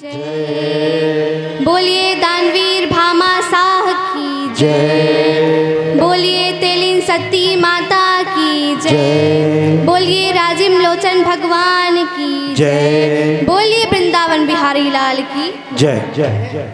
जय। बोलिए दानवीर भामा साह की जय। बोलिए तेलिन सती माता की जय। बोलिए राजिम लोचन भगवान की जय। बोलिए वृंदावन बिहारी लाल की जय जय जय।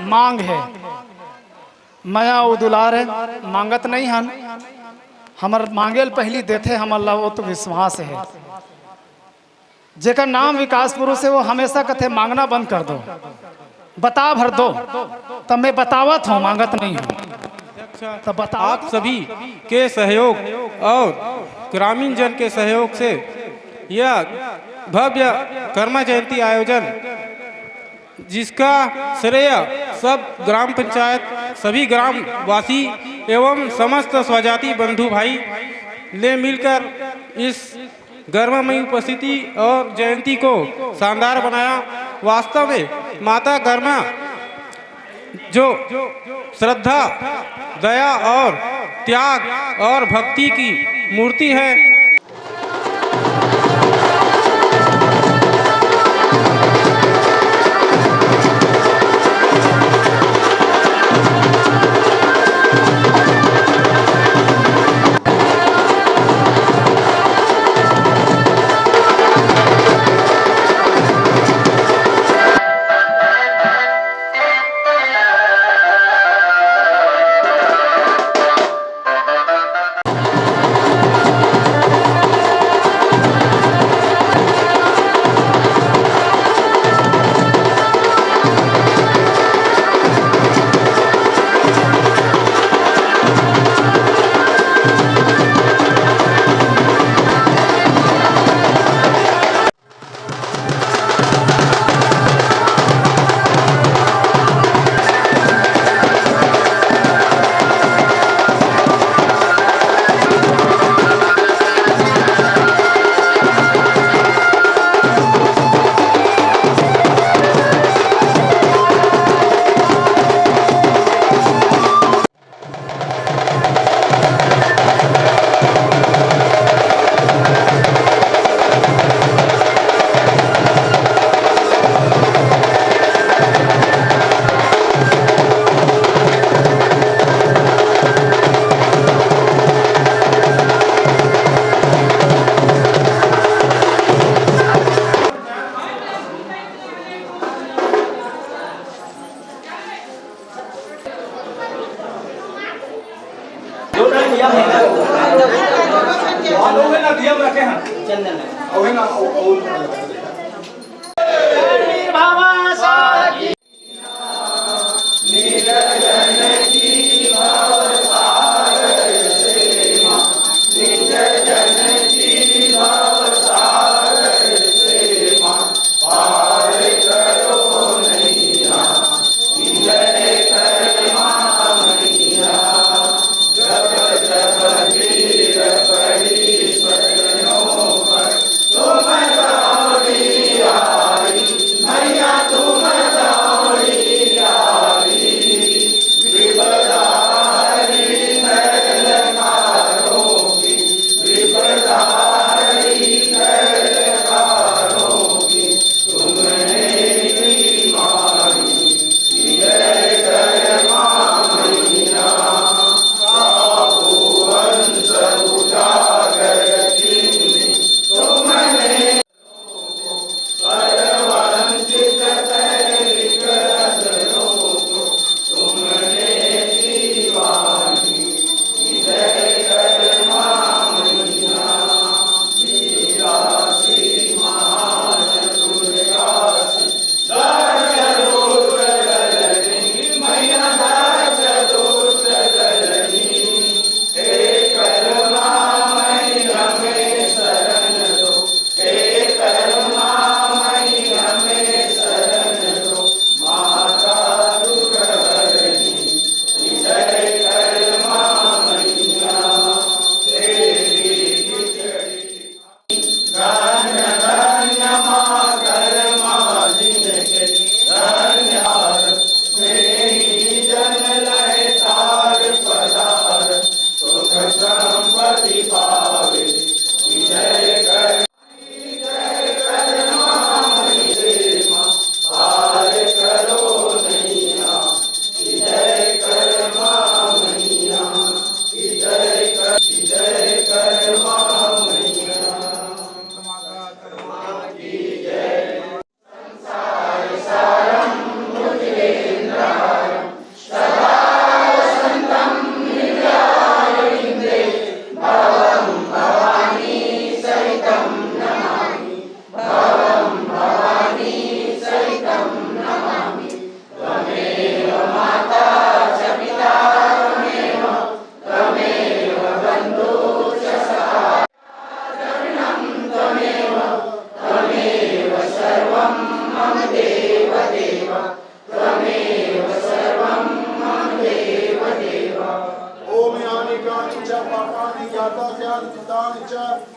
मांग है मया वो दुलार है मांगत नहीं हन हमर मांगेल पहली देते हम अल्लाह वो तो विश्वास है जेकर नाम विकास पुरुष है वो हमेशा कहते मांगना बंद कर दो बता भर दो तब मैं बतावत हूँ मांगत नहीं हूँ तब बता आप सभी के सहयोग और ग्रामीण जन के सहयोग से यह भव्य कर्मा जयंती आयोजन जिसका श्रेय सब ग्राम पंचायत सभी ग्राम वासी एवं समस्त स्वजाति बंधु भाई ले मिलकर इस गर्ममयी उपस्थिति और जयंती को शानदार बनाया। वास्तव में माता कर्मा जो श्रद्धा दया और त्याग और भक्ति की मूर्ति है।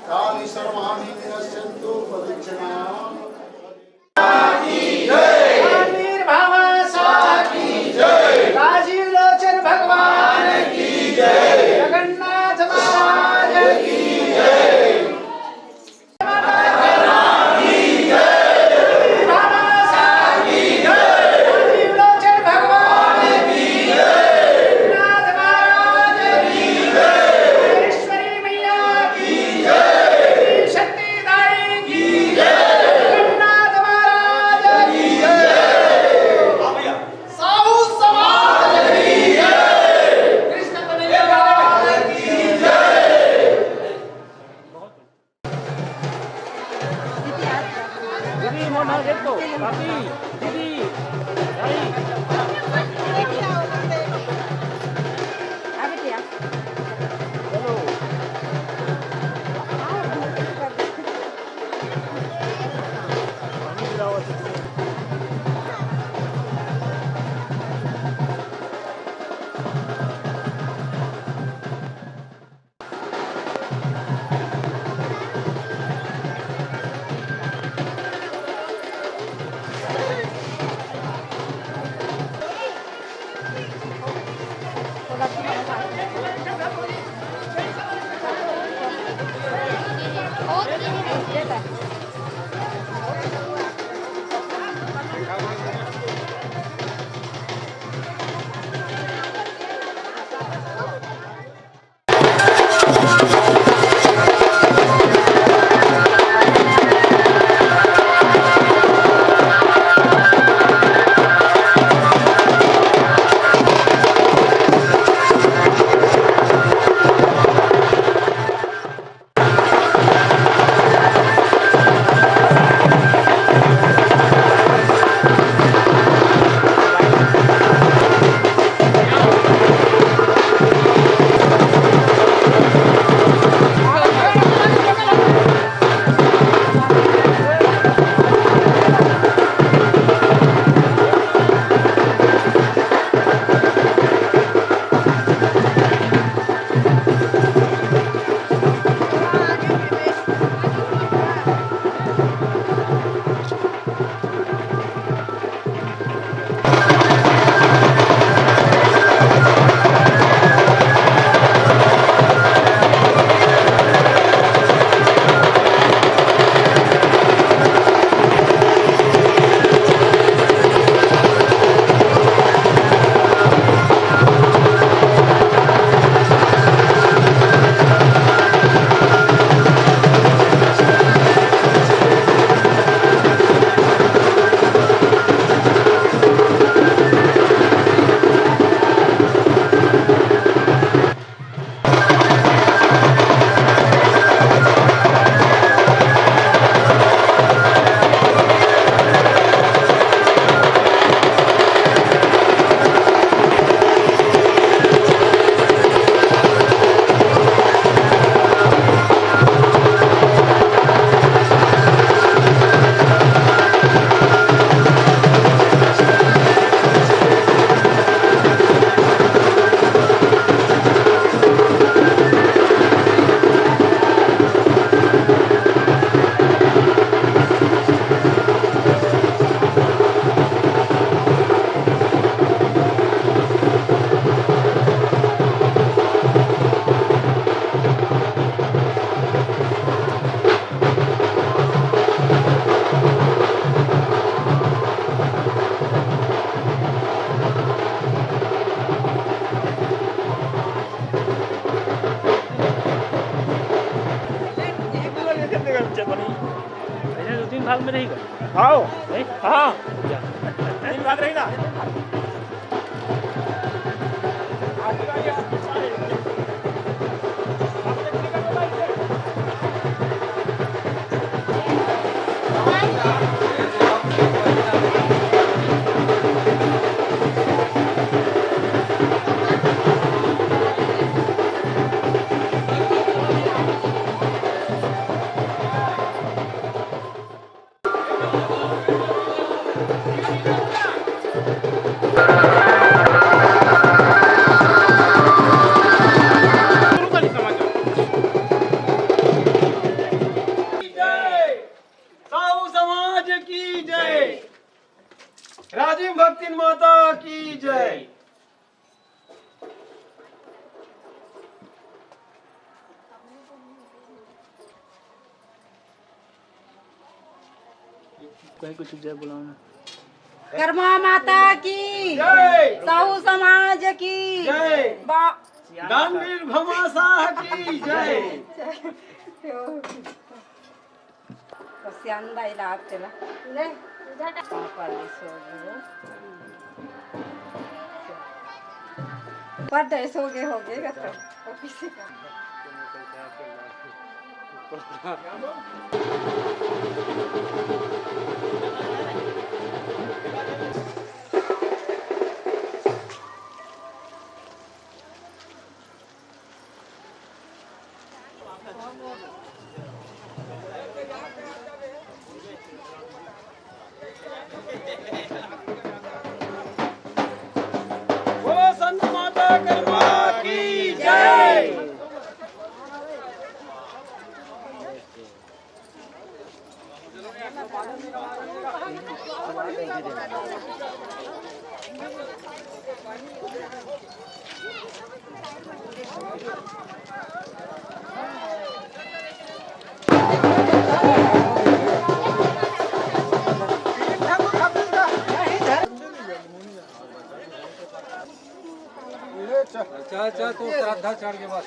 काली सर्वाणि निरस्यन्तु प्रदक्षिणाम् राजीव लोचन भगवान की जय, जगन्नाथ महाराज की जय, राजीव लोचन भगवान की जय, जगन्नाथ महाराज की जय, ईश्वरी मैया की जय, शक्तिदायी की जय, जगन्नाथ महाराज की जय, साहू समाज की जय, कृष्ण कन्हैया की जय। दीदी मोना देखो काकी दीदी चलो भाग में रहेगा। आओ हाँ तीन भाग रही ना। राजीव भक्ति माता की जय। कर्मा माता की जय। साहू समाज की जय। बा- दानवीर भमा साह की जय। श्यानबाईला हात त्याला पढ़ते सोगे होगे का तो ऑफिस का बोलो संत माता कर्मा की जय। चल तू श्रद्धा चढ़ के बस।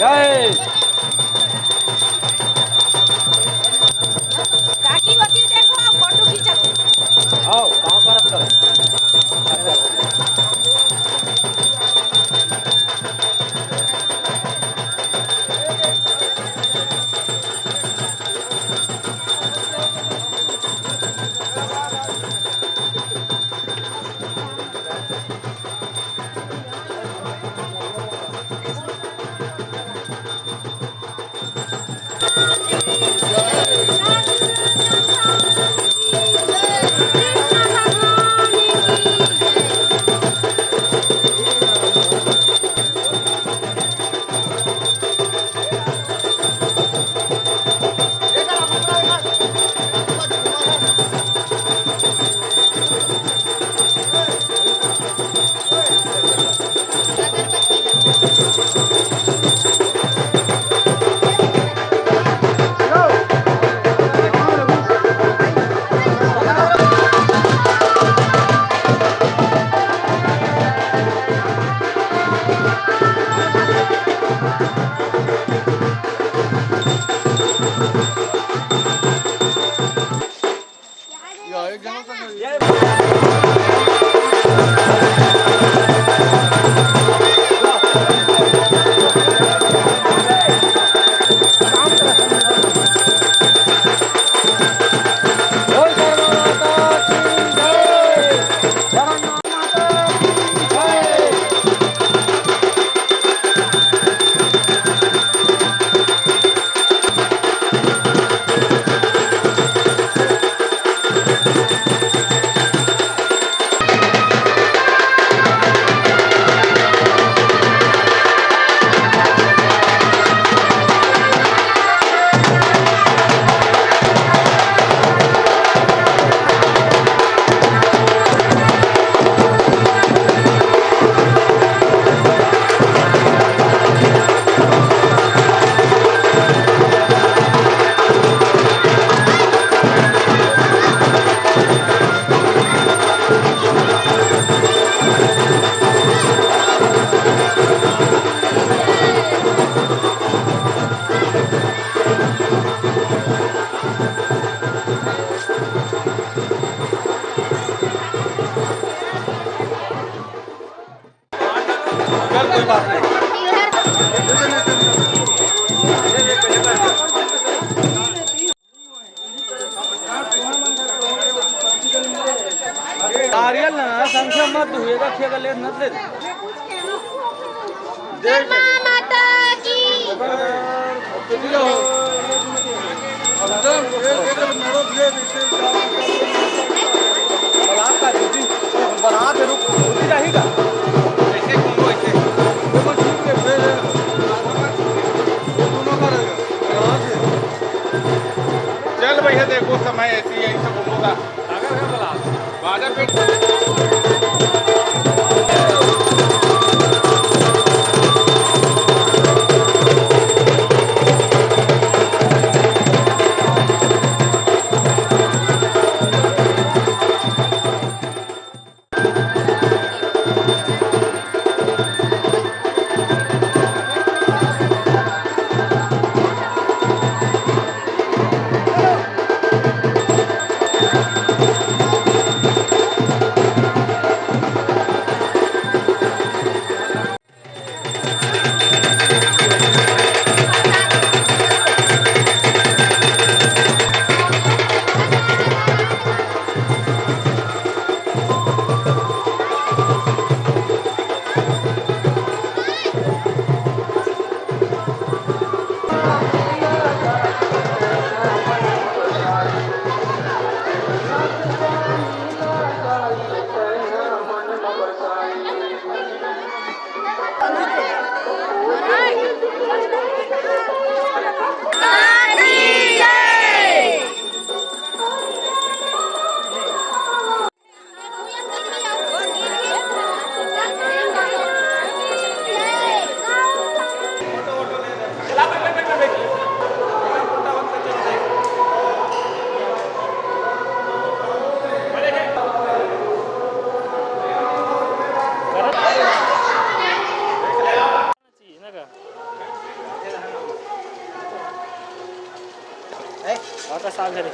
जय काकी वकील देखो फोटो खींचा आओ पाँव पर करो नारियल ना संख्या मत हुएगा खेगा ले न ले माता की बना दे रुक रहेगा ऐसे घूमो ऐसे देखो ठीक है फिर दोनों का रहेगा चल भैया देखो समय ऐसे यही सब घूमोगा बाजार पे घरी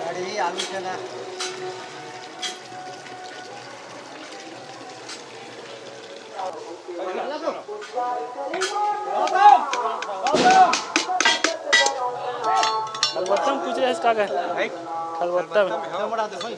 कढी आलू चना खलबत्ता में पूछ रहे इसका क्या खलबत्ता में बड़ा दे भाई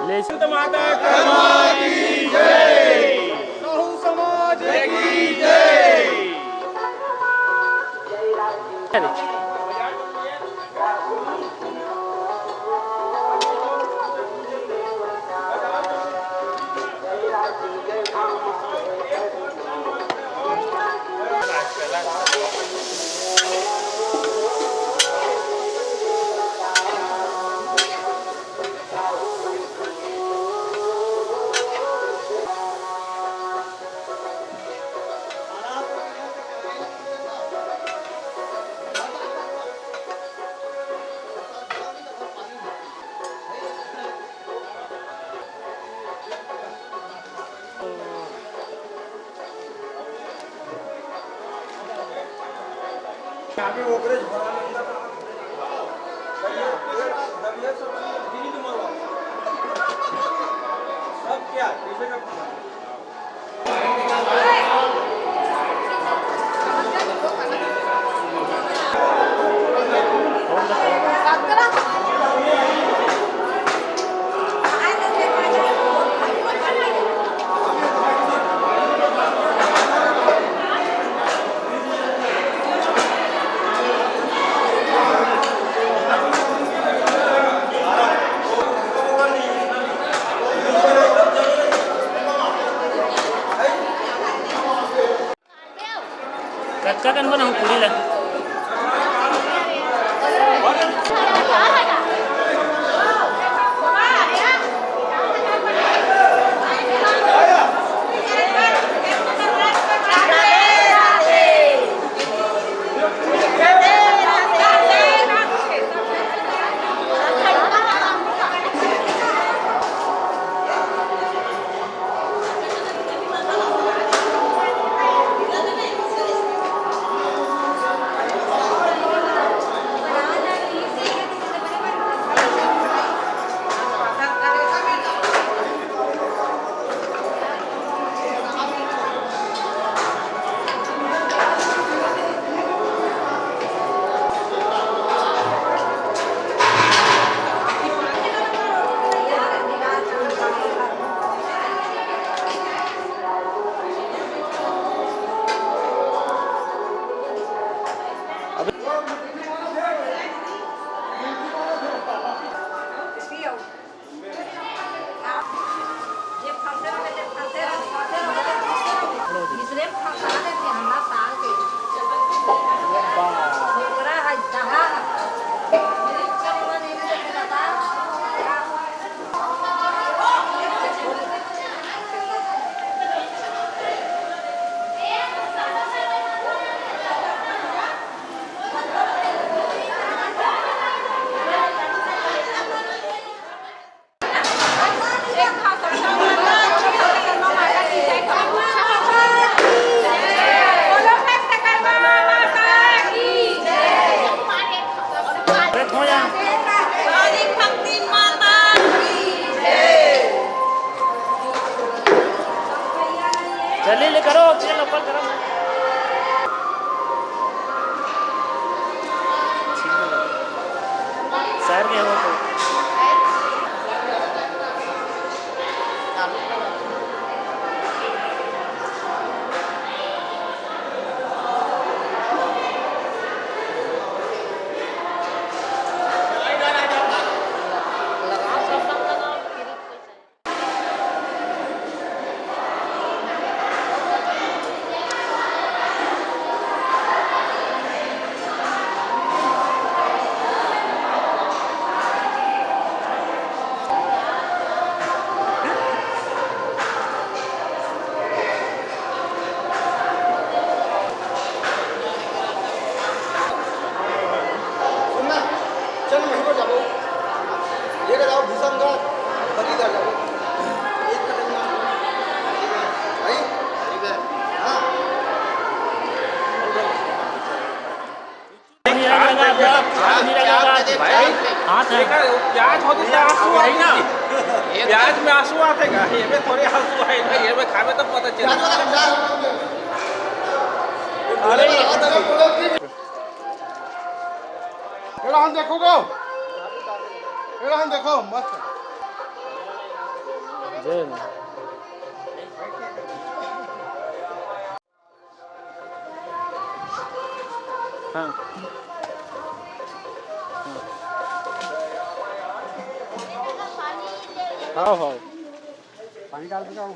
ले माता कर्मा की जय सहु समाज की जय कच्चा कन बना पूरी ला जल्दी ले करो चलो ऊपर करो सर के वो तो बहुत आंसू आई ना प्याज में आंसू आते का ये में थोड़े आंसू है ना ये में खावे तो पता चले अरे एड़ा हम देखो गो एड़ा हम देखो मस्त जय हाँ हाँ हाँ पानी डाल के जाओ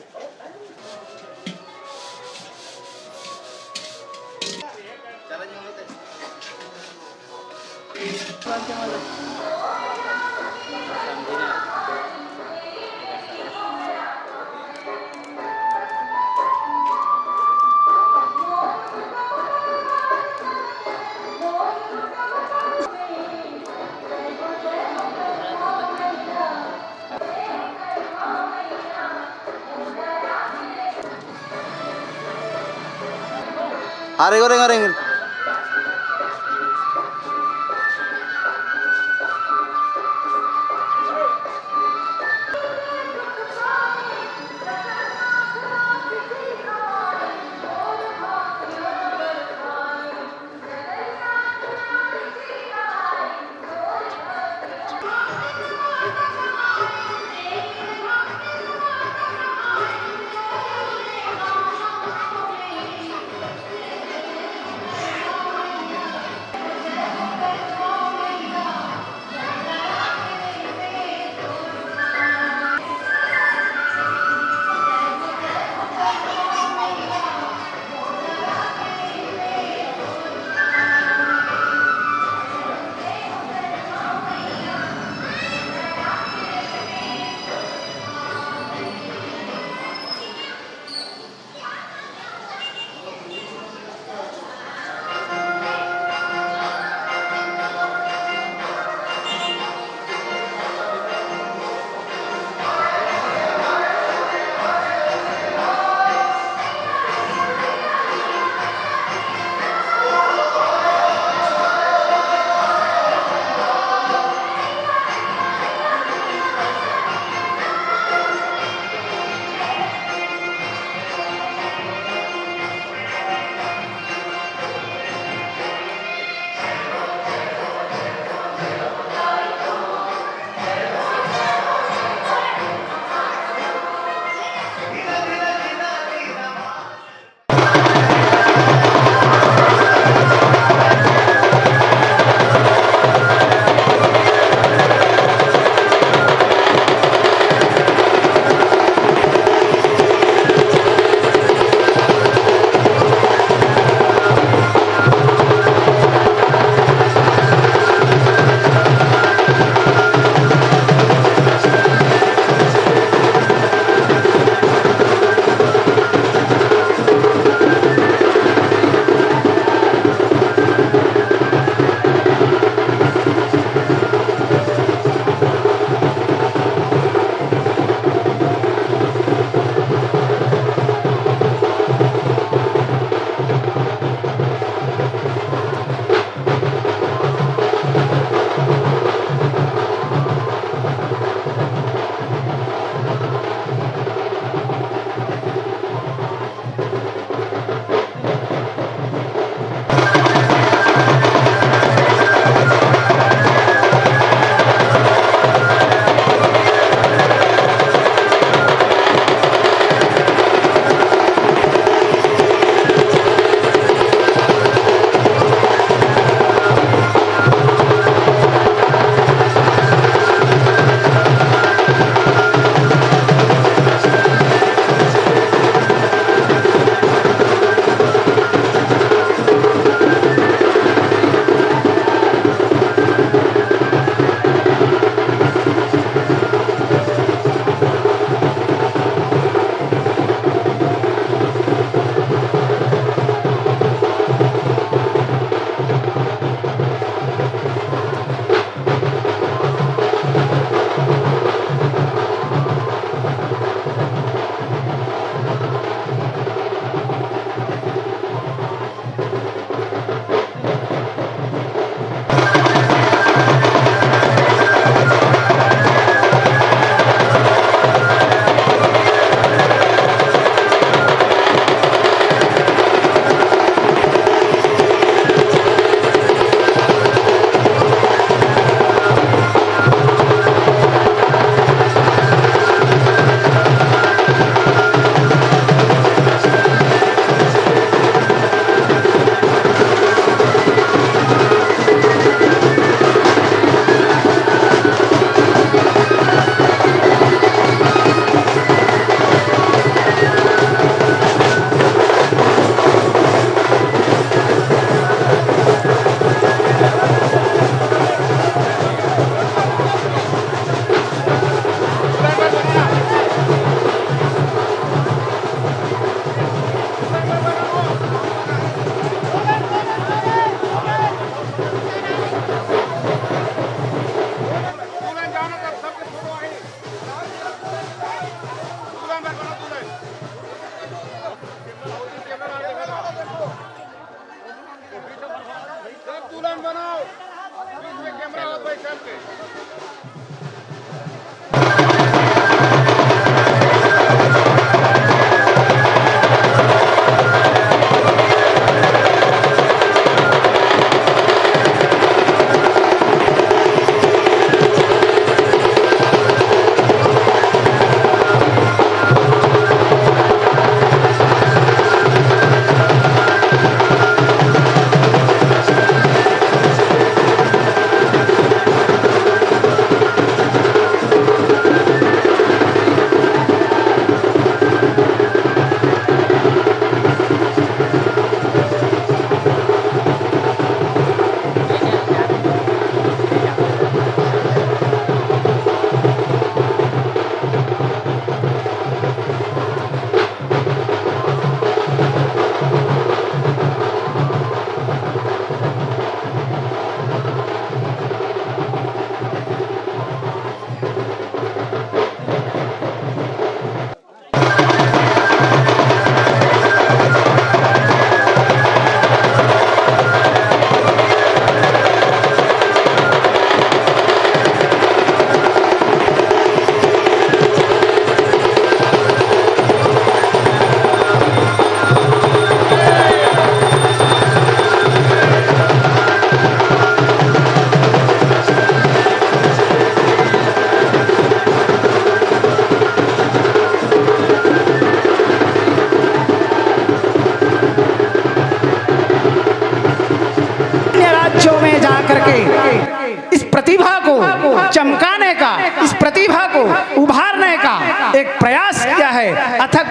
अरे अरे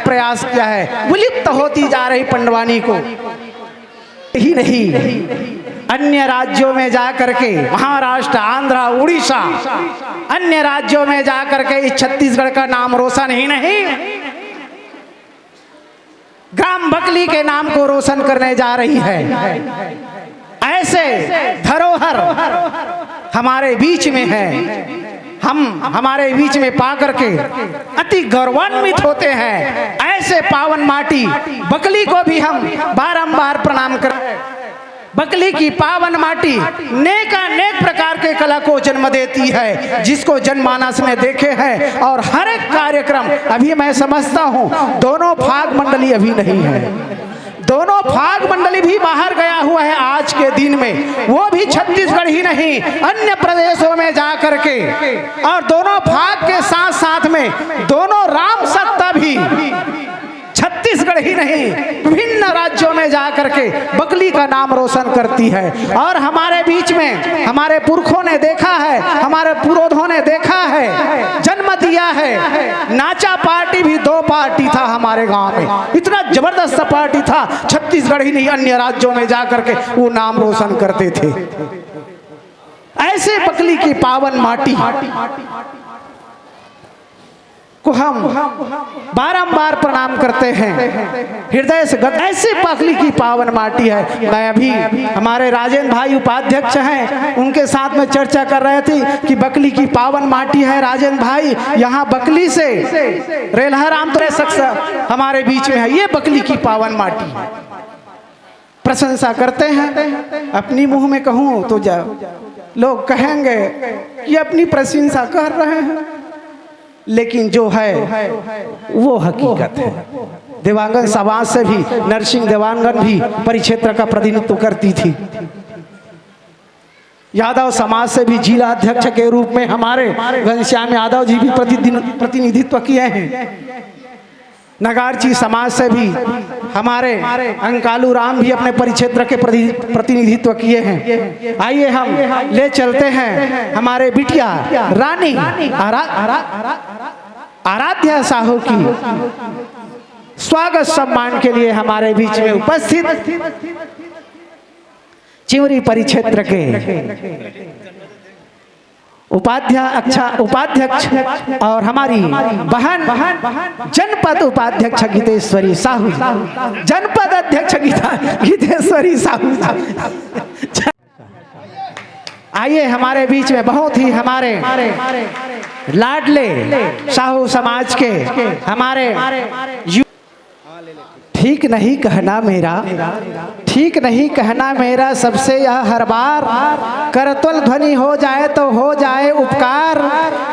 प्रयास किया है, विलुप्त होती जा रही पंडवानी को ही नहीं, अन्य राज्यों में जा करके, महाराष्ट्र, आंध्र, उड़ीसा, अन्य राज्यों में जा करके इस छत्तीसगढ़ का नाम रोशन ही नहीं, ग्राम बकली के नाम को रोशन करने जा रही है। ऐसे धरोहर हमारे बीच में है, हम हमारे बीच में पा करके अति गौरवान्वित होते हैं। ऐसे पावन माटी बकली को भी हम बारंबार प्रणाम करते हैं। बकली की पावन माटी नेक प्रकार के कला को जन्म देती है, जिसको जनमानस में देखे हैं। और हर एक कार्यक्रम, अभी मैं समझता हूँ दोनों फाग मंडली अभी नहीं है, दोनों फाग मंडली भी बाहर गया हुआ है आज के दिन में, वो भी छत्तीसगढ़ ही नहीं अन्य प्रदेशों में जा करके, और दोनों फाग के साथ साथ में दोनों राम सत्ता भी छत्तीसगढ़ ही नहीं विभिन्न राज्यों में जा करके बकली का नाम रोशन करती है। और हमारे बीच में हमारे पुरखों ने देखा है, हमारे पुरोधों ने देखा है, जन्म दिया है। नाचा पार्टी भी 2 पार्टी था हमारे गांव में, इतना जबरदस्त पार्टी था, छत्तीसगढ़ ही नहीं अन्य राज्यों में जा करके वो नाम रोशन करते थे। ऐसे बकली की पावन माटी को हम बारंबार प्रणाम करते हैं, हृदय से। ऐसे बकली की पावन माटी है। मैं अभी हमारे राजेंद्र भाई उपाध्यक्ष हैं, उनके साथ में चर्चा कर रहे थे कि बकली की पावन माटी है। राजेंद्र भाई यहाँ बकली से रेलहा राम तो शख्स हमारे बीच में है, ये बकली की पावन माटी है। प्रशंसा करते हैं, अपनी मुंह में कहूँ तो लोग कहेंगे कि अपनी प्रशंसा कर रहे हैं, लेकिन जो है वो हकीकत है। देवांगन समाज से भी नरसिंह देवांगन भी परिक्षेत्र का प्रतिनिधित्व करती थी। यादव समाज से भी जिला अध्यक्ष के रूप में हमारे घनश्याम यादव जी भी प्रतिनिधित्व किए हैं। नगारची समाज से भी हमारे अंकालू राम भी अपने परिक्षेत्र के प्रतिनिधित्व किए हैं। आइए हम ले चलते हैं हमारे बिटिया रानी आराध्या साहू की स्वागत सम्मान के लिए हमारे बीच में उपस्थित चिवरी परिक्षेत्र के उपाध्यक्ष और हमारी बहन जनपद उपाध्यक्ष गीतेश्वरी साहू, जनपद अध्यक्ष गीतेश्वरी साहू। आइए हमारे बीच में बहुत ही हमारे लाडले साहू समाज के हमारे ठीक नहीं कहना मेरा, ठीक नहीं कहना मेरा, सबसे यह हर बार करतल ध्वनि हो जाए तो हो जाए उपकार,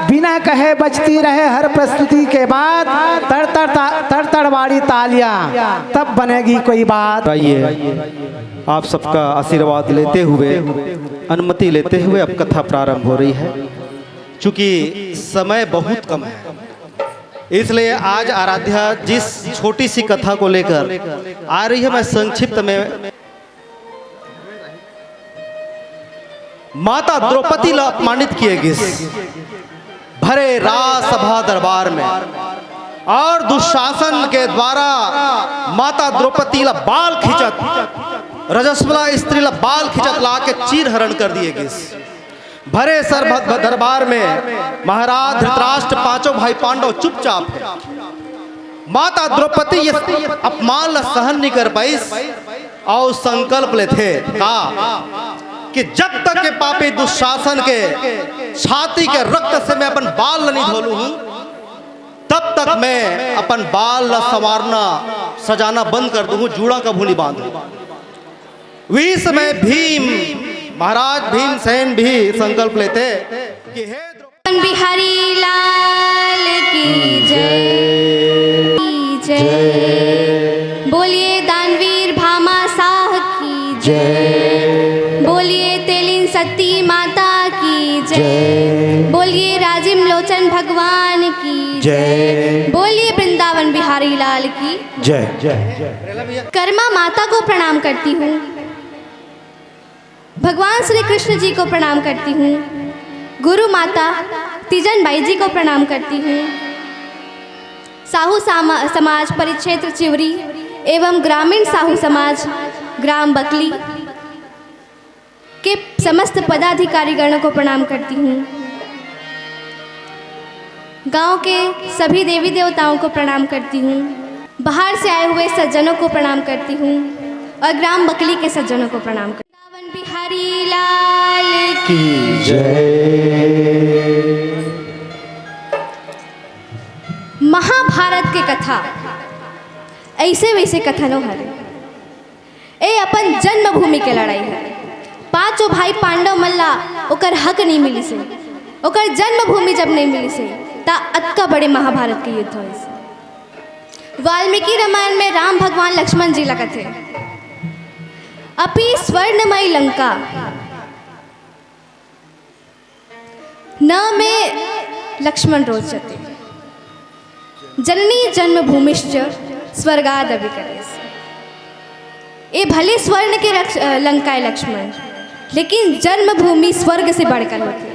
बिना कहे बजती रहे हर प्रस्तुति के बाद, तड़तड़वाड़ी तालियां तब बनेगी कोई बात। आइए आप सबका आशीर्वाद लेते हुए, अनुमति लेते हुए अब कथा प्रारंभ हो रही है। चूँकि समय बहुत कम है, इसलिए आज आराध्या जिस छोटी सी कथा को लेकर आ रही है, मैं संक्षिप्त में माता द्रौपदी ला अपमानित किए गए भरे राज सभा दरबार में, और दुशासन के द्वारा माता द्रौपदी ला बाल खिंचत, रजस्वला स्त्री ला बाल खिंचत ला के चीर हरण कर दिए गए भरे सर दरबार में। महाराज धृतराष्ट्र, 5 भाई पांडव चुपचाप है। माता द्रौपदी ये अपमान ला सहन नहीं कर पाई और संकल्प ले थे कि जब तक के पापी दुशासन के छाती के रक्त से मैं अपन बाल नहीं धोलू हूं, तब तक मैं अपन बाल ला संवारना सजाना बंद कर दूं, जूड़ा का भूनी बांधू। वही समय भीम, महाराज भीमसेन भी संकल्प लेते कि हे बिहारी लाल की जय, जय बोलिए दानवीर भामाशाह की जय, बोलिए तेलिन सती माता की जय, बोलिए राजिम लोचन भगवान की जय, बोलिए वृंदावन बिहारी लाल की जय जय। कर्मा माता को प्रणाम करती हूँ, भगवान श्री कृष्ण जी को प्रणाम करती हूँ, गुरु माता तीजन बाई जी को प्रणाम करती हूँ, साहू समाज परिक्षेत्र चिवरी एवं ग्रामीण साहू समाज ग्राम बकली के समस्त पदाधिकारीगणों को प्रणाम करती हूँ। गांव के सभी देवी देवताओं को प्रणाम करती हूँ। बाहर से आए हुए सज्जनों को प्रणाम करती हूँ और ग्राम बकली के सज्जनों को प्रणाम करती हूँ। वृंदावन बिहारी लाल की जय। महाभारत के कथा ऐसे वैसे कथनों हरे ए अपन जन्मभूमि के लड़ाई है। पांचों भाई पांडव मल्ला ओकर हक नहीं मिली से, ओकर जन्मभूमि जब नहीं मिली से ता अतका बड़े महाभारत के युद्ध हुए। वाल्मीकि रामायण में राम भगवान लक्ष्मण जी लगत थे। अपी स्वर्णमयी लंका न में लक्ष्मण रोचते जननी जन्मभूमिश्च स्वर्गाद अभिकरेस। ये भले स्वर्ण के लंका है लक्ष्मण, लेकिन जन्मभूमि स्वर्ग से बढ़कर होती।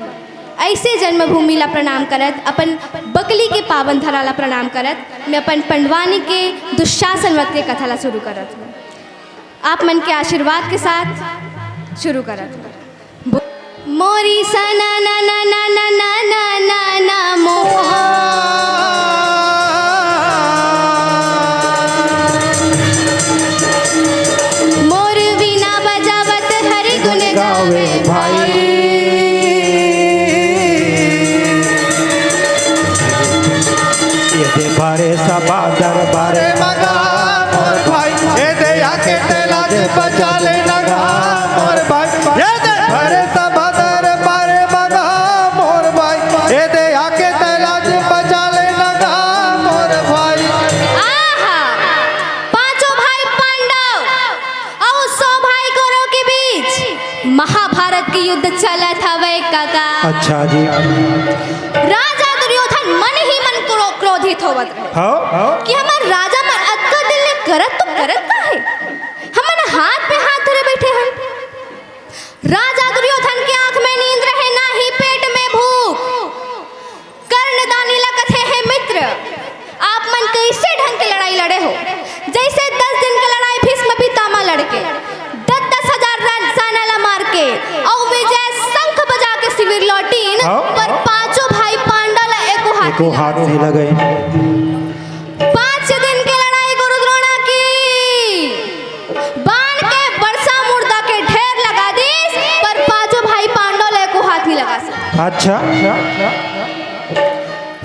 ऐसे जन्मभूमि ला प्रणाम करत, अपन बकली के पावन धरा ला प्रणाम करत, मैं अपन पंडवानी के दुशासन वत के कथा ला शुरू करत हूँ। आप मन के आशीर्वाद के साथ शुरू करत हूँ। मोरी सना ना ना ना ना ना ना ना ना मोहा मोर वीणा बजावत हरि गुण गावे भाई। ये बारे सभा दरबारे मगा मोर भाई, ये दे आके तेला जे बजा ले लगा मोर भाई। ये दे बारे सभा दरबारे मगा मोर भाई, ये दे आके तेला जे बजा ले लगा मोर भाई। आहा, पांचों भाई पांडव और 100 भाई कौरव के बीच महाभारत की युद्ध चलत हवे काका। अच्छा जी। राजा दुर्योधन मन ही मन क्रोधित होवत रहे कि हमार राजा मन अतका दिल ने करत का है, हमन हाथ पे हाथ धरे बैठे हैं। राजा दुर्योधन की आंख में नींद रहे ना ही पेट में भूख। कर्णदानी लगत है मित्र, आप मन कैसे ढंग के लड़ाई लड़े हो? जैसे 10 दिन की लड़ाई भीष्म पितामह लड़के 10-10 हजार राजसाना ला मार के और विजय शंख बजा के शिविर लौटीन, पर पांचों भाई पांडव ला एको हाथ नहीं लगे। 5 दिन की लड़ाई गुरु द्रोणा की बाण के वर्षा मुर्दा के ढेर लगा दी, पर पांचों भाई पांडव ला एको हाथ नहीं लगा सके। अच्छा।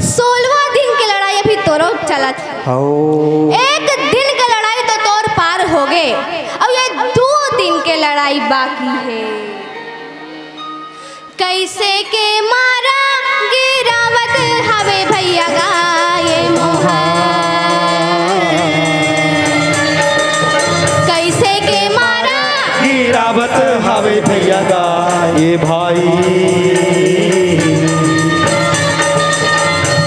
16वां दिन की लड़ाई अभी तोरो चलत है। एक दिन की लड़ाई तो तोर पार हो गए, अब ये 2 दिन की लड़ाई बाकी है। कैसे के मारा गिरावत हवे भैया गाये मोहा, कैसे के मारा गिरावत हवे भैया गाये भाई।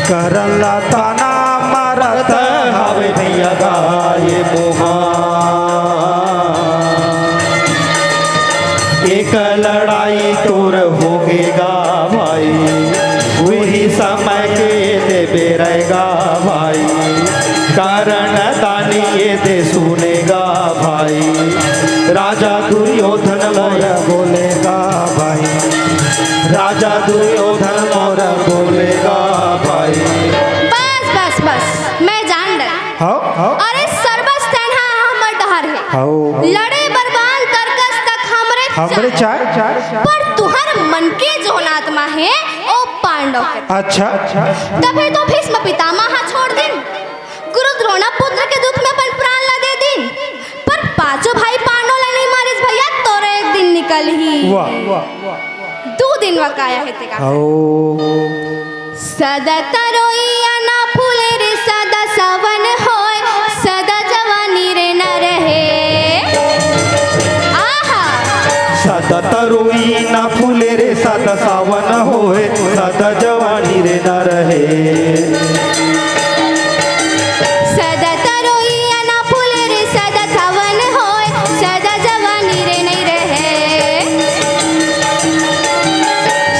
करला ताना मारत हवे भैया गाये मोहा। एक लड़ाई तोर होगेगा भाई, वही समय के देवे रहेगा भाई। कारण दानी ये दे सुनेगा भाई, राजा दुर्योधन मोर बोलेगा भाई। राजा दुर्योधन मोर बोलेगा भाई। बस बस बस मैं जान डर। अरे सर्वस तन्हा हमर डहर है, लड़े बरबान तरकस तक हमरे चाय। पर तुहर मन के जोन आत्मा है ओ पांडव के। अच्छा। तभी तो भीष्म पितामह छोड़ दिन, गुरु द्रोणा पुत्र के दुख में अपन प्राण ला दे दिन, पर पांचों भाई पांडव ला नहीं मारिस भैया, तोरे एक दिन निकल ही। वाह 2 दिन वकाया है तेरा। सदा तरोइया ना फूले रे सदा सवन होय, सदा जवानी रे न रहे। आहा, सदा तरोई ना फूले रे सदा सावन होए, सदा जवानी रे न रहे। सदा तरोइया ना फूले रे सदा सवन होय, सदा जवानी रे नहीं रहे।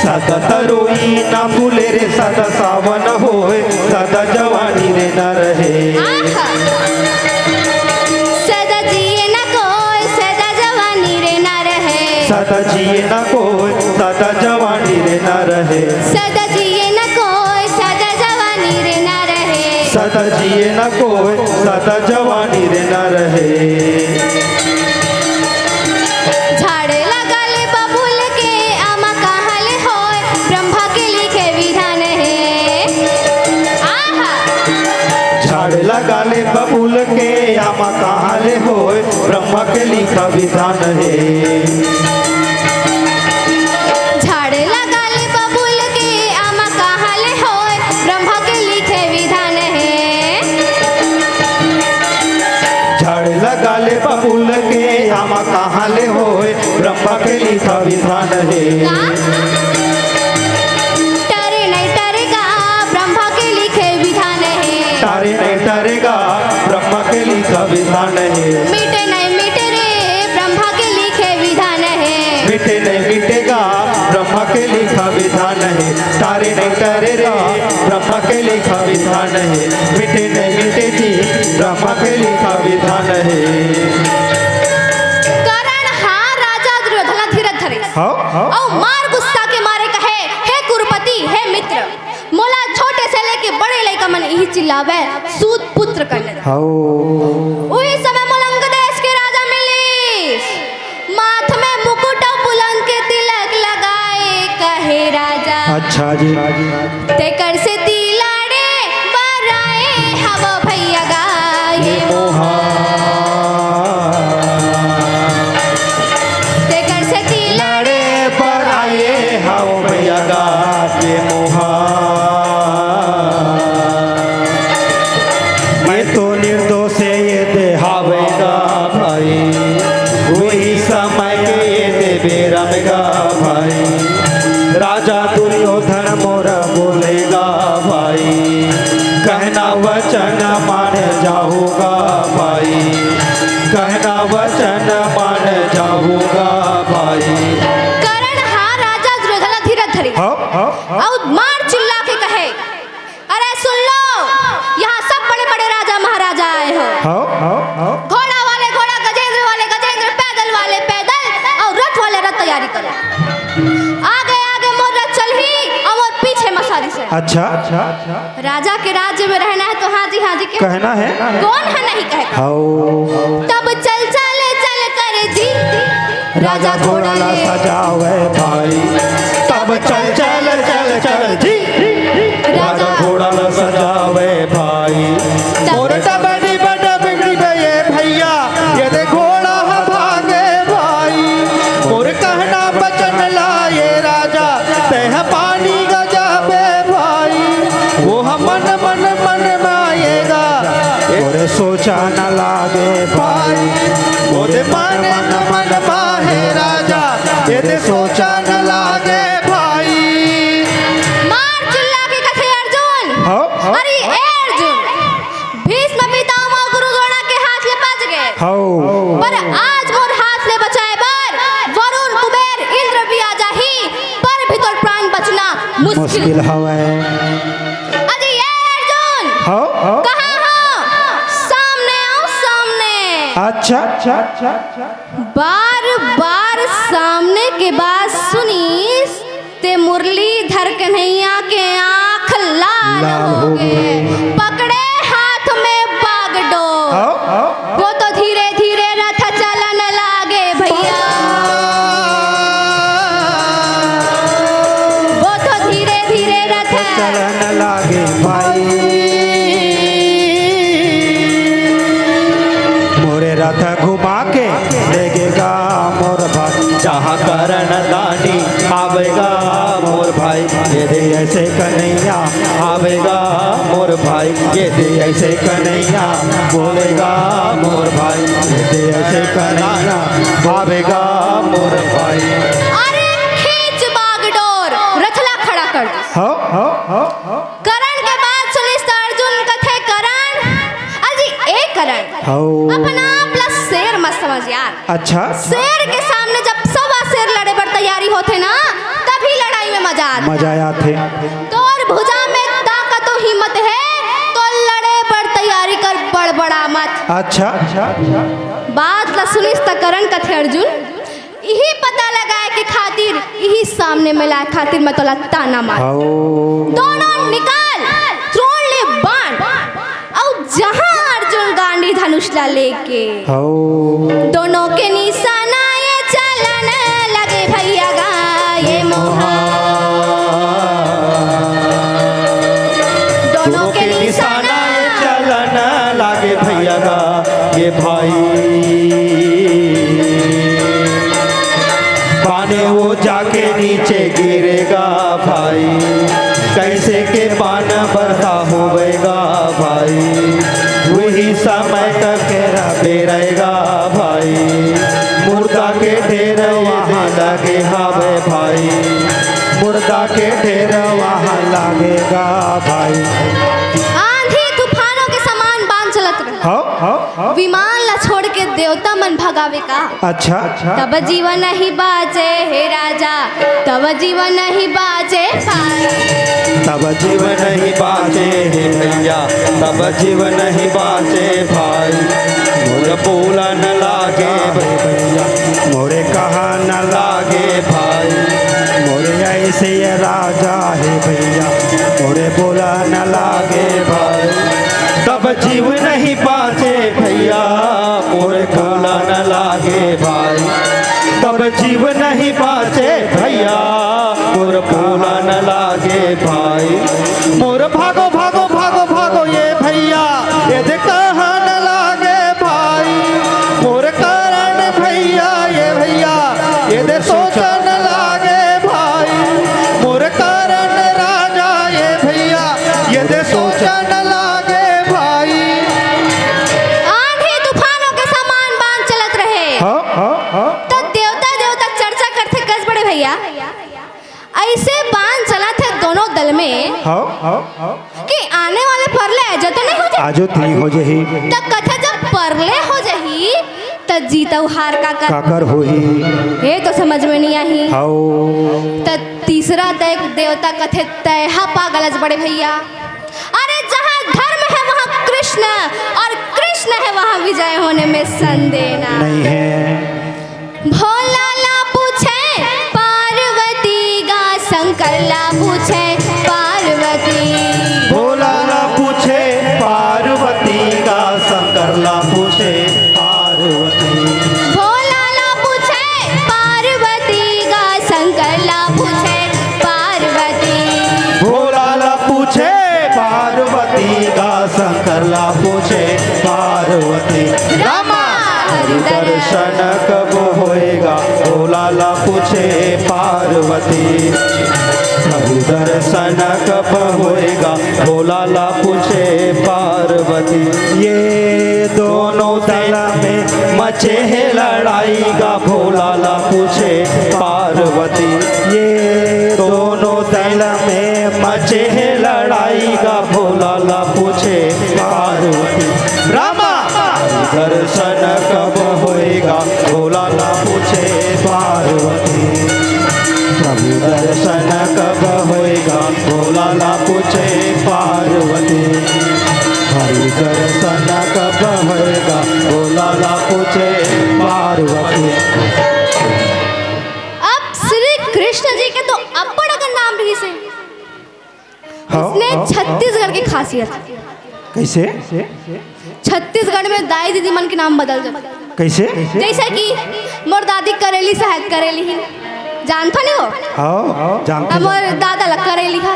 सदा तरोई ना फूले रे सदा सावन होए, सदा जवानी रे न रहे। सदा जिए न कोई सदा जवानी रे न रहे सदा जिए न कोई सदा जवानी रे न रहे सदा जिए न कोई सदा जवानी रे न रहे झाड़ लगल बबूल के आमा कहल होय ब्रह्मा के लिखे विधान है आहा झाड़ लगा ले बबूल के आमा कहाँ ले होए ब्रह्मा के लिखा विधान है झाड़ लगल बबूल के आमा कहल होय ब्रह्मा के लिखे विधान है झाड़ लगा ले बबूल के आमा कहाँ ले होए ब्रह्मा के लिखा विधान है टरे नहीं टरेगा ब्रह्मा के लिखे विधान है तारे नहीं टरेगा ब्रह्मा के लिखा विधान है मिटे नहीं मिटे रे ब्रह्मा के लिखे विधान है मिटे नहीं मिटेगा ब्रह्मा के लिखा विधान है तारे नहीं टरे रे ब्रह्मा के लिखा विधान है मिटे नहीं मिटे जी ब्रह्मा के लिखा विधान है करण हार राजा दुर्योधन धीरज धरे और मार गुस्सा के मारे कहे हे कुरुपति हे मित्र मोला छोटे से लेके बड़े लइका मन यही चिल्लावे सूत पुत्र करने उही समय मुलंग देश के राजा मिलिस माथ में मुकुट और बुलंद के तिलक लगाए कहे राजा अच्छा जी तेकर से तिलाड़े बराए हवा भैया गाए तेकर से तिलाड़े पर आए हाओ भैया गा के मोहा मैं तो निर्दोष है ये देहावेगा भाई वही समय के ये देवे रमेगा भाई राजा दुर्योधन मोरा बोलेगा भाई कहना वचन मान जाऊंगा भाई कहना वचन मान जाऊंगा भाई करण हार राजा दुर्योधन धीरज धरे और मार चिल्ला के कहे अरे सुन लो यहाँ सब बड़े बड़े राजा महाराजा आए हो घोड़ा वाले घोड़ा गजेंद्र वाले गजेंद्र पैदल वाले पैदल और रथ वाले रथ तैयारी करो आगे आगे मोर रथ चल ही और मोर पीछे मसारी से अच्छा राजा के राज्य में रहना है तो हाँ जी के कहना है कौन है नहीं कहेगा तब चल चल चल कर जी राजा घोड़ा ला सजावे भाई तब चल चल चल चल जी राजा घोड़ा ला सजावे भाई और डबडी बडबडी ये भैया ये दे घोड़ा भागे भाई और कहना बचन लाए राजा तह पानी गजाबे भाई वो मन मन मन माएगा और सोचा न लागे भाई और मन मन माहे राजा ये दे सोचा न लागे भाई मार चिल्ला के कथे अर्जुन अरे ए अर्जुन भीष्म पितामह गुरु द्रोण के हाथ ले बच गए पर आज मोर हाथ ले बचाए बर वरुण कुबेर इंद्र भी आ जाही पर भी तोर प्राण बचना मुश्किल हवे अरे ए अर्जुन कहां हो सामने आओ सामने अच्छा बार बार सामने के बात सुनीस ते मुरलीधर कन्हैया के आंख लाल हो गए पकड़े हाथ में बागडोर वो तो धीरे धीरे रथ चलन लागे भैया वो तो धीरे धीरे रथ चलन लागे भाई मोरे रथ घुमा के लेगेगा मोर भाई जहाँ करण दानी आवेगा मोर भाई ये दे ऐसे कन्हैया आवेगा मोर भाई ये दे ऐसे कन्हैया बोलेगा मोर भाई ये दे ऐसे कन्हैया आवेगा मोर भाई अरे खींच बागडोर रथला खड़ा कर करण के बाद सुनिस अर्जुन कथे करण अजी ए करण अपना प्लस शेर मत समझ यार अच्छा शेर के सामने जब सवा शेर लड़े पर तैयारी होते ना तभी लड़ाई में मजा आया थे तो और भुजा में ताकत और हिम्मत है तो लड़े पर तैयारी कर बड़बड़ा मत अच्छा बात ला सुनिस त करण कथे अर्जुन यही पता लगाए के खातिर यही सामने में लाए खातिर मैं तोला ताना मार दोनों निकाल त्रोड़ ले बाण और जहां अर्जुन गांडी धनुष ला लेके दोनों के निशाना ये चलन लगे भैया गा ये मोहा दोनों के निशाना ये चलन लागे भैया गा ये भाई पाने वो जाके नीचे गिरेगा भाई कैसे के पान बरसा होवेगा भाई वही समय तक बेरेगा भाई मुर्दा के ढेर वहाँ लगे हावे भाई मुर्दा के ढेर वहाँ लगेगा भाई आंधी तूफानों के समान बांध चलत रहे विमान ला छोड़ के देवता मन भगावे का अच्छा तब जीवन नहीं बाचे हे राजा तब जीवन नहीं बाचे तब जीवन नहीं बाचे हे भैया तब जीवन नहीं बाचे भाई मोर बोला न लागे भैया मोरे कहा न लागे भाई मोरे ऐसे ये राजा है भैया मोरे बोला न लागे भाई तब जीव नहीं बाचे भैया मोरे बोला न लागे भाई तब जीव नहीं बाचे भैया मोर बोला न लागे भाई मोर भागो भागो भागो भागो ये भैया ये कहा न लागे भाई मोर कारण भैया ये दे सोचा न लागे भाई मोर कारण राजा ये भैया ये दे सोचा न लागे भाई आंधी तूफानों के समान बांध चलत रहे तो देवता देवता चर्चा करते कस बड़े भैया ऐसे बांध चला थे दोनों दल में कि आने वाले परले जो तो नहीं हो जाए आजो ती हो जही तो कथा जब परले हो जही तो जीता हार का काकर होही ये तो समझ में नहीं आई हाओ तो तीसरा देवता कथे तैहा पागलज बड़े भैया अरे जहाँ धर्म है वहाँ कृष्ण और कृष्ण है वहाँ विजय होने में संदेह नहीं है भोला ला पूछे पार्वती गा शंकर ला पूछे पार्वती भोला ला पूछे पार्वती का शंकर ला पूछे पार्वती भोला ला पूछे पार्वती गा शंकर ला पूछे पार्वती भोला ला पूछे पार्वती का शंकर ला पूछे पार्वती रामा दर्शन कब होएगा भोला ला पूछे पार्वती प्रभु दर्शन कब होएगा भोला ला पूछे पार्वती ये दोनों दल में मचे है लड़ाई का भोला ला पूछे पार्वती ये दोनों दल में मचे है लड़ाई का भोला ला पूछे पार्वती रामा दर्शन कब होएगा भोला ला पूछे पार्वती प्रभु दर्शन कब होएगा भोला ला पूछे पार्वती हरि दर्शन कब होएगा भोला ला पूछे पार्वती अब श्री कृष्ण जी के तो अब्बड़ अगर नाम रही से उसने छत्तीसगढ़ की खासियत कैसे छत्तीसगढ़ में दाई दीदी मन के नाम बदल जाते कैसे जैसे कि मोर दादी करेली सहायत करेली ही जानता नहीं हो हाँ जानते मोर दादा ला करेली है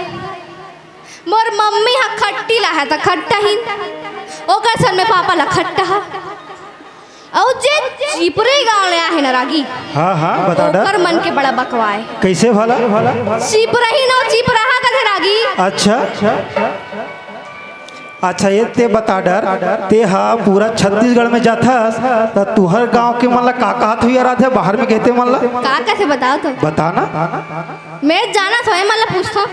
मोर मम्मी हा खट्टी ला है तो खट्टा ही ओकर सन में पापा ला खट्टा है और जे चिपरे गाँव ले आहे न रागी हाँ हाँ बता डर ओकर मन के बड़ा बकवाए कैसे भला चिपरा ही न चिपरा हा कथे रागी अच्छा अच्छा ये ते बता डर ते हा पूरा छत्तीसगढ़ में जाथस तो तुहर गांव के मन ला का कहत हुई राधे बाहर में कहते मन ला का कथे बताओ तो बताना मैं जाना तो मतलब पूछता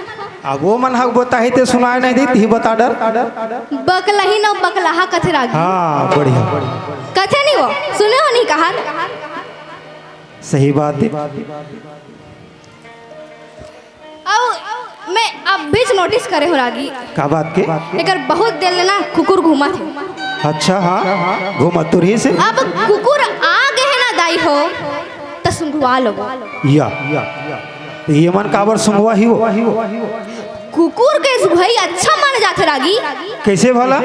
अब वो मन हक बताही ते सुनाए नहीं दी ती बता डर बकला ही न बकलाहा कथे रागी हाँ बढ़िया कथे नहीं वो सुने हो नहीं कहा सही बात है और मैं अब भी नोटिस करे हो रागी का बात के लेकर बहुत देर लेना कुकुर घूमा थे अच्छा हाँ घूमा तुरही से अब कुकुर आ गए है ना दाई हो तो सुंघवा लो। या तो ये मन काबर सुंघवा ही वो कुकुर के सुंघाई अच्छा माने जाते रागी। कैसे भला?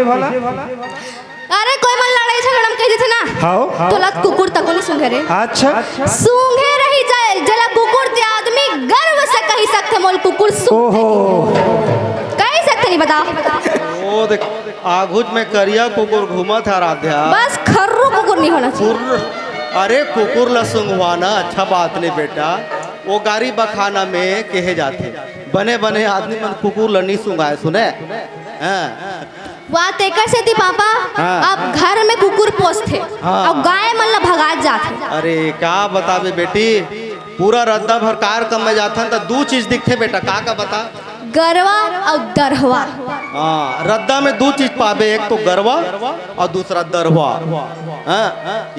अरे कोई मन लड़ाई झगड़ा में कह देते ना हाँ तो लग कुकुर तको नहीं सूंघे रे। अच्छा सूंघे रही जाए जला कुकुर ते आदमी गर्व से कही सकते मोल कुकुर ओहो कही सकते नहीं बता। ओ देख आगुज में करिया कुकुर घूमत है आराध्या। बस खर्रू कुकुर नहीं होना चाहिए। अरे कुकुर ला सुंघवाना अच्छा बात नहीं बेटा। वो गाड़ी बखाना में कहे जाते बने बने आदमी मन कुकुर ला नहीं सुंघाए सुने। वहाँ तेकर से थी पापा। हाँ। अब घर में कुकुर पोसते हाँ। अब गाय मन ला भगात जाते। अरे क्या बतावे बेटी पूरा रद्दा भर कार्यक्रम में जाता तो दो चीज दिखते बेटा का बता। गरवा और दरहवा। हाँ रद्दा में दो चीज पावे एक तो गरवा और दूसरा दरवा। हाँ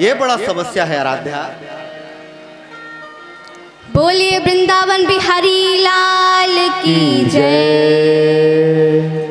ये बड़ा समस्या है आराध्या। बोलिए वृंदावन बिहारी लाल की जय।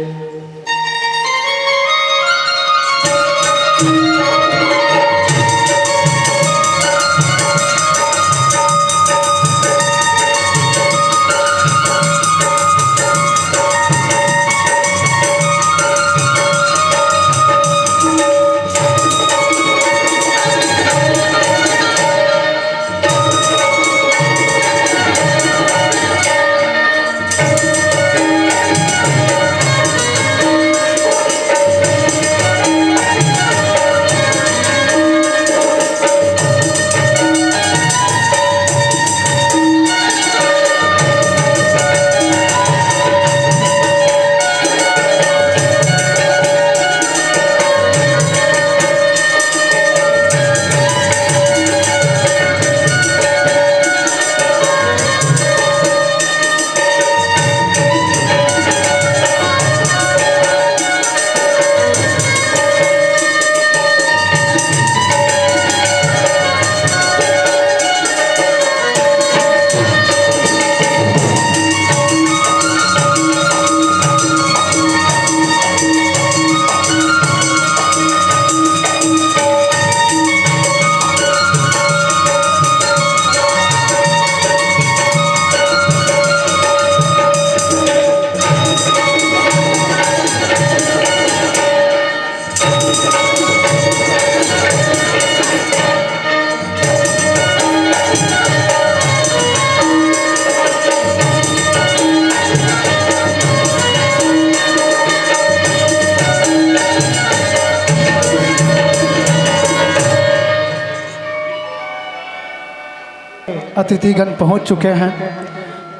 अतिथिगण पहुंच चुके हैं।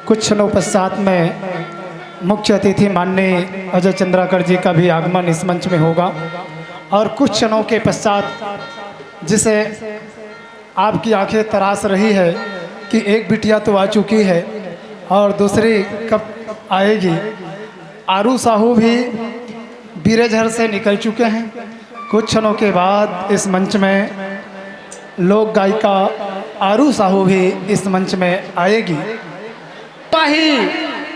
कुछ क्षणों पश्चात में मुख्य अतिथि माननीय अजय चंद्राकर जी का भी आगमन इस मंच में होगा और कुछ क्षणों के पश्चात जिसे आपकी आंखें तरास रही है कि एक बिटिया तो आ चुकी है और दूसरी कब आएगी। आरू साहू भी बीरेझर से निकल चुके हैं। कुछ क्षणों के बाद इस मंच में लोक गायिका आरू साहू भी इस मंच में आएगी।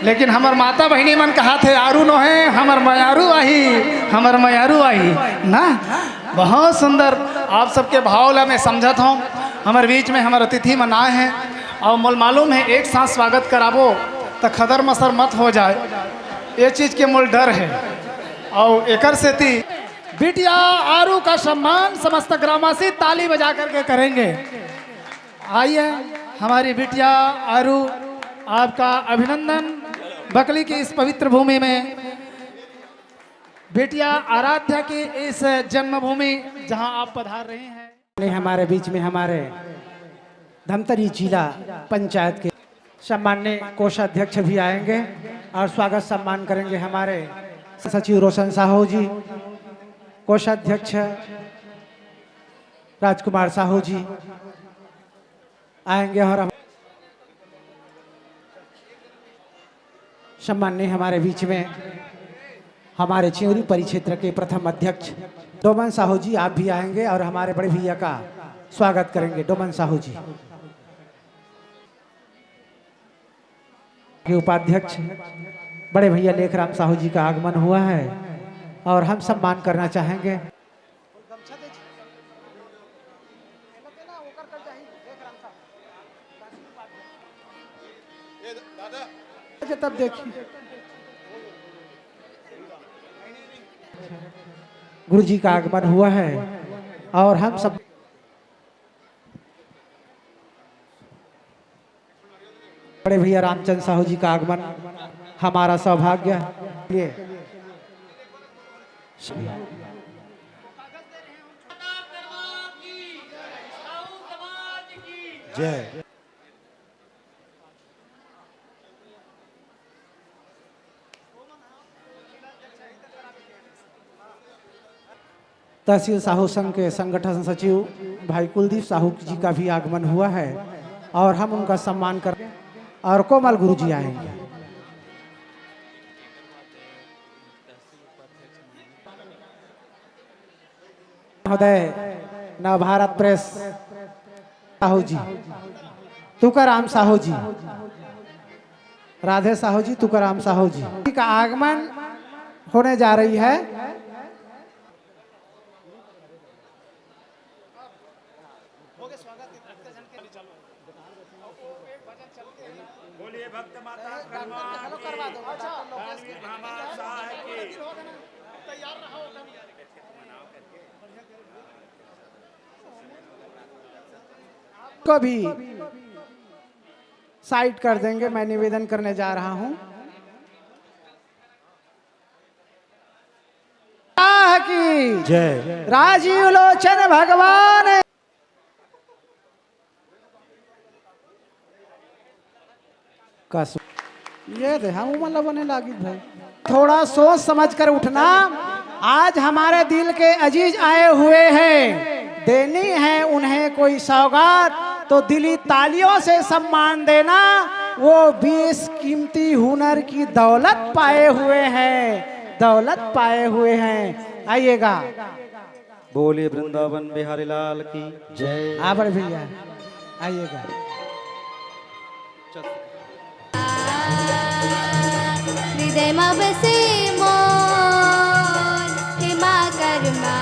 लेकिन हमार माता बहिनी मन कहा थे आरू नो है हमर मयारू आई ना। बहुत सुंदर आप सबके भाव ला मैं समझत हूँ। हमारे बीच में हमारे अतिथि मन आए हैं और मोल मालूम है एक साथ स्वागत कराबो तो खदर मसर मत हो जाए, ये चीज़ के मोल डर है। और एकर से थी बिटिया आरू का सम्मान समस्त ग्रामवासी ताली बजा करके करेंगे। आइए हमारी बिटिया आरू, आपका अभिनंदन बकली की इस पवित्र भूमि में, बिटिया आराध्या की इस जन्मभूमि जहां आप पधार रहे हैं। हमारे बीच में हमारे धमतरी जिला पंचायत के सम्माननीय कोषाध्यक्ष भी आएंगे और स्वागत सम्मान करेंगे हमारे सचिव रोशन साहू जी, कोषाध्यक्ष राजकुमार साहू जी आएंगे और हम सम्माननीय हमारे बीच में हमारे चिंगरी परिक्षेत्र के प्रथम अध्यक्ष डोमन साहू जी आप भी आएंगे और हमारे बड़े भैया का स्वागत करेंगे। डोमन साहू जी के उपाध्यक्ष बड़े भैया लेखराम साहू जी का आगमन हुआ है और हम सम्मान करना चाहेंगे। अच्छा तब देखिए गुरु जी का आगमन हुआ है और हम सब बड़े भैया रामचंद्र साहू जी का आगमन हमारा सौभाग्य है। जय तहसील साहू संघ के संगठन सचिव भाई कुलदीप साहू जी का भी आगमन हुआ है और हम उनका सम्मान कर और कोमल गुरु जी आएंगे। महोदय नवभारत प्रेस साहू जी, तुकाराम साहू जी, राधे साहू जी, तुकाराम साहू जी का आगमन होने जा रही है। बोलिए भक्त माता कर्मा की भामा साहब की। को भी साइड कर देंगे। मैं निवेदन करने जा रहा हूं की जय राजीव लोचन भगवान का ये दे हम मतलब बने लागी भाई। थोड़ा सोच समझ कर उठना। आज हमारे दिल के अजीज आए हुए हैं, देनी है उन्हें कोई सौगात तो दिली तालियों से सम्मान देना। वो 20 कीमती हुनर की दौलत पाए हुए हैं, दौलत पाए हुए हैं। आइएगा। बोलिए वृंदावन बिहारी लाल की जय। आबर भैया आइएगा। हृदय में बसे मोर हिमा कर्मा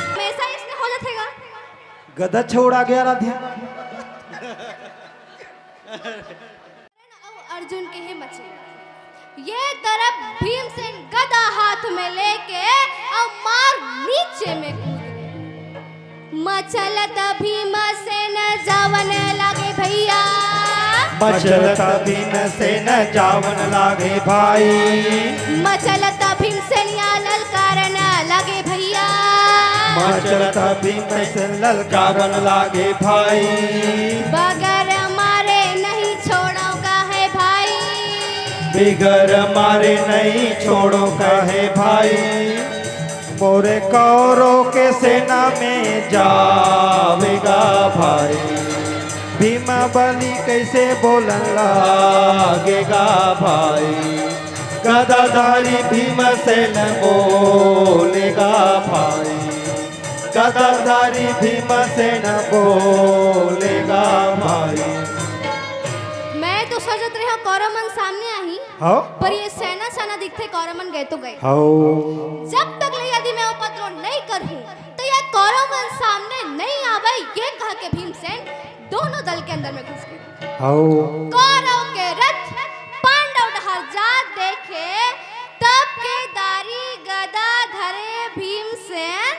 हमेशा इसमें हो जाएगा। गदा छोड़ा गया राध्या। अर्जुन के ही मचे ये तरफ भीमसेन गदा हाथ में लेके और मार नीचे में कूद गए। मचलत भीमसेन जावन लागे भैया, मचलता भीमसेन जावन लागे भाई, मचलत भीमसेन या ललकारन लागे भैया, मचलता भीमसेन ललकारन लागे भाई। बगर मारे नहीं छोड़ो का है भाई, बिगर मारे नहीं छोड़ो का है भाई। मोरे कौरों के सेना में जावेगा भाई, भीम बलि कैसे बोलन लागेगा भाई। गदाधारी भीमसेन बोलेगा भाई, गदाधारी भीमसेन बोलेगा भाई। मैं तो सोचत रही हूँ कौरवमन सामने आई हाँ पर ये सेना सेना दिखते कौरवमन गए तो गए। हाँ जब तक ले यदि मैं उपद्रव नहीं करूं तो यह कौरवमन सामने नहीं आवे, ये कह के भीमसेन दोनों दल के अंदर में घुस गए। कौरव के रथ पांडव डहर जात देखे, तब के दारी गदा धरे भीमसेन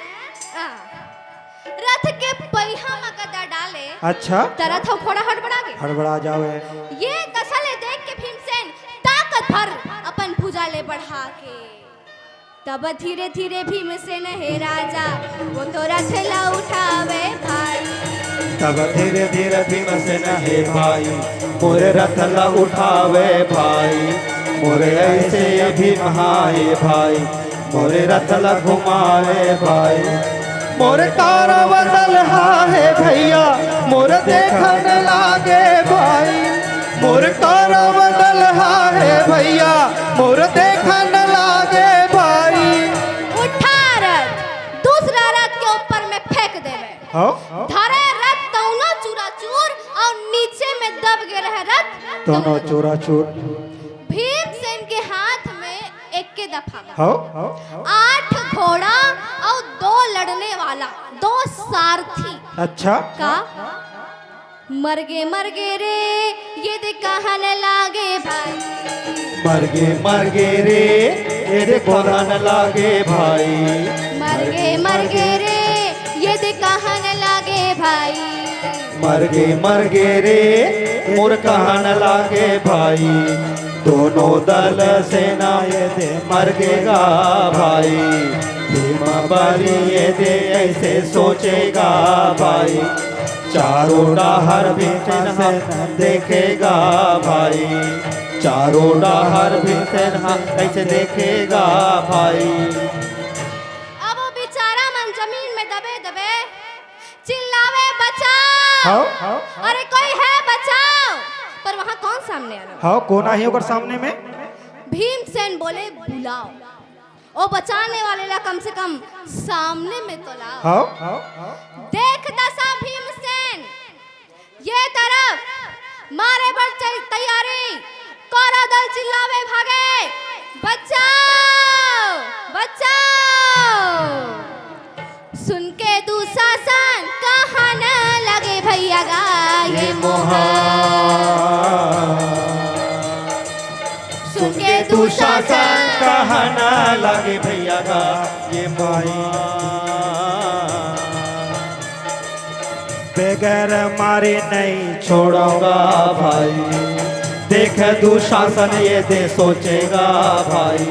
रथ के पहिया में गदा डाले। अच्छा तरथ घोड़ा हड़बड़ा गए, हड़बड़ा जावे। ये कसले देख के भीमसेन ताकत भर अपन भुजा ले बढ़ा के, तब धीरे धीरे भीमसेन हे राजा वो तो रथ ला उठावे भाई, तब धीरे धीरे भीमसेन हे भाई मोरे रथ ला उठावे भाई। मोरे ऐसे भीम हाय भाई, मोरे रथ ला घुमाए भाई। मोरे तारा बदल है भैया मोरे देखन लागे भाई, मोरे तारा बदल है भैया मोरे देखन लागे भाई। उठा रथ दूसरा रथ के ऊपर में फेंक देवे, धरे रथ दोनों चूराचूर और नीचे में दब गए रहे रथ दोनों चूराचूर। भीमसेन के हाथ में एक के दफा 8 घोड़ा और 2 लड़ने वाला 2 सारथी अच्छा का मरगे रे ये दे कहन लागे भाई, मरगे रे ये दे कहन लागे भाई, मरगे रे ये दे कहन लागे भाई, मरगे रे मोर कहन लागे भाई, दोनों दल सेना ये दे मरगेगा भाई, भीम बली ये दे ऐसे सोचेगा भाई, चारों डाहर भीतर देखेगा भाई, चारों डाहर भीतर ऐसे देखेगा भाई। अब वो बेचारा मन जमीन में दबे चिल्लावे बचाओ, अरे कोई है बचाओ, पर वहाँ कौन सामने आ रहा? हाँ कौन आई ओकर सामने में? भीमसेन बोले बुलाओ, ओ बचाने वाले ला कम से कम सामने में तो लाओ। हाँ देख दशा भीमसेन ये तरफ मारे बढ़ तैयारी, कौरव दल चिल्लावे भागे, बचाओ बचाओ। सुन के दुशासन कहाँ न लगे भैया गा ये मोहा, सुन के दुशासन कहाँ न लगे भैया गा ये मोहा, बगैर मारे नहीं छोड़ूंगा भाई, देख दुशासन ये दे सोचेगा भाई,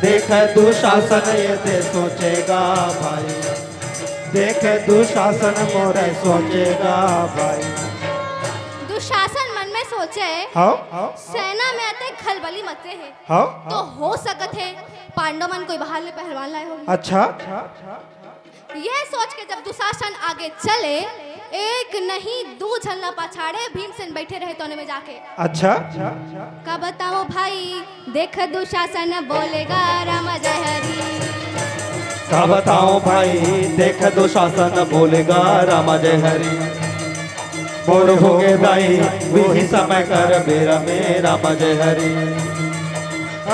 देख दुशासन ये दे सोचेगा भाई, देख दुशासन मोरे सोचेगा भाई। दुशासन मन में सोचे हाँ सेना में आते खलबली मचे है, हाँ तो हो सकत है पांडव मन कोई बाहर ले पहलवान लाए होंगे। अच्छा ये सोच के जब दुशासन आगे चले, एक नहीं दो झलना पछाड़े भीमसेन बैठे रहे तोने में जाके। अच्छा का बताओ भाई, देख दुशासन बोलेगा राम जय हरि, का बताओ भाई, देख दुशासन बोलेगा राम जय हरि, मोर हो गए दाई वही समय कर बेरा में राम जय हरि,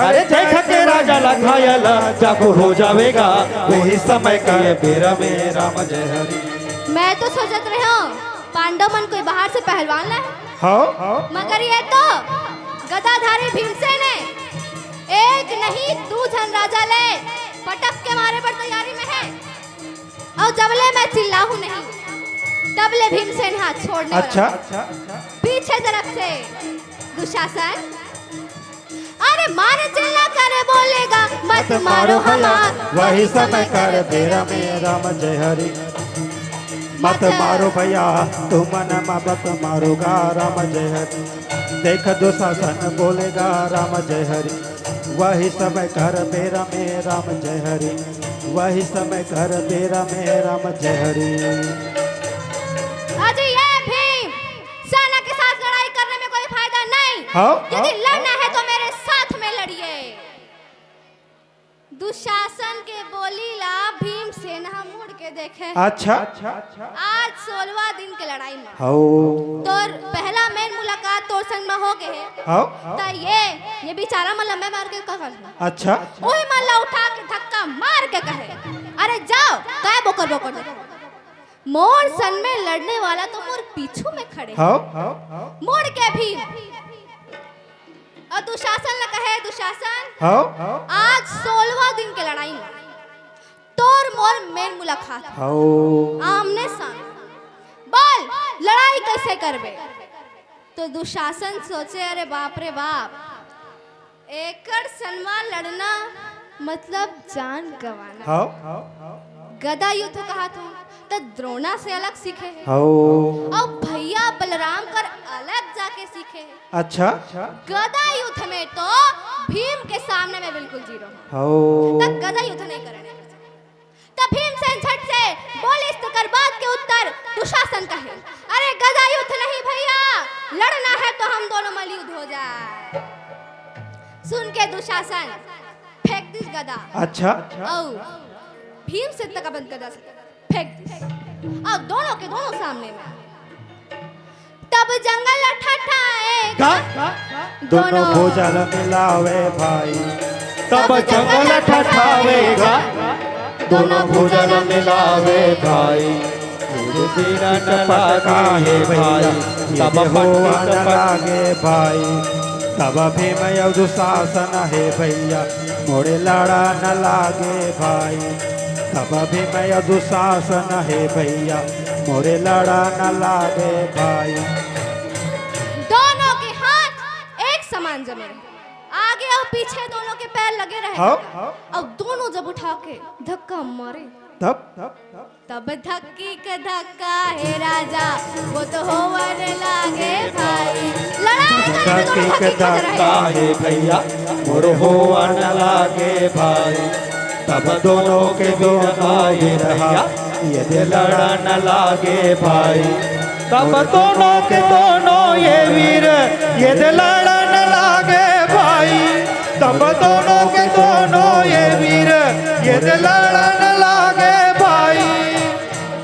अरे देख के राजा लखायल जब हो जाएगा वही समय कर बेरा में राम जय हरि। मैं तो सोचत रहे हूँ पांडव मन कोई बाहर से पहलवान लाए, हाँ मगर ये तो गदाधारी भीमसेन है, एक नहीं दो झन राजा ले पटक के मारे पर तैयारी में है, और जबले मैं चिल्लाहूं नहीं तबले भीमसेन हाथ छोड़ने अच्छा पीछे तरफ से दुशासन, अरे मारे चिल्ला करे बोलेगा मत मारो हमार, वही समय कर बेरा में राम जय हरि, मत मारो भैया तुम न मत मारोगा राम जय हरि, देख दुशासन बोलेगा राम जय हरि, वही समय कर बेरा में राम जय हरि, वही समय कर बेरा में राम जय हरि। अजी ये भीम सेना के साथ लड़ाई करने में कोई फायदा नहीं, हाँ यदि लड़ना है तो मेरे साथ में लड़िए। दुशासन के बोलीला भीमसेन हम मुड़ के देखे, अच्छा आज 16वां दिन के लड़ाई में हाँ तोर पहला मेन मुलाकात तोर संग में हो गए है, हाँ ता ये बेचारा मन लंबे मार के का करना, अच्छा ओए मन ला उठा के धक्का मार के कहे, अरे जाओ काय बोकर मोर सन में लड़ने वाला तो मोर पीछू में खड़े, हाँ मोड़ के भी और दुशासन ने कहे, दुशासन हाँ आज 16वां दिन के लड़ाई में तोर मोर मेन मुलाकात है, हाँ आमने सामने, बोल लड़ाई कैसे करबे? तो दुशासन सोचे अरे बाप रे बाप, एकड़ सनवा लड़ना मतलब जान गंवाना, हाँ गदा युद्ध कहा तो द्रोणा से अलग सीखे है, हाँ और भैया बलराम कर अलग जाके सीखे है, अच्छा गदा युद्ध में तो भीम के सामने में बिल्कुल जीरो, हाँ तब गदा युद्ध नहीं करने, तब भीमसेन झट से बोले इस कर बात के उत्तर दुशासन कहे, अरे गदा युद्ध नहीं भैया, लड़ना है तो हम दोनों मल युद्ध हो जाए। सुन के दुशासन फेंक दी गदा, अच्छा भीमसेन तक बंद कर फेंक दी, और दोनों के दोनों सामने में, तब जंगल ठठाएगा, दोनों भुजल मिलावे भाई, तब जंगल ठठावेगा, दोनों भुजन मिलावे भाई, बिना न लगा है भाई तब हुआ न लागे भाई तब भीम दुशासन है भैया मोरे लड़ा न लागे भाई तब भीम दुशासन है भैया मोरे लड़ा न लागे भाई। दोनों के हाथ एक समान जमे रहे, आगे और पीछे दोनों के पैर लगे रहे। अब दोनों जब उठा के धक्का मारे तब धक्की का धक्का है राजा वो तो होवन लागे भाई। धक्की का धक्का है भैया मोर होवन लागे भाई तब दोनों के दोनों ये रहा ये लड़ा न लागे भाई तब दोनों के दोनों ये वीर ये लड़ा न लागे भाई तब दोनों के दोनों ये वीर ये लड़ा न लागे भाई।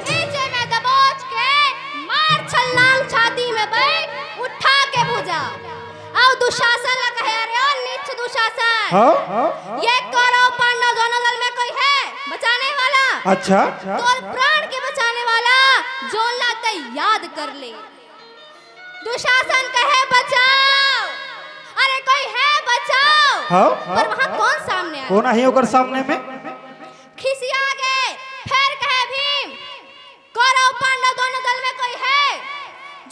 नीचे में दबोच के मार छलांग छाती में बैठ उठा के भुजा और दुशासन लगा है। अरे ओ नीच दुशासन ये कौरव पांडव दोनों दल में कोई है बचाने वाला? अच्छा तो प्राण के बचाने वाला जो लाते याद कर ले। दुशासन कहे बचाओ, अरे कोई है बचाओ, पर वहाँ कौन सामने आया? कौन है ओकर सामने में? खिसिया गए फिर कहे भीम कौरव पांडव दोनों दल में कोई है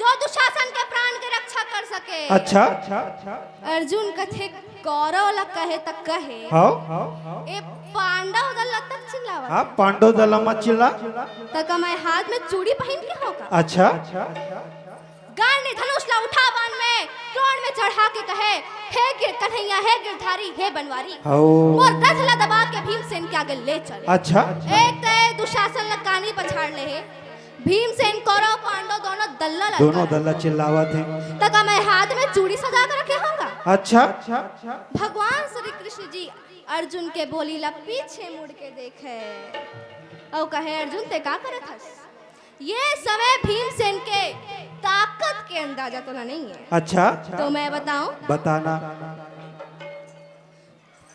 जो दुशासन के प्राण की रक्षा कर सके? अच्छा अर्जुन कथे कौरव ला कहे तक कहे ए पांडव दल ला तक चिल्लावा। हाँ पांडव दल मत चिल्ला तक मैं हाथ में चूड़ी पहन के होगा। अच्छा गांड ने धनुष ला उठा बाण में क्रोध में चढ़ा के कहे हे गिर कन्हैया हे गिरधारी हे बनवारी और रथ ला दबा के भीमसेन के आगे ले चले। अच्छा एक तय दुशासन ला कानी पछाड़ ले है भीमसेन कौरव पांडव दोनों दल्ला चिल्लावा थे तक मैं हाथ में चूड़ी सजा कर रखे होगा। अच्छा भगवान श्री कृष्ण जी अर्जुन के बोली ला पीछे मुड़ के देखे और कहे अर्जुन ते का करत हस? ये समय भीमसेन के ताकत के अंदाजा तो नहीं है। अच्छा तो मैं बताऊं? बताना।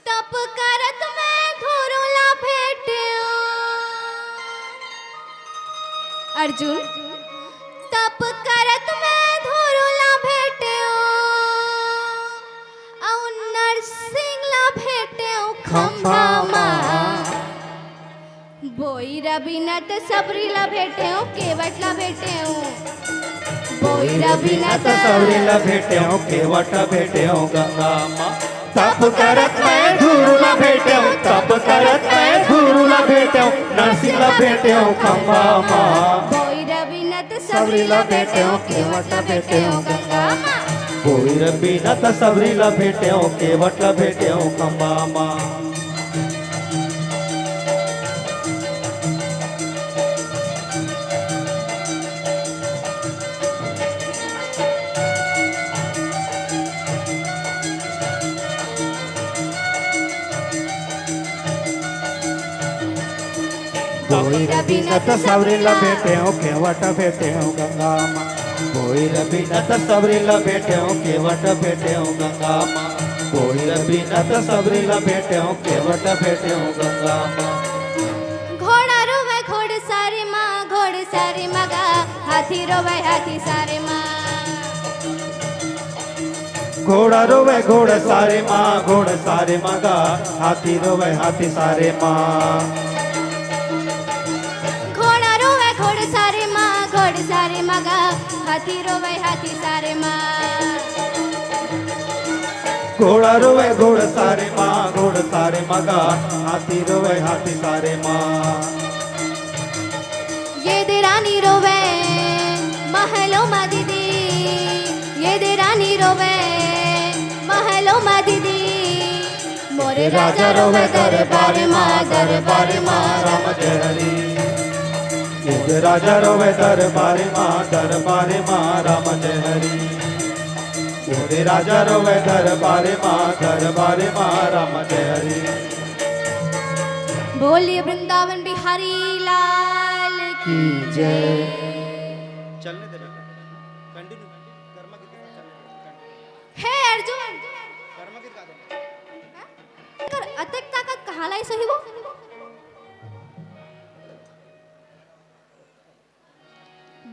तप करत मैं धुरुला भेट्यो अर्जुन तप करत मैं धुरुला भेट्यो और नरसिंह ला भेट्यो खंभा मा बोई रवि नट सबरी ला भेट्यो केवट ला भेट्यो बोई रवि नट सबरी ला भेट्यो केवट भेट्यो गंगा मां तप करत मैं धुरुला भेट्यो तप करत मैं धुरुला भेट्यो नरसिंह ला भेट्यो खंभा मां बोई रवि नट सबरी ला भेट्यो केवट भेट्यो गंगा मां बोई रवि नट सबरी ला भेट्यो केवट भेट्यो खंभा मां। बोई रवि नट सबरी ला भेट्यो केवट भेट्यो गंगा मां बोई रवि नट सबरी ला भेट्यो केवट भेट्यो गंगा मां बोई रवि नट सबरी ला भेट्यो केवट भेट्यो गंगा मां। घोड़ा रोवे घोड़ सारे माँ घोड़ सारे मगा हाथी रोवे हाथी सारे माँ घोड़ा रोवे घोड़ सारे माँ घोड़ सारे मगा हाथी रोवे हाथी सारे माँ घोड़ा रोवे घोड़ सारे माँ घोड़ सारे मगा हाथी रोवे हाथी सारे माँ घोड़ा रोवे घोड़ सारे माँ घोड़ सारे मगा हाथी रोवे हाथी सारे माँ। ये देरानी रोवे महलो मा दीदी ये देरानी रोवे महलो मा दीदी मोरे राजा रोवे दरबार माँ राम जय हरि ये राजा रोवे दरबार माँ राम जय हरि ये राजा रोवे दरबार माँ राम जय हरि। बोलिए वृंदावन बिहारी लाल की जय। चलने दे कंटिन्यू कर्मा की चलने हे अर्जुन कर्मा की गा दे कर अतक ताकत कहाँ लाई सही वो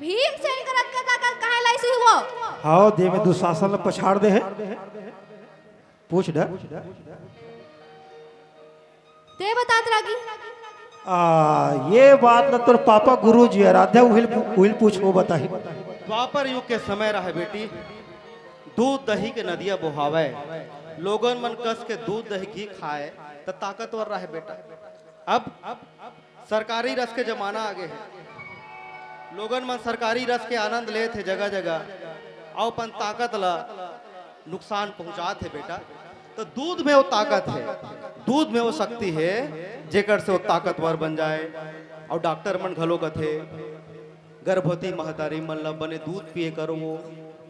भीमसेन का रथ का कहाँ लाइसी हो? हाँ दे में दुशासन ने पछाड़ दे है पूछ डर ते बतात रागी। ये बात न तोर पापा गुरु जी आराध्या उहिल पूछ वो बताही। द्वापर युग के समय रहे बेटी, दूध दही के नदियां बहावे, लोगन मन कस के दूध दही घी खाए तो ताकतवर रहे बेटा। अब सरकारी रस के जमाना आगे है, लोगन मन सरकारी रस के आनंद ले थे जगह जगह और अपन ताकत ला नुकसान पहुंचा थे बेटा। तो दूध में वो ताकत है, दूध में वो शक्ति है जेकर से वो ताकतवर बन जाए। और डॉक्टर मन घलो कथे गर्भवती महतारी मन ला बने दूध पिए करो, वो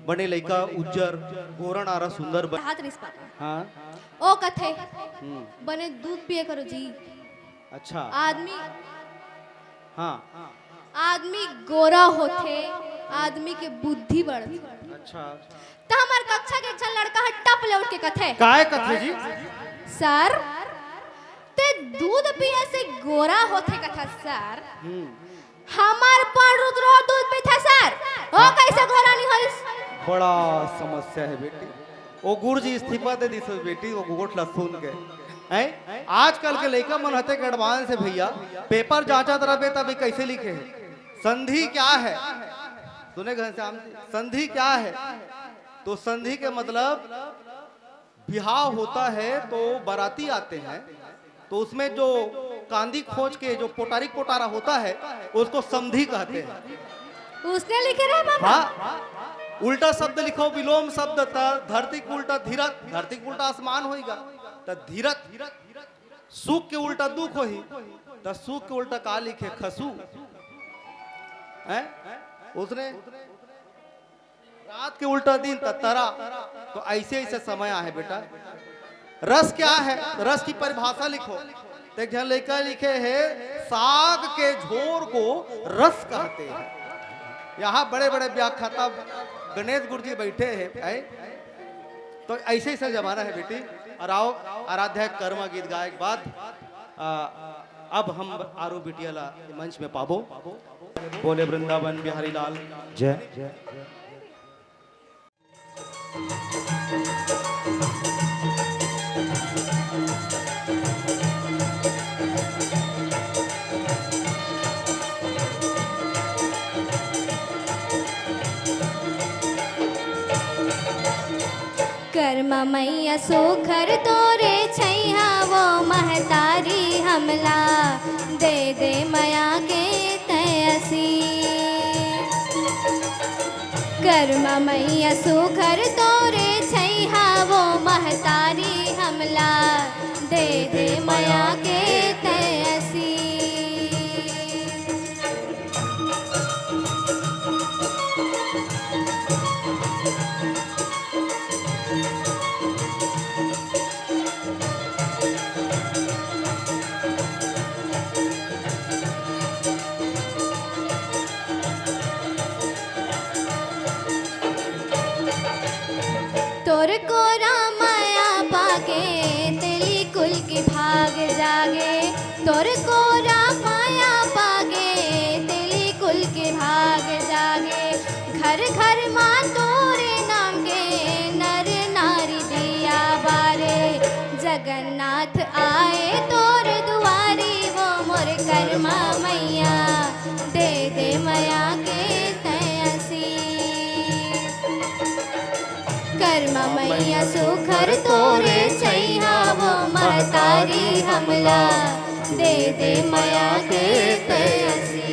बने लइका उज्जर गोरण आरा सुंदर बन। हाथ रिस पापा। हाँ ओ कथे बने दूध पिए करो जी। अच्छा आदमी हाँ आदमी गोरा होथे, आदमी के बुद्धि बढ़ती। अच्छा तो हमार कक्षा के एक लड़का टप ले उठ के कथे काय कथे जी? सर ते दूध पिए से गोरा होथे कथा सर। हमार पर रुद्रो दूध पीथे सर, ओ कैसे गोरा नहीं होइस? बड़ा समस्या है बेटी। वो गुरु जी इस्तीफा दे दी बेटी, वो गोठला सुन के हैं। आजकल के लड़का मन हते के एडवांस है भैया, पेपर जांचा तरह तभी कैसे लिखे है संधि क्या है? सुने घनश्याम जी, संधि क्या है? तो संधि के मतलब बिहाव होता है तो बाराती आते हैं, तो उसमें जो कांदी खोज के जो पोटारी पोटारा होता है उसको संधि कहते हैं। उसने लिखे रहे बाबा। हाँ उल्टा शब्द लिखो, विलोम शब्द धरती को उल्टा धीरत, धरती को उल्टा आसमान होगा तो धीरत, सुख के उल्टा दुख होही तो सुख के उल्टा का लिखे खसू है। उसने रात के उल्टा दिन तरा। तो ऐसे ऐसे समय है बेटा। रस क्या है? रस की परिभाषा लिखो। तो एक जन लेकर लिखे है साग के झोर को रस कहते हैं। यहाँ बड़े बड़े व्याख्याता गणेश गुरु जी बैठे हैं। तो ऐसे ऐसे जमाना है बेटी। और आओ आराध्या कर्म गीत गाए के बाद अब हम आरू बिटिया ला मंच में पाबो। बोले वृंदावन बिहारी लाल जय। कर्म मैया सोखर तोरे छैया वो महतारी हमला दे दे मया के तयसी। कर्म मैया सोखर तोरे छैया वो महतारी हमला दे दे मया के तयसी। तोर को रामाया पाके तेली कुल की भाग जागे। तोर को रामाया पागे तेली कुल की भाग जागे। घर घर माँ तोरे नाम के नर नारी दिया बारे। जगन्नाथ आए तोर दुआरी वो मोर कर्मा मैया दे दे मया के तयसी। कर्मा मैया सुखर तोरे छैया वो महतारी हमला दे दे मया के तयसी।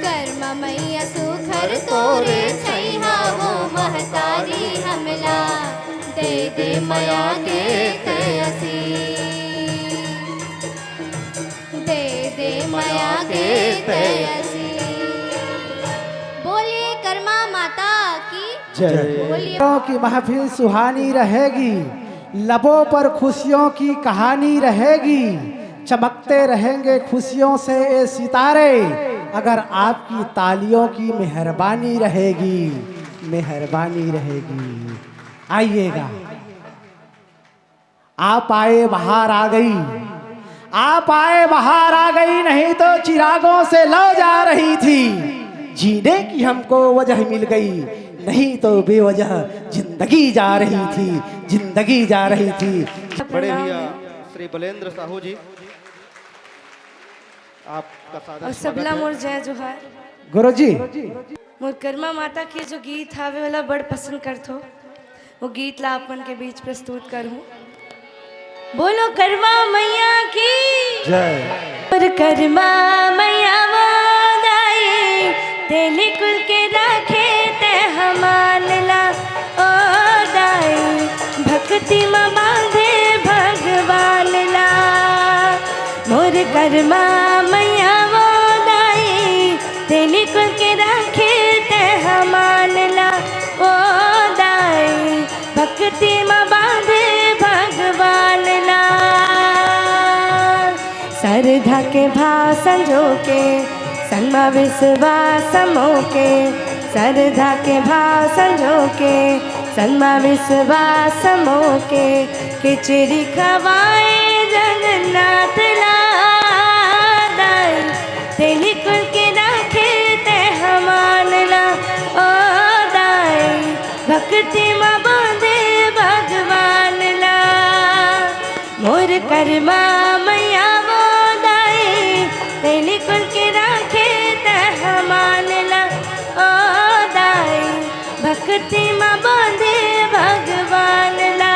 कर्मा मैया सुखर तोरे छैया वो महतारी हमला दे दे मया के तयसी। दे दे मया के तयसी। बोलिए कर्मा माता की बोलिए। की महफिल सुहानी रहेगी, लबों पर खुशियों की कहानी रहेगी। चमकते रहेंगे खुशियों से ये सितारे, अगर आपकी तालियों की मेहरबानी रहेगी, मेहरबानी रहेगी। आइएगा, आप आए बाहर आ गई। आप आए बाहर आ गई, नहीं तो चिरागों से लौ जा रही थी। जीने की हमको वजह मिल गई, नहीं तो बेवजह जिंदगी जा रही थी, जिंदगी जा रही थी। बड़े भैया श्री बलेंद्र साहू जी, आपका सादर और सबला मोर जय जोहार। गुरु जी मोर कर्मा माता के जो गीत हावे वाला बड़ पसंद करथो, वो गीत ला अपन के बीच प्रस्तुत करूं। बोलो कर्मा मैया की जय। और कर्मा मैया वादाई, तेली कुल के राखे ते हमान ला ओ दाई, भक्ति में बांधे भगवान ला। मोर कर्मा मैया वादाई, तेली कुल के राखे ते हमान ला ओ दाई, भक्ति में बांधे भगवान ला। श्रद्धा के भाव संजो के संग में विश्वास मोके, श्रद्धा के भाव संजो के संग में विश्वास मोके, खिचड़ी खवाए जगन्नाथ लादाई, तेली कुल के राखे ते हमान ला ओ दाई, भक्ति में बांधे भगवान ला। मोर कर्मा मैया वो दाई, तेली कुल के राखे ते हमान ला ओ दाई, भक्ति में बांधे भगवान ला।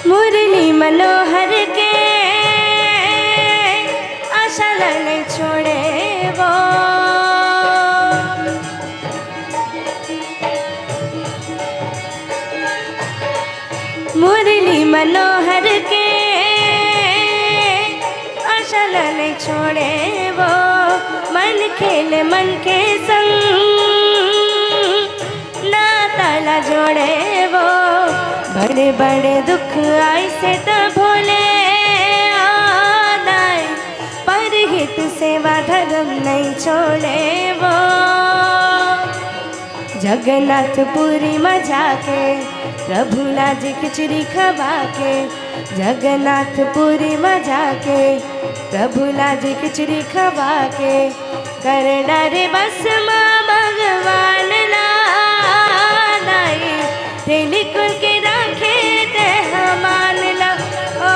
मुरली मनोहर के आशा नहीं छोड़े वो, मुरली मनोहर के आशा नहीं छोड़े वो, मन खेल मन के संग नाता जोड़े वो। बड़े बड़े दुख आई से तो भोले आदाई, पर हित सेवा धर्म नहीं छोड़े वो। जगन्नाथपुरी में जाके प्रभु लाज खिचड़ी खवा के, जगन्नाथपुरी में जाके प्रभु लाज खिचड़ी खवा के, कर डरे बस माँ भगवान लादाई, तेली कुल के राखे ते हमान ला ओ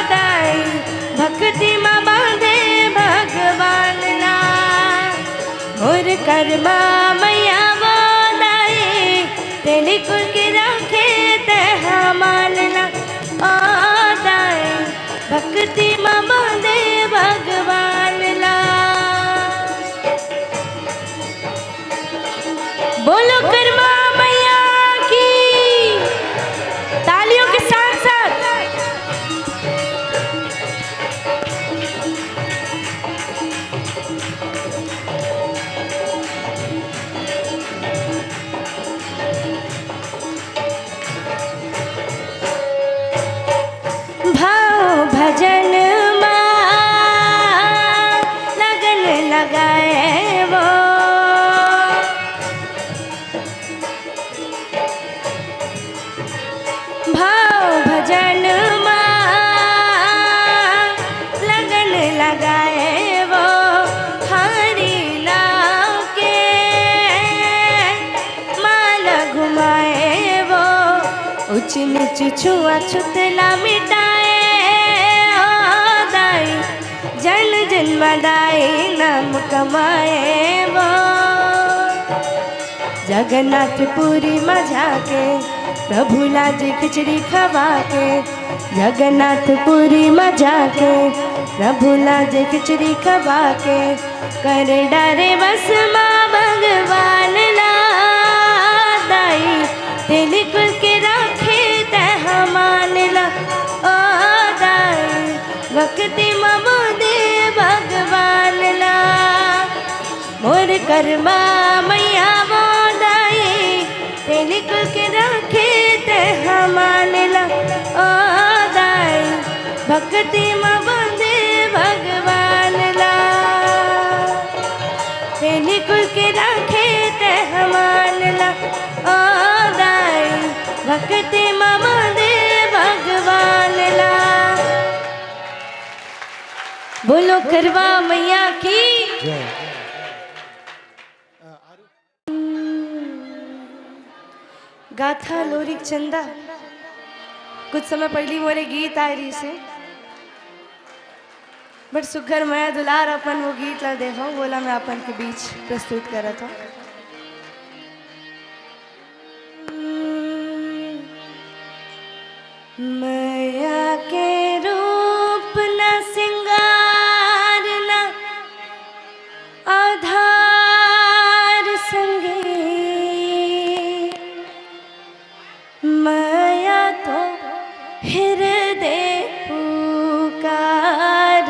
दाई, भक्ति में बांधे भगवान ला। मोर कर्मा मैया वो दाई, तेली कुल के राखे ते हमान ला ओ दाई, भक्ति में बांधे भगवान ला। बोलो कर्मा मैया की, तालियों के साथ साथ। भाव भजन माँ लगन लगाए वो, भाव भजन माँ लगन लगाए वो, हरी नाव के माला घुमाए वो, ऊंच नीच छुआ छुतला मिटाए ओ दाई, जन जन मदाई नाम कमाए वो। जगन्नाथपुरी में जाके प्रभु लाज खिचड़ी खवा के, जगन्नाथपुरी में जाके प्रभु लाज खिचड़ी खवा के, कर डारे बस माँ भगवान लादाई, तेली कुल के राखे ते हमान ला ओ दाई, भक्ति में बांधे भगवान ला। मोर कर्मा मैया वो भक्ति में बंदे भगवान ला तेनी कुल के राखे ते हमान ला ओ दाई भक्ति में बंदे भगवान ला। बोलो करवा मैया की गाथा लोरिक चंदा कुछ समय पहली मोरे गीत आ रही से बट सुघर मैं दुलार अपन वो गीत ला देखो बोला मैं अपन के बीच प्रस्तुत करा था। मैया के रूप न सिंगार न आधार संगे माया तो हृदय पुकार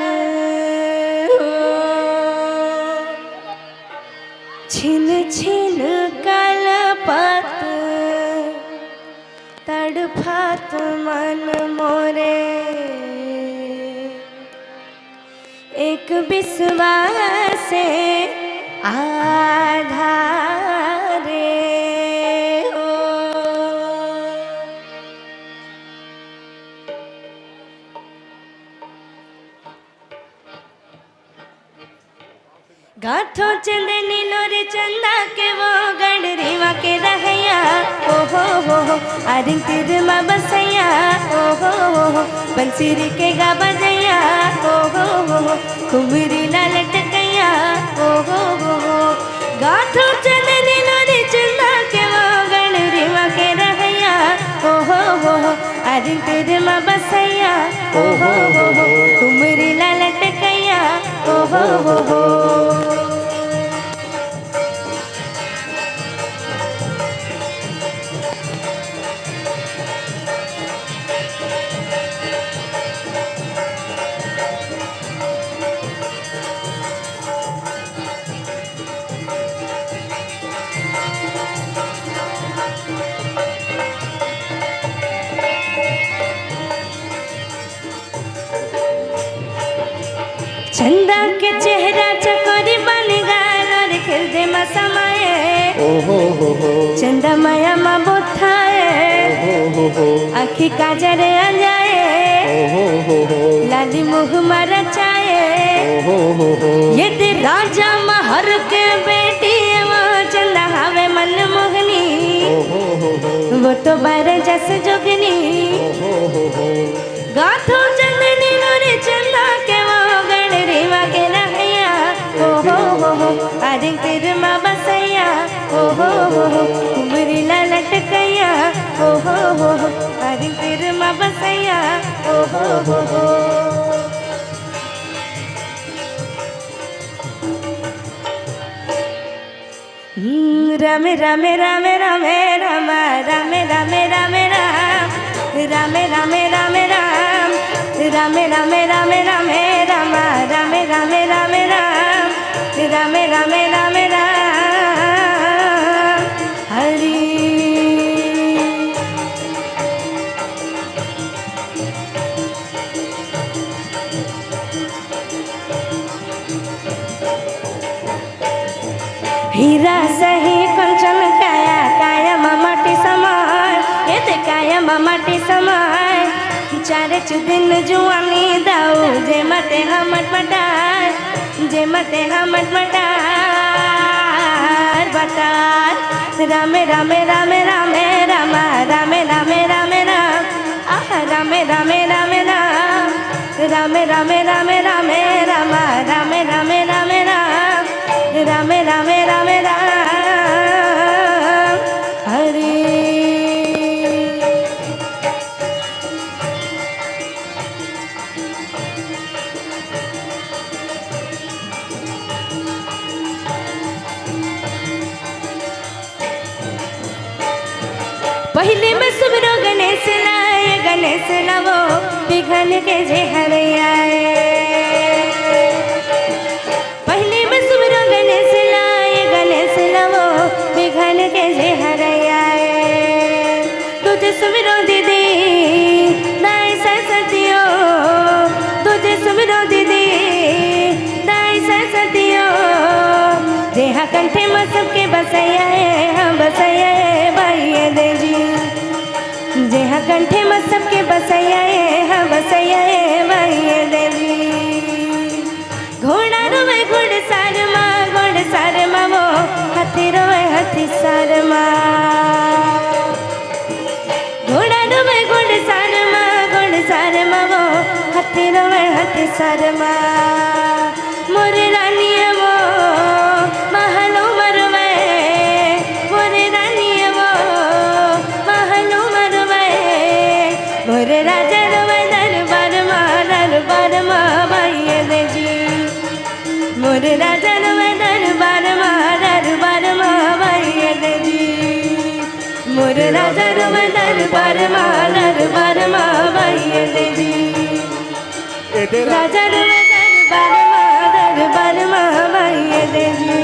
छिन छिन कलपत तड़फत मन मोरे एक विश्वास से आधारे हो। गाठो चंदनी लोरे चंदा के वो गढ़ रीवा के रहैया ओ हो आरिंग तिर मा बसैया ओ हो बंसीरी के गा बजैया ओ हो कुमरी ला लटकैया ओ हो गाठो चंदनी लोरे चंदा के वो गढ़ रीवा के रहैया ओ हो आरिंग तिर मा बसैया ओ हो कुमरी ला लटकैया ओ हो। चंदा के चेहरा चकोरी बन गाल और हृदय में समाये चंदा माया माँ बोथाए आखी काजर आ जाए लाली मुँह मारा चाहे ये ते राजा महर के बेटी वो चंदा हावे मन मोहनी वो तो बारह जस जोगनी गाथो चंदनी नोरे चंदा के वो रीवा के रहैया ओ हो आरिंग तिर मा बसैया ओ हो कुमरी ला लटकैया ओ हो आरिंग तिर मा बसैया ओ हो। रामे रामे रामे रामे राम रामे रामे रामे राम रामे रामे रामे राम रामे रामे रामे रामे राम रामे रामे रामे राम रामे रामे रामे राम हरि। हीरा सही कंचन काया काया माटी समाय ये ते काया माटी समाय चारे दिन जुआनी दाऊ जे मते हमट मटार जे मते हमट मटार बतार रामे रामे रामे रामे राम रामे रामे रामे राम आह रामे रामे रामे राम रामे रामे रामे रामे राम रामे रामे रामे राम रामे रामे रामे राम हरि। पहले में सुबरो गणेश लाए गणेश लावो बिघन के जे हरैया पहले में सुबरो गणेश लाए गणेश लावो बिघन के जे हरैया तुझे सुबरो दीदी नाय सरस्वतियो जेहा कंठे में सबके बसैया है बसैया मैया देवी। घोड़ा रोवे घोड़ सार माँ वो हाथी रोवे हाथी सार माँ। घोड़ा रोवे घोड़ सार माँ वो हाथी रोवे हाथी सार माँ। मोर रानी वो महलो मरवे, मोर रानी वो महलो मरवे। मोर राजा रोवे दरबार माँ मैया देवी। मोर राजा रोवे दरबार माँ मैया देवी। मोर राजा रोवे दरबार माँ मैया देवी। राजा रोवे दरबार माँ मैया देवी।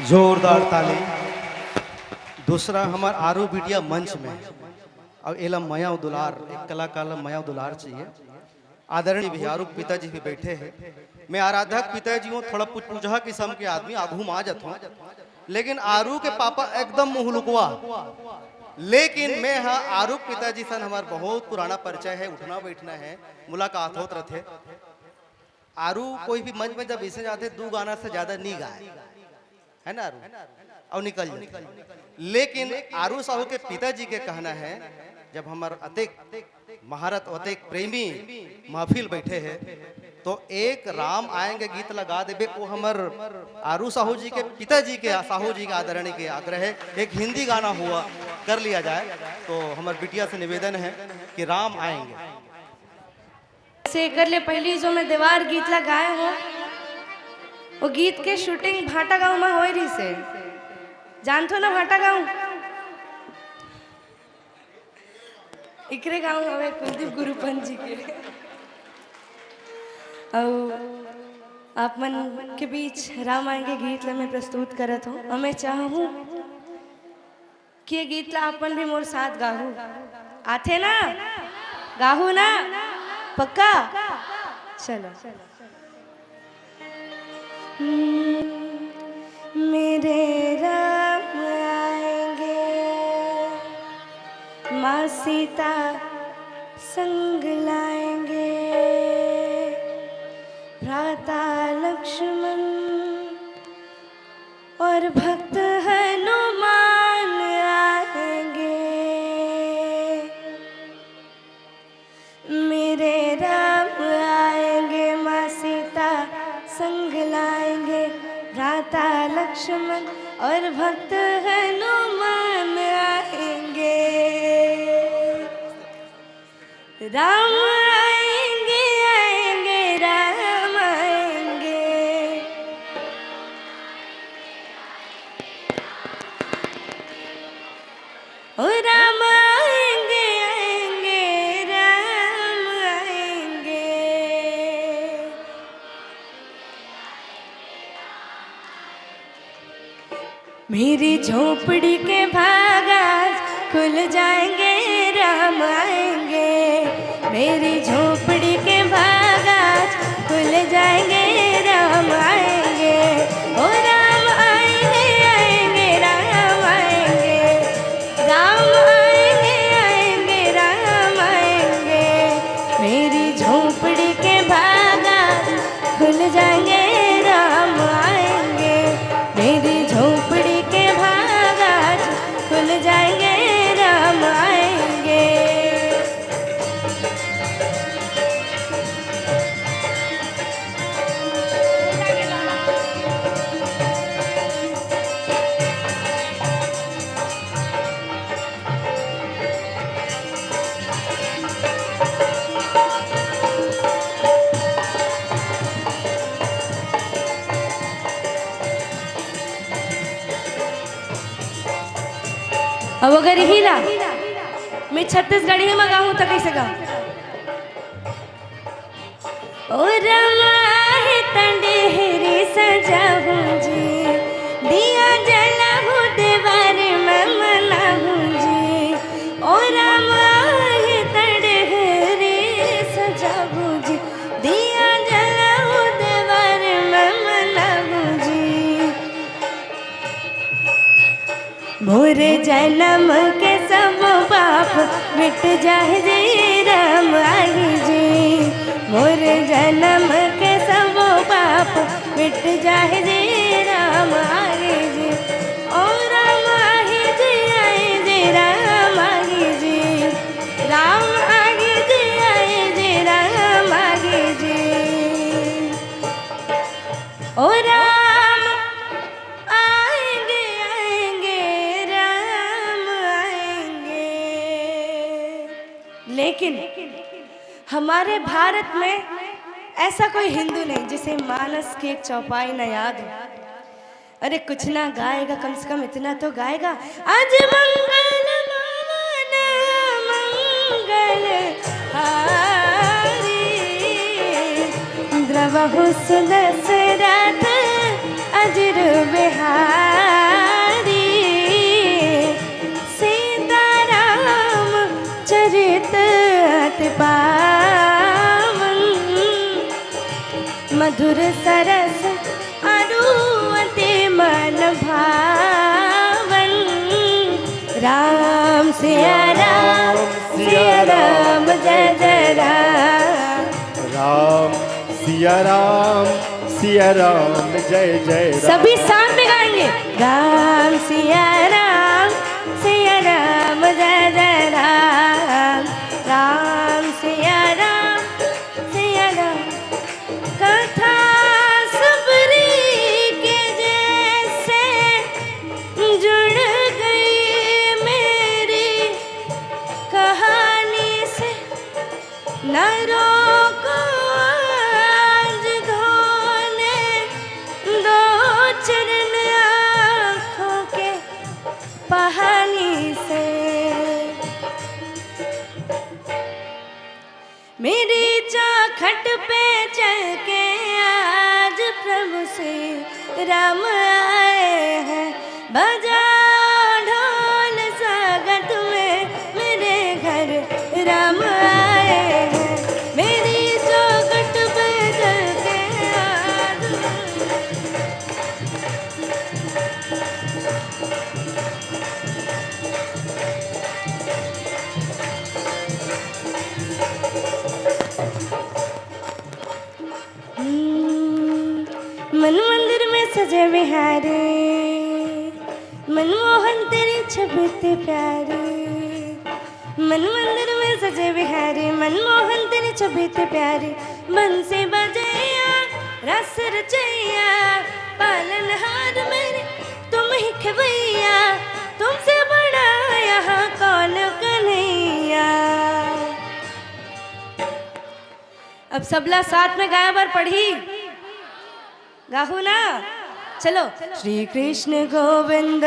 जोरदार ताली। दूसरा हमार आरू बिटिया मंच में अब एला मया दुलार, एक कलाकार मया दुलार चाहिए। आदरणीय भी आरू पिताजी भी बैठे हैं। मैं आराधक पिताजी हूँ, थोड़ा पूछा किस्म के आदमी आगू में आ जाता हूँ, लेकिन आरू के पापा एकदम मुहलुकवा। लेकिन मैं हाँ आरू पिताजी सन हमार बहुत पुराना परिचय है, उठना बैठना है, मुलाकात होत रहते। आरू कोई भी मंच में जब इसे जाते 2 गाना से ज्यादा नहीं गाए, है ना आरू, और निकल जाए। लेकिन आरू साहू के पिताजी के कहना है, जब हमार अतेक महारत अतेक प्रेमी महफिल बैठे हैं तो एक राम आएंगे गीत लगा देबे। वो हमार आरू साहू जी के पिताजी के साहू जी के आदरणीय के आग्रह है, एक हिंदी गाना हुआ कर लिया जाए। तो हमार बिटिया से निवेदन है कि राम आएंगे से कर ले। पहली जो मैं दीवार गीत लगाए हो वो गीत के शूटिंग भाटा गांव में हो रही से, जानते हो ना भाटा गांव? इकरे गांव हमें कुलदीप गुरुपंत जी के। और आप मन के बीच राम आएंगे गीत ला मैं प्रस्तुत करत हूँ। और मैं चाहूँ कि ये गीत ला अपन भी मोर साथ गाहू। आथे ना गाहू ना पक्का? चलो। मेरे राम आएंगे माँ सीता संग लाएंगे, भ्राता लक्ष्मण और भक्त हनुमान आएंगे। मेरे राम आएंगे माँ सीता संग लाएंगे, भ्राता लक्ष्मण और भक्त हनुमान आएंगे। राम आएंगे आएंगे राम आएंगे। ओ राम आएंगे आएंगे राम आएंगे। मेरी झोपड़ी के भागास खुल जाएंगे राम आएंगे। मेरी झोपड़ी के भागास खुल जाएंगे राम आएंगे। ओ राम आएंगे आएंगे राम आएंगे। राम आएंगे आएंगे राम आएंगे। मेरी झोपड़ी के भागास खुल जाएंगे राम आएंगे। मेरी झोपड़ी के भागास खुल जाएंगे राम आएंगे। अब अगर यही ला मैं छत्तीसगढ़ी में गाऊं तो कैसे गाऊं? ओ रमा है तंडेहरी सजाऊं जी, दिया जलाऊं देवार में मनाऊं जी। ओ रमा है तंडेहरी सजाऊं जी, दिया जलाऊं देवार में मनाऊं जी। मोर जन्म के सब पाप मिट जाए जय राम आई जी। मोर जन्म के सब पाप मिट जाए जय राम आई जी। ओ राम आई जी आए जय राम आई जी। राम आई जी आए जय राम आई जी। ओ राम आएंगे आएंगे राम आएंगे। लेकिन हमारे भारत में ऐसा कोई हिंदू नहीं जिसे मानस की एक चौपाई न याद हो। अरे कुछ ना गाएगा कम से कम इतना तो गाएगा, आज मंगल भवन मंगल हारी द्रवहु सुदशरथ अजर बिहारी। सीताराम चरित अति पावन मधुर सरस अरु अति मन भावन। राम सिया राम जय जय राम। राम सिया राम जय जय राम। सभी साथ में गाएंगे, राम सिया राम जय जय राम। राम सिया राम कथा सबरी के जैसे जुड़ गई मेरी कहानी से। न रोको आज धोने दो चरण आँखों के पानी से। मेरी चौखट पे चल के आज प्रभु से राम आए हैं। बजा ढोल स्वागत में मेरे घर राम आए हैं। मेरी चौखट पे चल के आज मन मंदिर में सजे बिहारी, मनमोहन तेरी छवि ते प्यारी। मन मंदिर में सजे बिहारी, मनमोहन तेरी छवि ते प्यारी। बंसी बजैया रस रचैया पालनहार मेरे तुम ही खवैया। तुमसे बड़ा यहाँ कौन कन्हैया। अब सबला साथ में गाया बार पढ़ी गाहू ना। चलो श्री कृष्ण गोविंद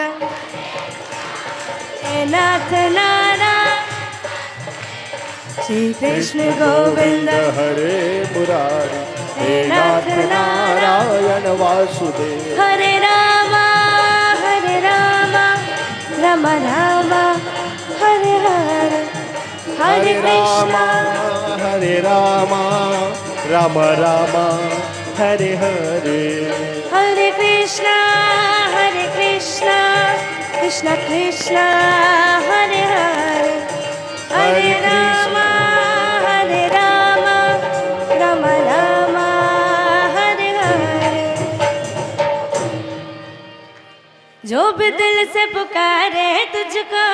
हे नाथ नारायण। श्री कृष्ण गोविंद हरे मुरारी हे नाथ नारायण वासुदेव। हरे रामा राम राम हरे हरे। हरे कृष्णा हरे रामा राम राम हरे हरे। हरे कृष्णा कृष्णा कृष्णा हरे हरे। हरे राम राम राम हरे हरे। जो भी दिल से पुकारे तुझको।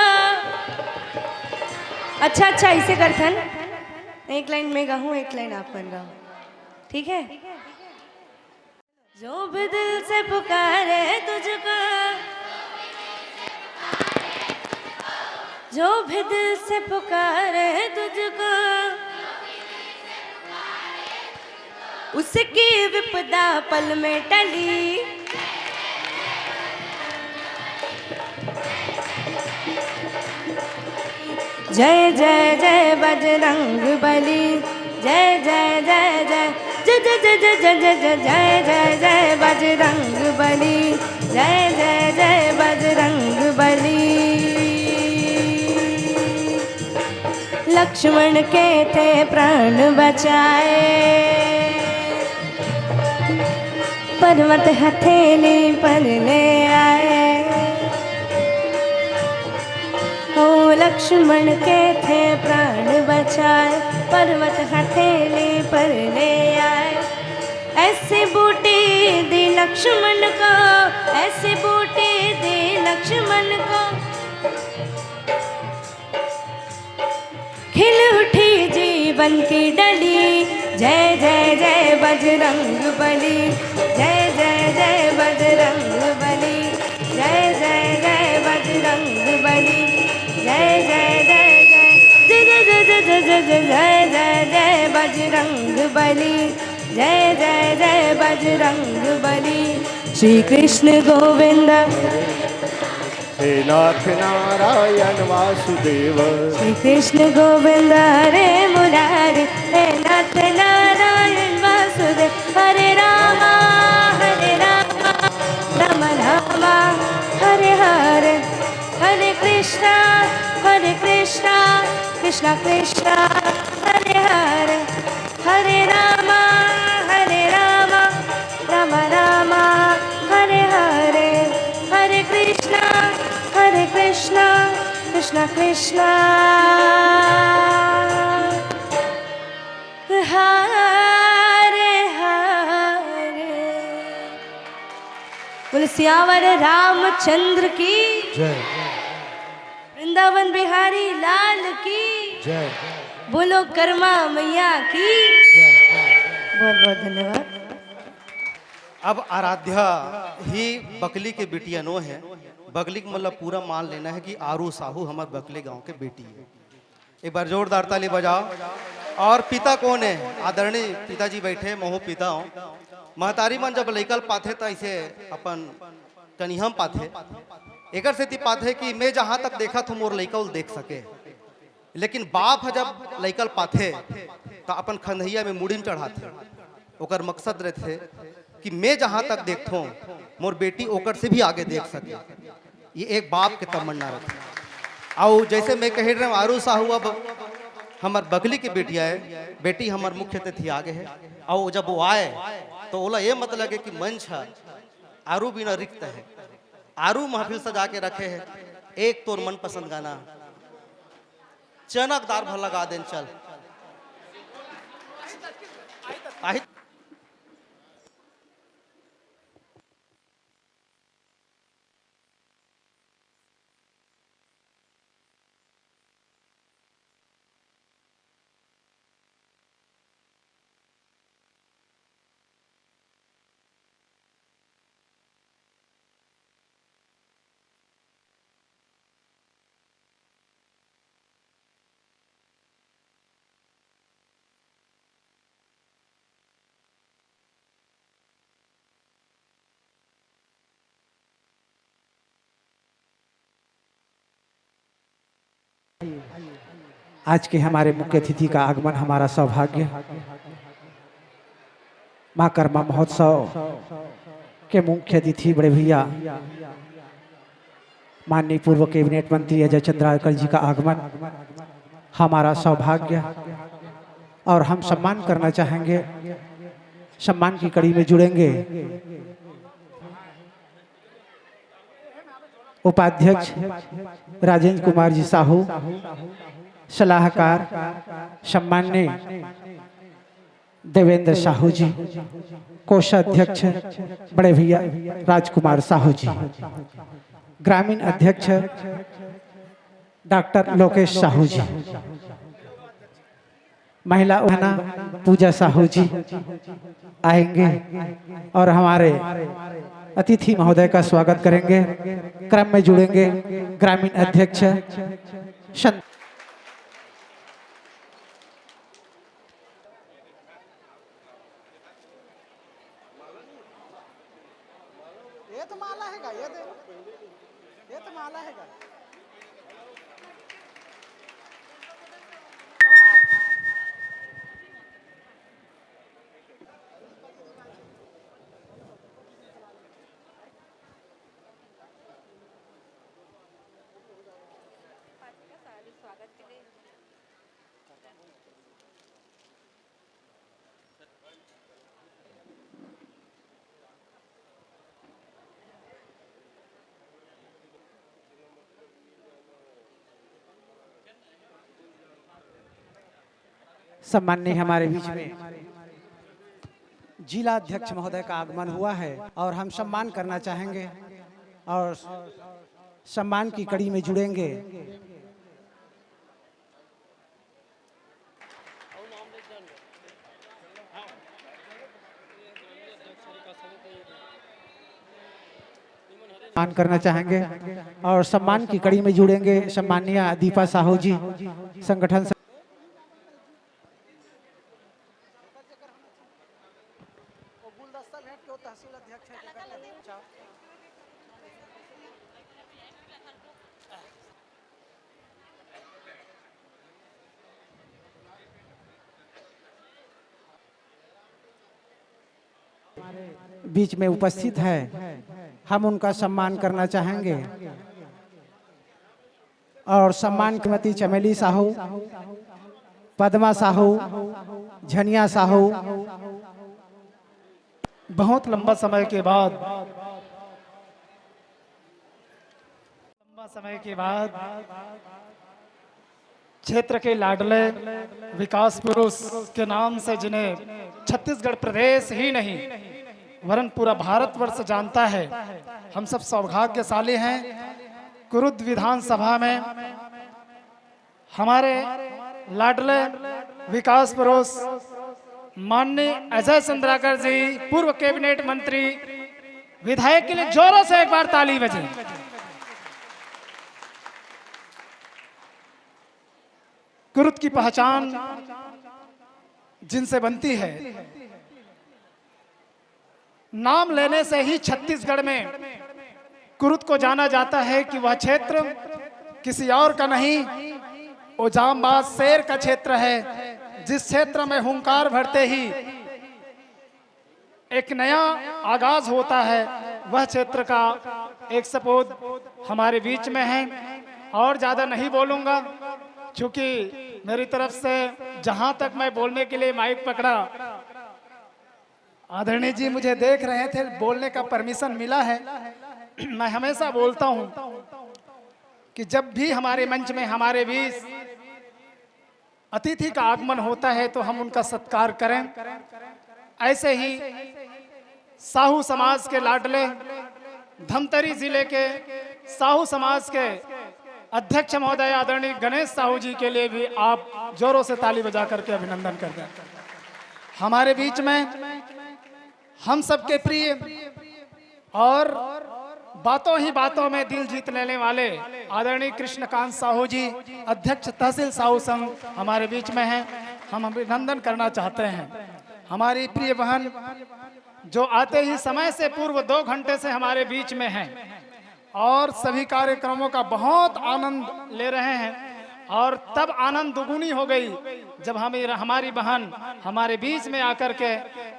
अच्छा इसे करथन, एक लाइन में गाऊं एक लाइन आप बन गाओ, ठीक है। जो भी दिल से पुकारे तुझको, जो भी दिल से पुकारे तुझको, उसकी विपदा पल में टली। जय जय जय बजरंग बली। जय जय जय जय जय जय जय जय जय जय जय जय जय बजरंग बली। जय जय जय बजरंग बली। लक्ष्मण के थे प्राण बचाए, पर्वत हथेली पर ले आए। लक्ष्मण के थे प्राण बचाए, पर्वत हथेली पर ले आए। ऐसे बूटी दी लक्ष्मण को, ऐसे बूटी दी लक्ष्मण को, खिल उठी जीवन की डली। जय जय जय बजरंग बली, जय जय जय बजरंग बली, जय जय जय बजरंग बली, जय जय जय जय जय जय जय जय जय जय जय जय बजरंग बली, जय जय जय बजरंग बली। श्री कृष्ण गोविंद हे नाथ नारायण वासुदेव, श्री कृष्ण गोविंद हरे मुरारी, हे नाथ नारायण वासुदेव। हरे रामा राम रामा हरे हरे, हरे कृष्णा कृष्णा कृष्णा हरे हरे, हरे रामा राम रामा हरे हरे, हरे कृष्णा कृष्णा कृष्णा हरे हरे। बोले सियावर रामचंद्र की जय। वृंदावन बिहारी लाल की जय। बोलो कर्मा मैया की बहुत बहुत धन्यवाद। अब आराध्या ही बकली के बेटिया नो है। बकली का मतलब पूरा मान लेना है कि आरू साहू हमारे बकले गांव के बेटी है। एक बार जोरदार ताली बजाओ। और पिता कौन है? आदरणीय पिताजी बैठे, महू पिता हूँ। महतारी मन जब लैकल पाथे तो ऐसे अपन कनिहम पाथे, एकर से ती पाथे कि मैं जहाँ तक देखा तो मोर लैकल देख सके। लेकिन बाप जब लैकल पाथे तो अपन खंधैया में मुड़ी में चढ़ाते, ओकर मकसद रहते कि मैं जहाँ तक देखता हूँ मोर बेटी ओकर से भी आगे देख सके। ये एक बाप के तमन्ना रहती। और जैसे मैं कह रहा हूँ आरू साहू अब हमार बकली की बेटिया है, बेटी हमार मुख्य अतिथि आगे है। और जब वो आए तो ओला ये मत लगे कि मंच है आरू बिना रिक्त है। आरू महफिल सजा के रखे है। एक तोर मनपसंद गाना चनकदार भर लगा देन चल आई। आज के हमारे मुख्य अतिथि का आगमन हमारा सौभाग्य। माँ कर्मा महोत्सव के मुख्य अतिथि बड़े भैया माननीय पूर्व कैबिनेट मंत्री अजय चंद्राकर जी का आगमन हमारा सौभाग्य। और हम सम्मान करना चाहेंगे, सम्मान की कड़ी में जुड़ेंगे उपाध्यक्ष राजेंद्र कुमार जी साहू, सलाहकार सम्माननीय देवेंद्र साहू जी, कोषाध्यक्ष बड़े भैया राजकुमार साहू जी, ग्रामीण अध्यक्ष डॉक्टर लोकेश साहू जी, महिला उन्ना पूजा साहू जी आएंगे और हमारे अतिथि महोदय का स्वागत करेंगे। क्रम में जुड़ेंगे ग्रामीण अध्यक्ष ये तो माला है, ये तो माला है। सम्माननीय हमारे बीच में जिला अध्यक्ष महोदय का आगमन हुआ है और हम सम्मान करना चाहेंगे और सम्मान की कड़ी में जुड़ेंगे। सम्मान करना चाहेंगे और सम्मान की कड़ी में जुड़ेंगे सम्माननीय दीपा साहू जी संगठन बीच में उपस्थित है, हम उनका सम्मान करना चाहेंगे और सम्मान श्रीमती चमेली साहू, पद्मा साहू, झनिया साहू। बहुत लंबा समय के बाद क्षेत्र के लाडले विकास पुरुष के नाम से जिन्हें छत्तीसगढ़ प्रदेश ही नहीं वरन पूरा भारतवर्ष जानता है, हम सब सौभाग्यशाली हैं। कुरुद विधानसभा में हमारे लाडले विकास पुरुष माननीय अजय चंद्राकर जी, पूर्व कैबिनेट मंत्री, विधायक के लिए जोरों से एक बार ताली बजे। कुरुद की पहचान जिनसे बनती है, नाम लेने से ही छत्तीसगढ़ में कुरुद को जाना जाता है कि वह क्षेत्र किसी और का नहीं, वो जामबाज शेर का क्षेत्र है, जिस क्षेत्र में हुंकार भरते ही एक नया आगाज होता है। वह क्षेत्र का एक सपूत हमारे बीच में है और ज्यादा नहीं बोलूंगा, क्योंकि मेरी तरफ से जहां तक मैं बोलने के लिए माइक पकड़ा, आदरणीय जी मुझे देख रहे थे, बोलने का परमिशन मिला है। मैं हमेशा बोलता हूं कि जब भी हमारे मंच में हमारे बीच अतिथि का आगमन होता है तो हम उनका सत्कार करें। ऐसे ही साहू समाज के लाडले धमतरी जिले के साहू समाज के अध्यक्ष महोदय आदरणीय गणेश साहू जी के लिए भी आप जोरों से ताली बजा करके अभिनंदन कर दें। हमारे बीच में हम सबके प्रिय और बातों ही बातों में दिल जीत लेने वाले आदरणीय कृष्णकांत साहू जी, अध्यक्ष तहसील साहू संघ हमारे बीच में हैं। हम अभिनंदन करना चाहते हैं। हमारी प्रिय बहन जो आते ही समय से पूर्व 2 घंटे से हमारे बीच में हैं और सभी कार्यक्रमों का बहुत आनंद ले रहे हैं, और तब आनंद दुगुनी हो गई जब हमारी बहन हमारे बीच में आकर के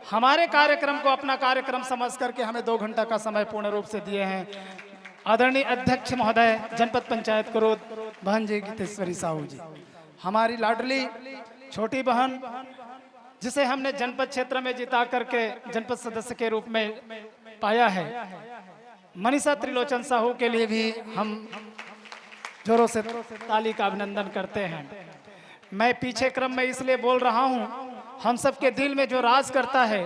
हमारे कार्यक्रम को अपना कार्यक्रम समझ करके हमें 2 घंटा का समय पूर्ण रूप से दिए हैं। आदरणीय अध्यक्ष महोदय जनपद पंचायत कुरुद बहन जी गीतेश्वरी साहू जी, हमारी लाडली छोटी बहन जिसे हमने जनपद क्षेत्र में जिता करके जनपद सदस्य के रूप में पाया है, मनीषा त्रिलोचन साहू के लिए भी हम जोरों से ताली का अभिनंदन करते हैं। मैं पीछे क्रम में इसलिए बोल रहा हूं, हम सबके दिल में जो राज करता है,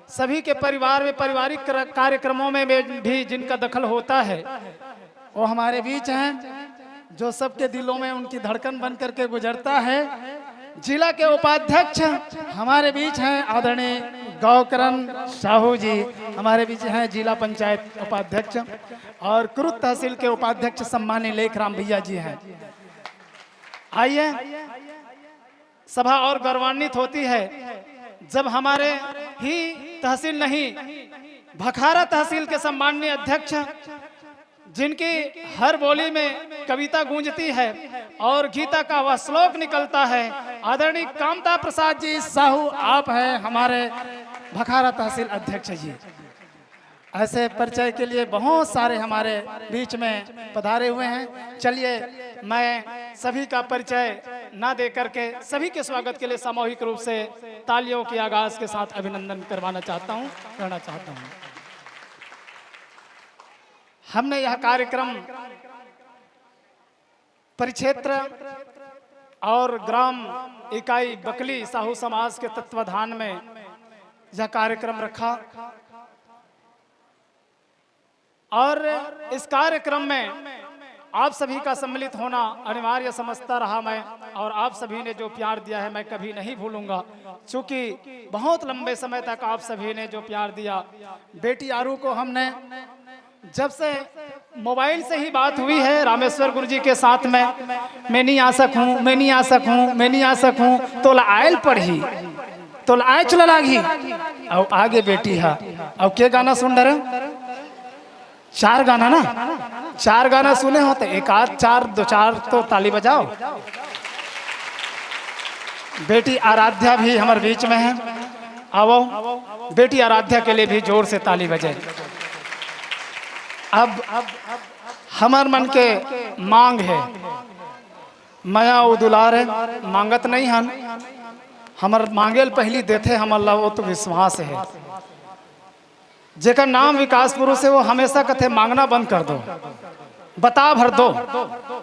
सभी के परिवार में पारिवारिक कार्यक्रमों में भी जिनका दखल होता है, वो हमारे बीच हैं। जो सबके दिलों में उनकी धड़कन बन करके गुजरता है, जिला के उपाध्यक्ष हमारे बीच हैं आदरणीय गौकरण साहू जी, हमारे बीच हैं जिला पंचायत उपाध्यक्ष, और कुरुद तहसील के उपाध्यक्ष सम्मानीय लेखराम भैया जी हैं। आइए, सभा और गौरवान्वित होती है जब हमारे ही तहसील नहीं, भखारा तहसील के सम्मानीय अध्यक्ष, जिनकी हर बोली में कविता गूंजती है और गीता का वह श्लोक निकलता है, आदरणीय कामता प्रसाद जी साहू आप हैं हमारे भखारा तहसील अध्यक्ष जी। ऐसे परिचय के लिए बहुत सारे हमारे बीच में पधारे हुए हैं। चलिए, मैं सभी का परिचय ना दे करके सभी के स्वागत के लिए सामूहिक रूप से तालियों की आगाज के साथ अभिनंदन करना चाहता हूं। हमने यह कार्यक्रम परिक्षेत्र और ग्राम इकाई बकली साहू समाज के तत्वाधान में यह कार्यक्रम रखा और इस कार्यक्रम में आप सभी का सम्मिलित होना अनिवार्य समझता रहा मैं, और आप सभी ने जो प्यार दिया है मैं कभी नहीं भूलूंगा, क्योंकि बहुत लंबे समय तक आप सभी ने जो प्यार दिया। बेटी आरू को हमने जब से मोबाइल से ही बात हुई है रामेश्वर गुरु जी के साथ में, मैं नहीं आ सकूं, मैं नहीं आ सकूं, मैं नहीं आ सकूं, तो आयल पढ़ी तो आय चला लागी और आगे बेटी है। और के गाना सुन रहे? 4 गाना ना, 4 गाना सुने हो तो एक आध 4 2 4 तो ताली बजाओ। बेटी आराध्या भी हमारे बीच में है, आओ बेटी आराध्या के लिए भी जोर से ताली बजे। अब हमार मन के मांग है, मया वो दुलार है, मांगत नहीं हन, हमार मांगेल पहली देते हम अल्लाह, वो तो विश्वास है। जेकर नाम विकास पुरुष है वो हमेशा कहते मांगना बंद कर दो, बता भर दो,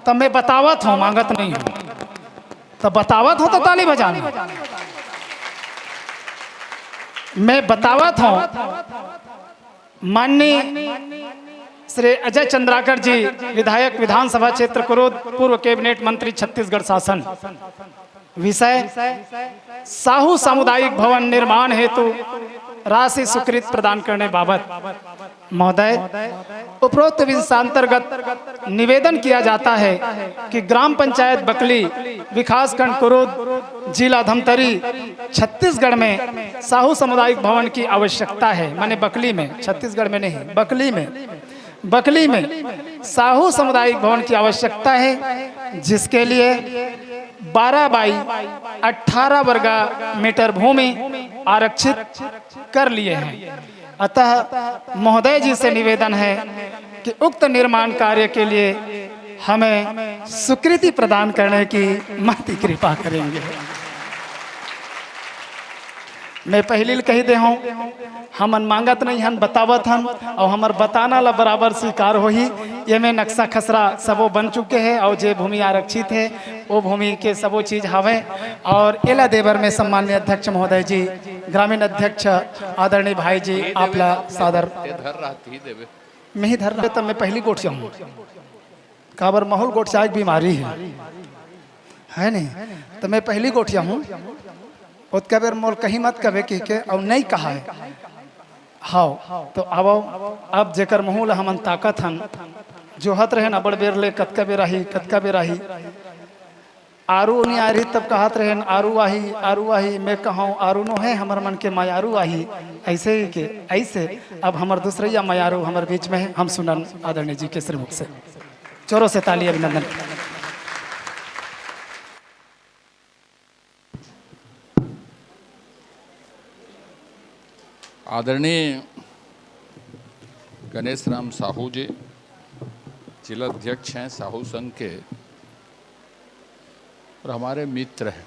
तब मैं बतावत हूँ, मांगत नहीं हूँ। तब बतावत हूँ तो ताली बजाना, मैं बतावत हूँ। माननीय श्री अजय चंद्राकर जी विधायक विधानसभा क्षेत्र कुरुद, पूर्व कैबिनेट मंत्री छत्तीसगढ़ शासन। विषय साहू सामुदायिक भवन निर्माण हेतु राशि स्वीकृत प्रदान करने बाबत महोदय, उपरोक्त विषयांतर्गत निवेदन किया जाता है कि ग्राम पंचायत बकली विकास खंड कुरुद जिला धमतरी छत्तीसगढ़ में साहू सामुदायिक भवन की आवश्यकता है। माने बकली में, छत्तीसगढ़ में नहीं, बकली में साहू सामुदायिक भवन की आवश्यकता है, जिसके लिए 12 बाई 18 वर्ग मीटर भूमि आरक्षित कर लिए हैं। अतः महोदय जी से निवेदन है कि उक्त निर्माण कार्य के लिए हमें स्वीकृति प्रदान करने की महती कृपा करेंगे। मैं पहले कही दे हूँ, हमन मांगत नहीं हन, बतावत हन, और हमार बताना ला बराबर स्वीकार हो ही। ये में नक्शा खसरा सबो बन चुके हैं, और जे भूमि आरक्षित है वो भूमि के सबो चीज हवे। और एला देवर में सम्मान्य अध्यक्ष महोदय जी, ग्रामीण अध्यक्ष आदरणीय भाई जी, आपला सादर मैं ही धर रहे, तब मैं पहली गोठिया हूँ। काबर माहौल गोठिया एक बीमारी है नहीं, तो मैं पहली गोठिया हूँ। उसका बेर मोल कहीं मत कहे कि के और नहीं कहा है। हाँ तो अब जेकर महूल हमन ताकत हन, जो हत रहे न बड़ बेर ले कतका बेर आही आरू नहीं आ रही, तब कहत रहे आरू आही, मैं कहूँ आरू नो है हमर मन के मायारू आही। ऐसे ही के ऐसे अब हमर दूसरैया मायारू हमारे बीच में है। हम सुनन आदरणीय जी के श्रीमुख से जोरों से ताली अभिनंदन। आदरणीय गणेश राम साहू जी जिला अध्यक्ष हैं साहू संघ के, और हमारे मित्र हैं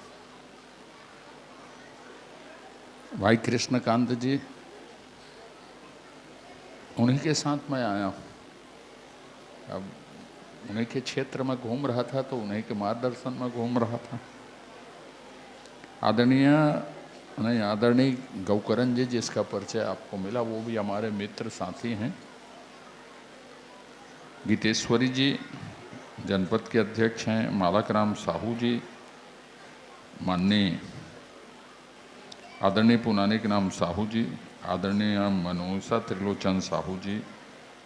भाई कृष्णकांत जी, उन्हीं के साथ मैं आया हूँ। अब उन्हीं के क्षेत्र में घूम रहा था तो उन्हीं के मार्गदर्शन में घूम रहा था। आदरणीय गौकरण जी जिसका परिचय आपको मिला, वो भी हमारे मित्र साथी हैं। गीतेश्वरी जी जनपद के अध्यक्ष हैं, मालकराम साहू जी, माननीय आदरणीय पुनानिक राम साहू जी, आदरणीय मनोसा त्रिलोचन साहू जी,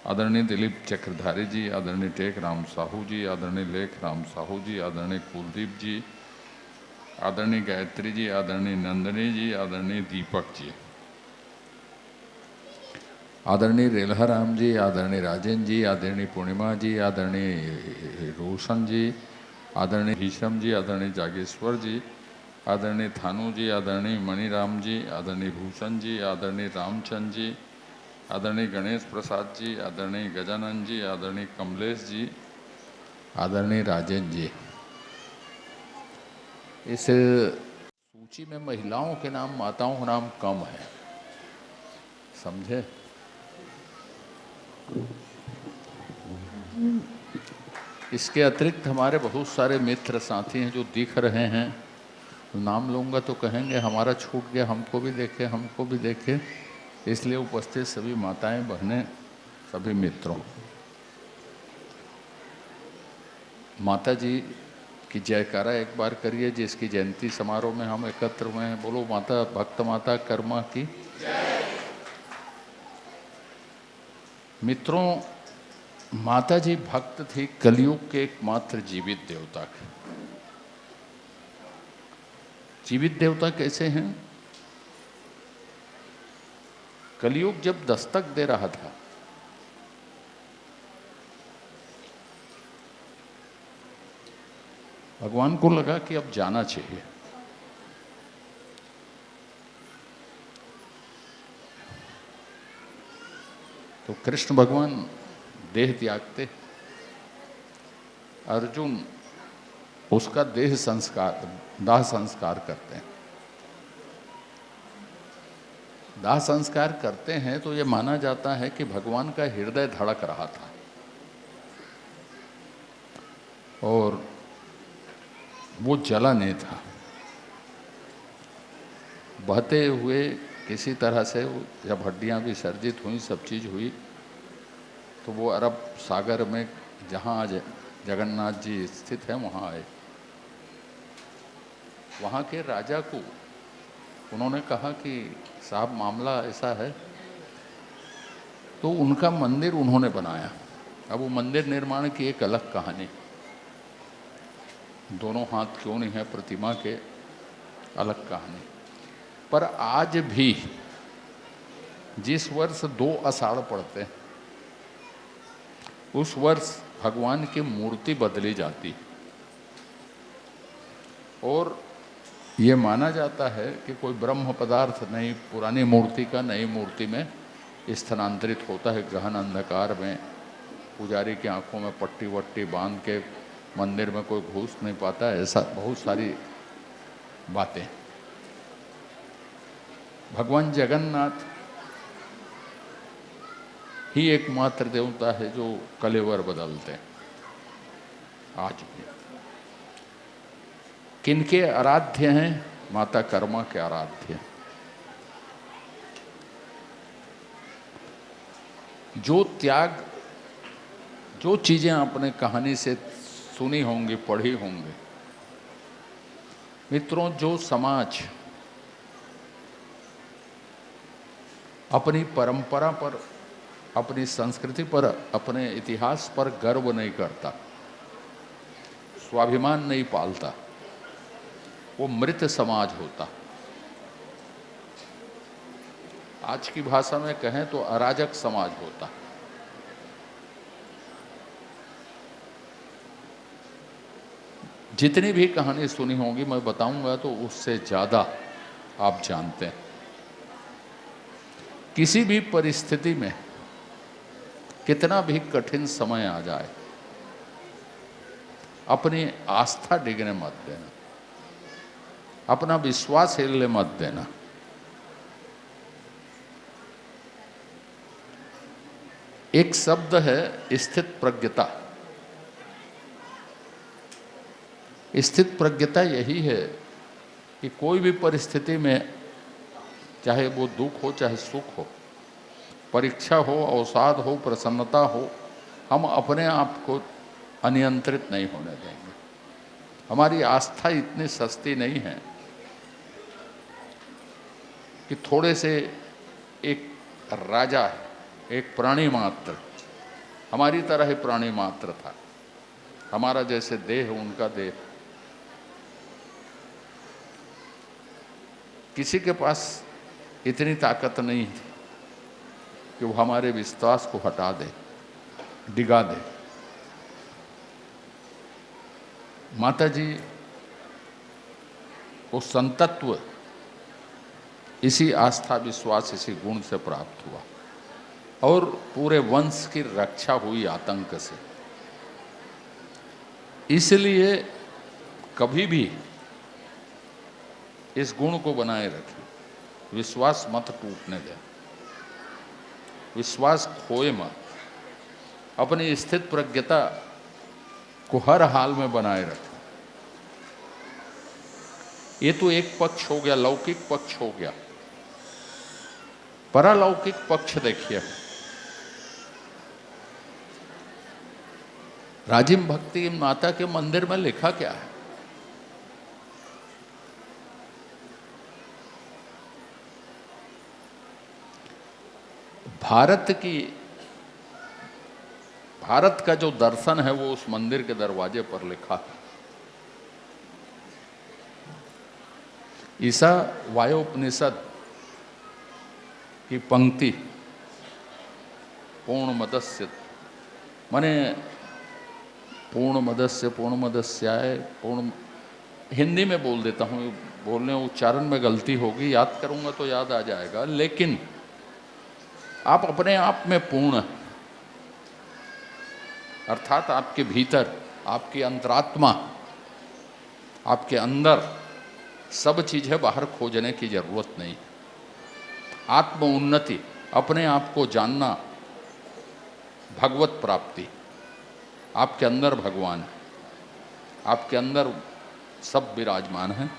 आदरणीय दिलीप चक्रधारी जी, आदरणीय टेक राम साहू जी, आदरणीय लेख राम साहू जी, आदरणीय कुलदीप जी, आदरणीय गायत्री जी, आदरणीय नंदनी जी, आदरणीय दीपक जी, आदरणीय रेलहराम जी, आदरणीय राजेंद्र जी, आदरणीय पूर्णिमा जी, आदरणीय रोशन जी, आदरणीय भीषम जी, आदरणीय जागेश्वर जी, आदरणीय थानू जी, आदरणीय मणिराम जी, आदरणीय भूषण जी, आदरणीय रामचंद जी, आदरणीय गणेश प्रसाद जी, आदरणीय गजानंद जी, आदरणीय कमलेश जी, आदरणीय राजेंद्र जी। इस सूची में महिलाओं के नाम, माताओं का नाम कम है, समझे। इसके अतिरिक्त हमारे बहुत सारे मित्र साथी हैं जो दिख रहे हैं, नाम लूँगा तो कहेंगे हमारा छूट गया, हमको भी देखे, हमको भी देखे। इसलिए उपस्थित सभी माताएं, बहनें, सभी मित्रों, माता जी की जयकारा एक बार करिए जिसकी जयंती समारोह में हम एकत्र हुए हैं। बोलो माता, भक्त माता कर्मा की जय। मित्रों, माता जी भक्त थी कलयुग के एकमात्र जीवित देवता के। जीवित देवता कैसे हैं? कलयुग जब दस्तक दे रहा था, भगवान को लगा कि अब जाना चाहिए। तो कृष्ण भगवान देह त्यागते, अर्जुन उसका देह संस्कार, दाह संस्कार करते हैं। दाह संस्कार करते हैं तो ये माना जाता है कि भगवान का हृदय धड़क रहा था और वो जला नहीं था। बहते हुए किसी तरह से जब हड्डियां विसर्जित हुई, सब चीज़ हुई, तो वो अरब सागर में जहाँ आज जगन्नाथ जी स्थित हैं वहाँ आए। वहाँ के राजा को उन्होंने कहा कि साहब मामला ऐसा है, तो उनका मंदिर उन्होंने बनाया। अब वो मंदिर निर्माण की एक अलग कहानी, दोनों हाथ क्यों नहीं है प्रतिमा के, अलग कहानी। पर आज भी जिस वर्ष 2 आषाढ़ पड़ते हैं उस वर्ष भगवान की मूर्ति बदली जाती और ये माना जाता है कि कोई ब्रह्म पदार्थ नई पुरानी मूर्ति का नई मूर्ति में स्थानांतरित होता है। गहन अंधकार में पुजारी की आंखों में पट्टी वट्टी बांध के मंदिर में कोई घुस नहीं पाता, ऐसा बहुत सारी बातें। भगवान जगन्नाथ ही एकमात्र देवता है जो कलेवर बदलते हैं आज भी। किनके आराध्य हैं? माता कर्मा के आराध्य। जो त्याग, जो चीजें आपने कहानी से सुनी होंगी, पढ़ी होंगी, मित्रों, जो समाज अपनी परंपरा पर, अपनी संस्कृति पर, अपने इतिहास पर गर्व नहीं करता, स्वाभिमान नहीं पालता, वो मृत समाज होता। आज की भाषा में कहें तो अराजक समाज होता। जितनी भी कहानी सुनी होगी मैं बताऊंगा तो उससे ज़्यादा आप जानते हैं। किसी भी परिस्थिति में कितना भी कठिन समय आ जाए, अपनी आस्था डिगने मत देना, अपना विश्वास हिलने मत देना। एक शब्द है स्थित प्रज्ञता। स्थित प्रज्ञता यही है कि कोई भी परिस्थिति में, चाहे वो दुख हो चाहे सुख हो, परीक्षा हो, अवसाद हो, प्रसन्नता हो, हम अपने आप को अनियंत्रित नहीं होने देंगे। हमारी आस्था इतनी सस्ती नहीं है कि थोड़े से एक राजा है, एक प्राणी मात्र, हमारी तरह ही प्राणी मात्र था, हमारा जैसे देह उनका देह। किसी के पास इतनी ताकत नहीं थी कि वो हमारे विश्वास को हटा दे, डिगा दे। माता जी को संतत्व इसी आस्था, विश्वास, इसी गुण से प्राप्त हुआ और पूरे वंश की रक्षा हुई आतंक से। इसलिए कभी भी इस गुण को बनाए रखें, विश्वास मत टूटने दें, विश्वास खोए मत, अपनी स्थित प्रज्ञता को हर हाल में बनाए रखें। ये तो एक पक्ष हो गया, लौकिक पक्ष हो गया। परलौकिक पक्ष देखिए। राजिम भक्ति माता के मंदिर में लिखा क्या है? भारत का जो दर्शन है वो उस मंदिर के दरवाजे पर लिखा है। ईसा वायोपनिषद की पंक्ति पूर्णमदस्य माने पूर्णमदस्याय पूर्ण, हिंदी में बोल देता हूँ, बोलने उच्चारण में गलती होगी, याद करूँगा तो याद आ जाएगा। लेकिन आप अपने आप में पूर्ण हैं, अर्थात आपके भीतर, आपकी अंतरात्मा, आपके अंदर सब चीज़ है, बाहर खोजने की जरूरत नहीं। आत्म उन्नति, अपने आप को जानना, भगवत प्राप्ति, आपके अंदर भगवान है, आपके अंदर सब विराजमान है।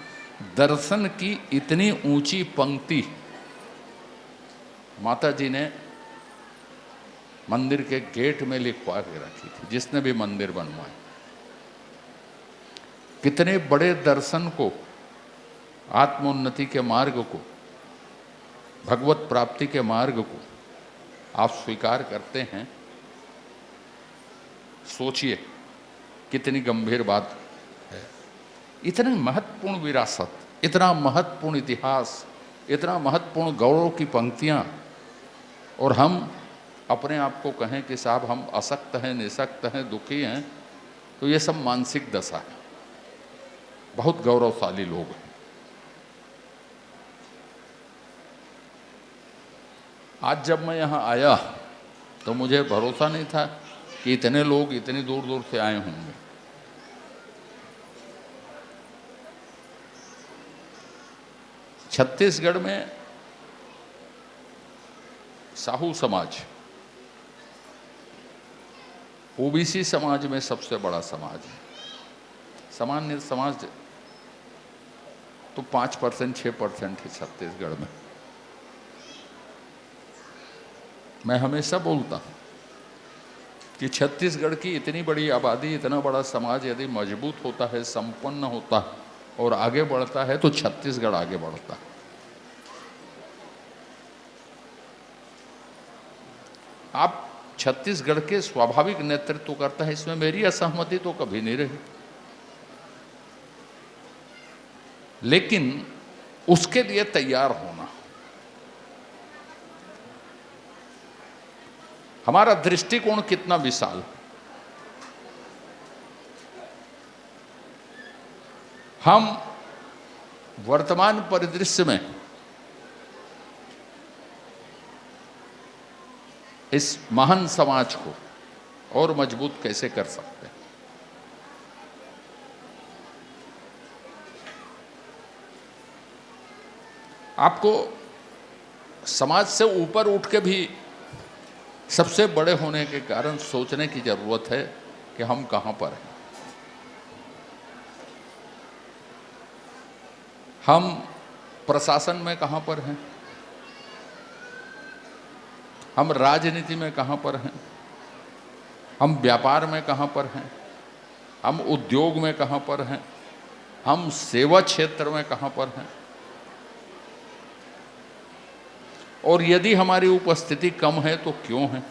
दर्शन की इतनी ऊंची पंक्ति माता जी ने मंदिर के गेट में लिखवा के रखी थी, जिसने भी मंदिर बनवाए। कितने बड़े दर्शन को, आत्मोन्नति के मार्ग को, भगवत प्राप्ति के मार्ग को आप स्वीकार करते हैं। सोचिए कितनी गंभीर बात है। इतनी महत्वपूर्ण विरासत, इतना महत्वपूर्ण इतिहास, इतना महत्वपूर्ण गौरव की पंक्तियां, और हम अपने आप को कहें कि साहब हम असक्त हैं, निसक्त हैं, दुखी हैं, तो ये सब मानसिक दशा है। बहुत गौरवशाली लोग हैं। आज जब मैं यहाँ आया तो मुझे भरोसा नहीं था कि इतने लोग इतनी दूर दूर से आए होंगे। छत्तीसगढ़ में साहू समाज ओबीसी समाज में सबसे बड़ा समाज है। सामान्य समाज तो 5% 6% है छत्तीसगढ़ में। मैं हमेशा बोलता हूँ कि छत्तीसगढ़ की इतनी बड़ी आबादी, इतना बड़ा समाज यदि मजबूत होता है, संपन्न होता है और आगे बढ़ता है तो छत्तीसगढ़ आगे बढ़ता है। आप छत्तीसगढ़ के स्वाभाविक नेतृत्व करता है, इसमें मेरी असहमति तो कभी नहीं रही, लेकिन उसके लिए तैयार होना। हमारा दृष्टिकोण कितना विशाल। हम वर्तमान परिदृश्य में इस महान समाज को और मजबूत कैसे कर सकते हैं। आपको समाज से ऊपर उठ के भी सबसे बड़े होने के कारण सोचने की जरूरत है कि हम कहां पर हैं। हम प्रशासन में कहां पर हैं, हम राजनीति में कहां पर हैं, हम व्यापार में कहां पर हैं, हम उद्योग में कहां पर हैं, हम सेवा क्षेत्र में कहां पर हैं। और यदि हमारी उपस्थिति कम है तो क्यों है।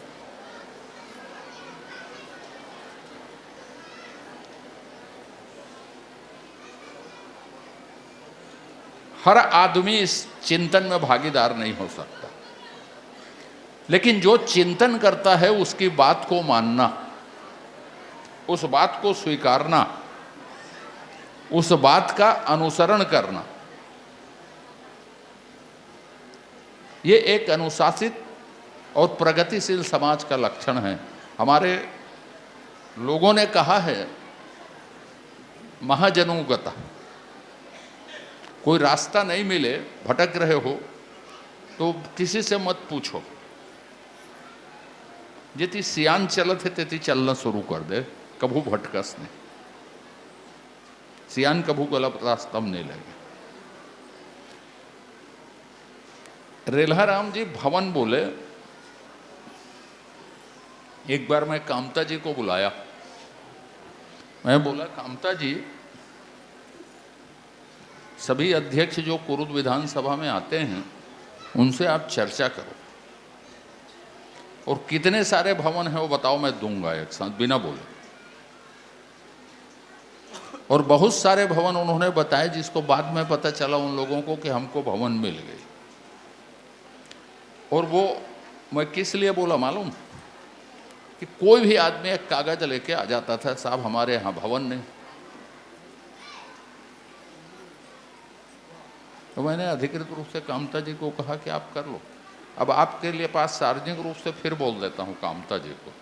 हर आदमी इस चिंतन में भागीदार नहीं हो सकता, लेकिन जो चिंतन करता है उसकी बात को मानना, उस बात को स्वीकारना, उस बात का अनुसरण करना, ये एक अनुशासित और प्रगतिशील समाज का लक्षण है। हमारे लोगों ने कहा है महाजनुगता। कोई रास्ता नहीं मिले, भटक रहे हो तो किसी से मत पूछो, जेती सियान चलत है तेती चलना शुरू कर दे। कभू भटकस नहीं, सियान कभू गलत रास्ता में नहीं लगे। रेल्हा राम जी भवन बोले। एक बार मैं कामता जी को बुलाया, मैं बोला कामता जी, सभी अध्यक्ष जो कुरुद विधानसभा में आते हैं उनसे आप चर्चा करो और कितने सारे भवन हैं वो बताओ, मैं दूंगा एक साथ बिना बोले। और बहुत सारे भवन उन्होंने बताए, जिसको बाद में पता चला उन लोगों को कि हमको भवन मिल गई। और वो मैं किस लिए बोला मालूम, कि कोई भी आदमी एक कागज लेके आ जाता था, साहब हमारे यहाँ भवन नहीं। तो मैंने अधिकृत रूप से कामता जी को कहा कि आप कर लो। अब आपके लिए पास सार्वजनिक रूप से फिर बोल देता हूँ कामता जी को,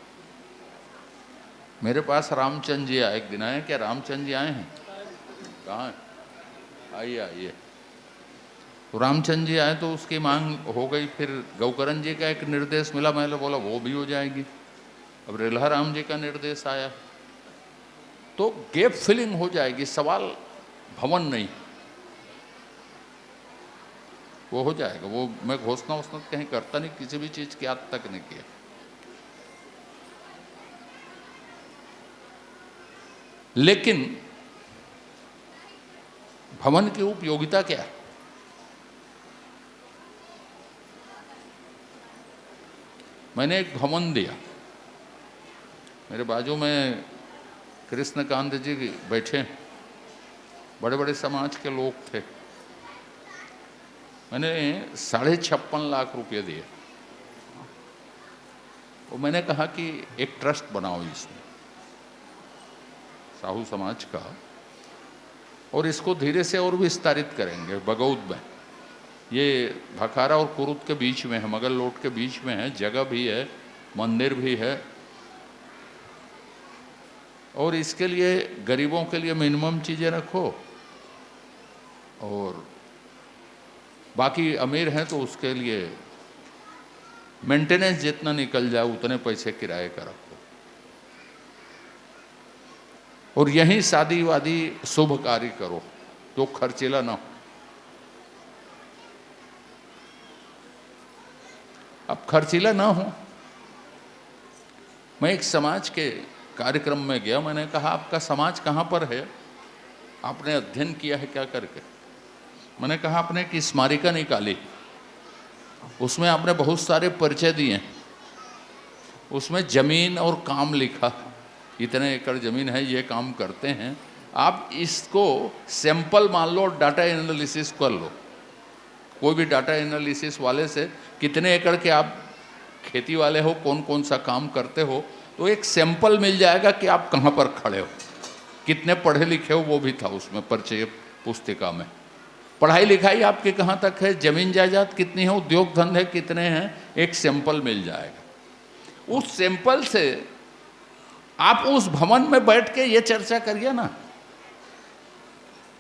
मेरे पास रामचंद्र जी आए, एक दिन आए, क्या रामचंद्र जी आए हैं? कहाँ? आइए आइए। तो रामचंद्र जी आए तो उसकी मांग हो गई, फिर गौकरण जी का एक निर्देश मिला, मैंने बोला वो भी हो जाएगी। अब रेल्हा राम जी का निर्देश आया तो गैप फिलिंग हो जाएगी, सवाल भवन नहीं, वो हो जाएगा। वो मैं घोषणा वोषणा कहीं करता नहीं, किसी भी चीज़ की आज तक नहीं किया। लेकिन भवन की उपयोगिता क्या है? मैंने एक भवन दिया, मेरे बाजू में कृष्णकांत जी बैठे, बड़े बड़े समाज के लोग थे। मैंने 56.5 लाख रुपये दिए और मैंने कहा कि एक ट्रस्ट बनाओ इसमें साहू समाज का, और इसको धीरे से और विस्तारित करेंगे। बगौद में ये भखारा और कुरुद के बीच में है, मगल लोट के बीच में है, जगह भी है, मंदिर भी है, और इसके लिए गरीबों के लिए मिनिमम चीज़ें रखो, और बाकी अमीर हैं तो उसके लिए मेंटेनेंस जितना निकल जाए उतने पैसे किराए का रखो, और यहीं शादी वादी शुभ कार्य करो जो खर्चीला ना हो। अब खर्चीला ना हो, मैं एक समाज के कार्यक्रम में गया, मैंने कहा आपका समाज कहाँ पर है, आपने अध्ययन किया है क्या करके? मैंने कहा आपने एक स्मारिका निकाली, उसमें आपने बहुत सारे परिचय दिए, उसमें जमीन और काम लिखा, इतने एकड़ जमीन है, ये काम करते हैं, आप इसको सैंपल मान लो, डाटा एनालिसिस कर लो, कोई भी डाटा एनालिसिस वाले से कितने एकड़ के आप खेती वाले हो, कौन कौन सा काम करते हो, तो एक सैंपल मिल जाएगा कि आप कहाँ पर खड़े हो, कितने पढ़े लिखे हो, वो भी था उसमें परिचय पुस्तिका में। पढ़ाई लिखाई आपकी कहाँ तक है, जमीन जायदाद कितनी है, उद्योग धंधे कितने हैं, एक सैंपल मिल जाएगा। उस सैंपल से आप उस भवन में बैठ के ये चर्चा करिए ना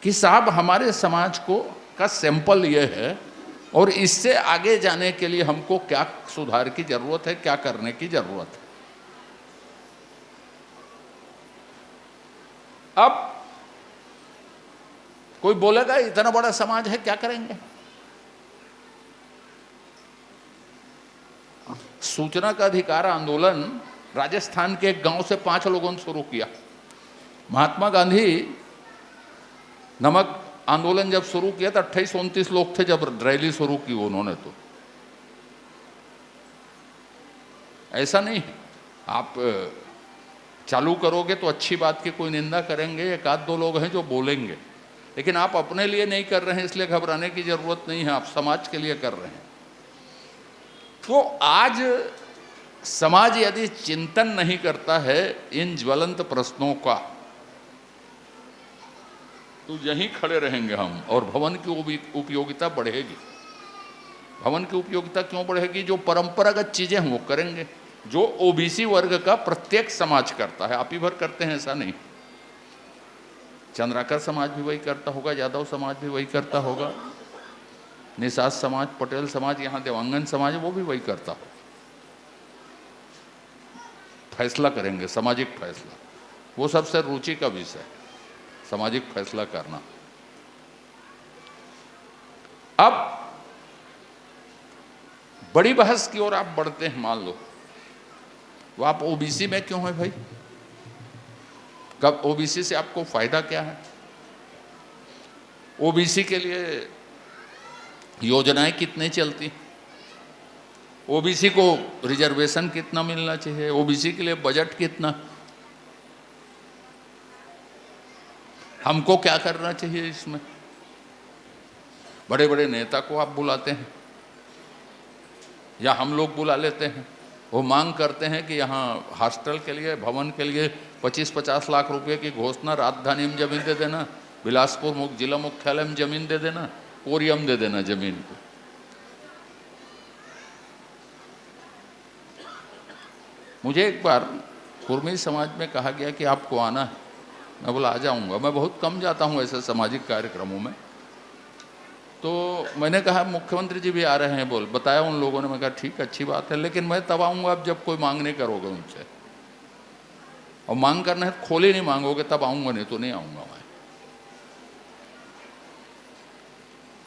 कि साहब हमारे समाज को का सैंपल ये है और इससे आगे जाने के लिए हमको क्या सुधार की जरूरत है, क्या करने की जरूरत है। अब कोई बोलेगा इतना बड़ा समाज है, क्या करेंगे? सूचना का अधिकार आंदोलन राजस्थान के एक गांव से 5 लोगों ने शुरू किया। महात्मा गांधी नमक आंदोलन जब शुरू किया तो 28-29 लोग थे जब रैली शुरू की उन्होंने। तो ऐसा नहीं है, आप चालू करोगे तो अच्छी बात की कोई निंदा करेंगे, एक आध दो लोग हैं जो बोलेंगे, लेकिन आप अपने लिए नहीं कर रहे हैं इसलिए घबराने की जरूरत नहीं है, आप समाज के लिए कर रहे हैं। तो आज समाज यदि चिंतन नहीं करता है इन ज्वलंत प्रश्नों का तो यहीं खड़े रहेंगे हम, और भवन की उपयोगिता बढ़ेगी। भवन की उपयोगिता क्यों बढ़ेगी? जो परंपरागत चीजें हैं वो करेंगे, जो ओबीसी वर्ग का प्रत्येक समाज करता है, आप ही भर करते हैं ऐसा नहीं। चंद्राकर समाज भी वही करता होगा, यादव समाज भी वही करता होगा, निषाद समाज, पटेल समाज, यहाँ देवांगन समाज वो भी वही करता हो। फैसला करेंगे, सामाजिक फैसला। वो सबसे रुचि का विषय, सामाजिक फैसला करना। अब बड़ी बहस की ओर आप बढ़ते हैं। मान लो वो आप ओबीसी में क्यों है भाई? कब ओबीसी से आपको फायदा क्या है? ओबीसी के लिए योजनाएं कितनी चलती, ओबीसी को रिजर्वेशन कितना मिलना चाहिए, ओबीसी के लिए बजट कितना, हमको क्या करना चाहिए इसमें? बड़े बड़े नेता को आप बुलाते हैं या हम लोग बुला लेते हैं, वो मांग करते हैं कि यहाँ हॉस्टल के लिए, भवन के लिए 25-50 लाख रुपए की घोषणा, राजधानी में जमीन दे देना, बिलासपुर जिला मुख्यालय में जमीन दे देना, कोरियम दे देना जमीन को। मुझे एक बार कुर्मी समाज में कहा गया कि आपको आना है, मैं बोला आ जाऊंगा। मैं बहुत कम जाता हूँ ऐसे सामाजिक कार्यक्रमों में, तो मैंने कहा मुख्यमंत्री जी भी आ रहे हैं, बोल बताया उन लोगों ने। मैं कहा ठीक, अच्छी बात है, लेकिन मैं तब आऊँगा अब जब कोई मांग नहीं करोगे उनसे, और मांग करना है खोले नहीं मांगोगे तब आऊँगा, नहीं तो नहीं आऊँगा मैं।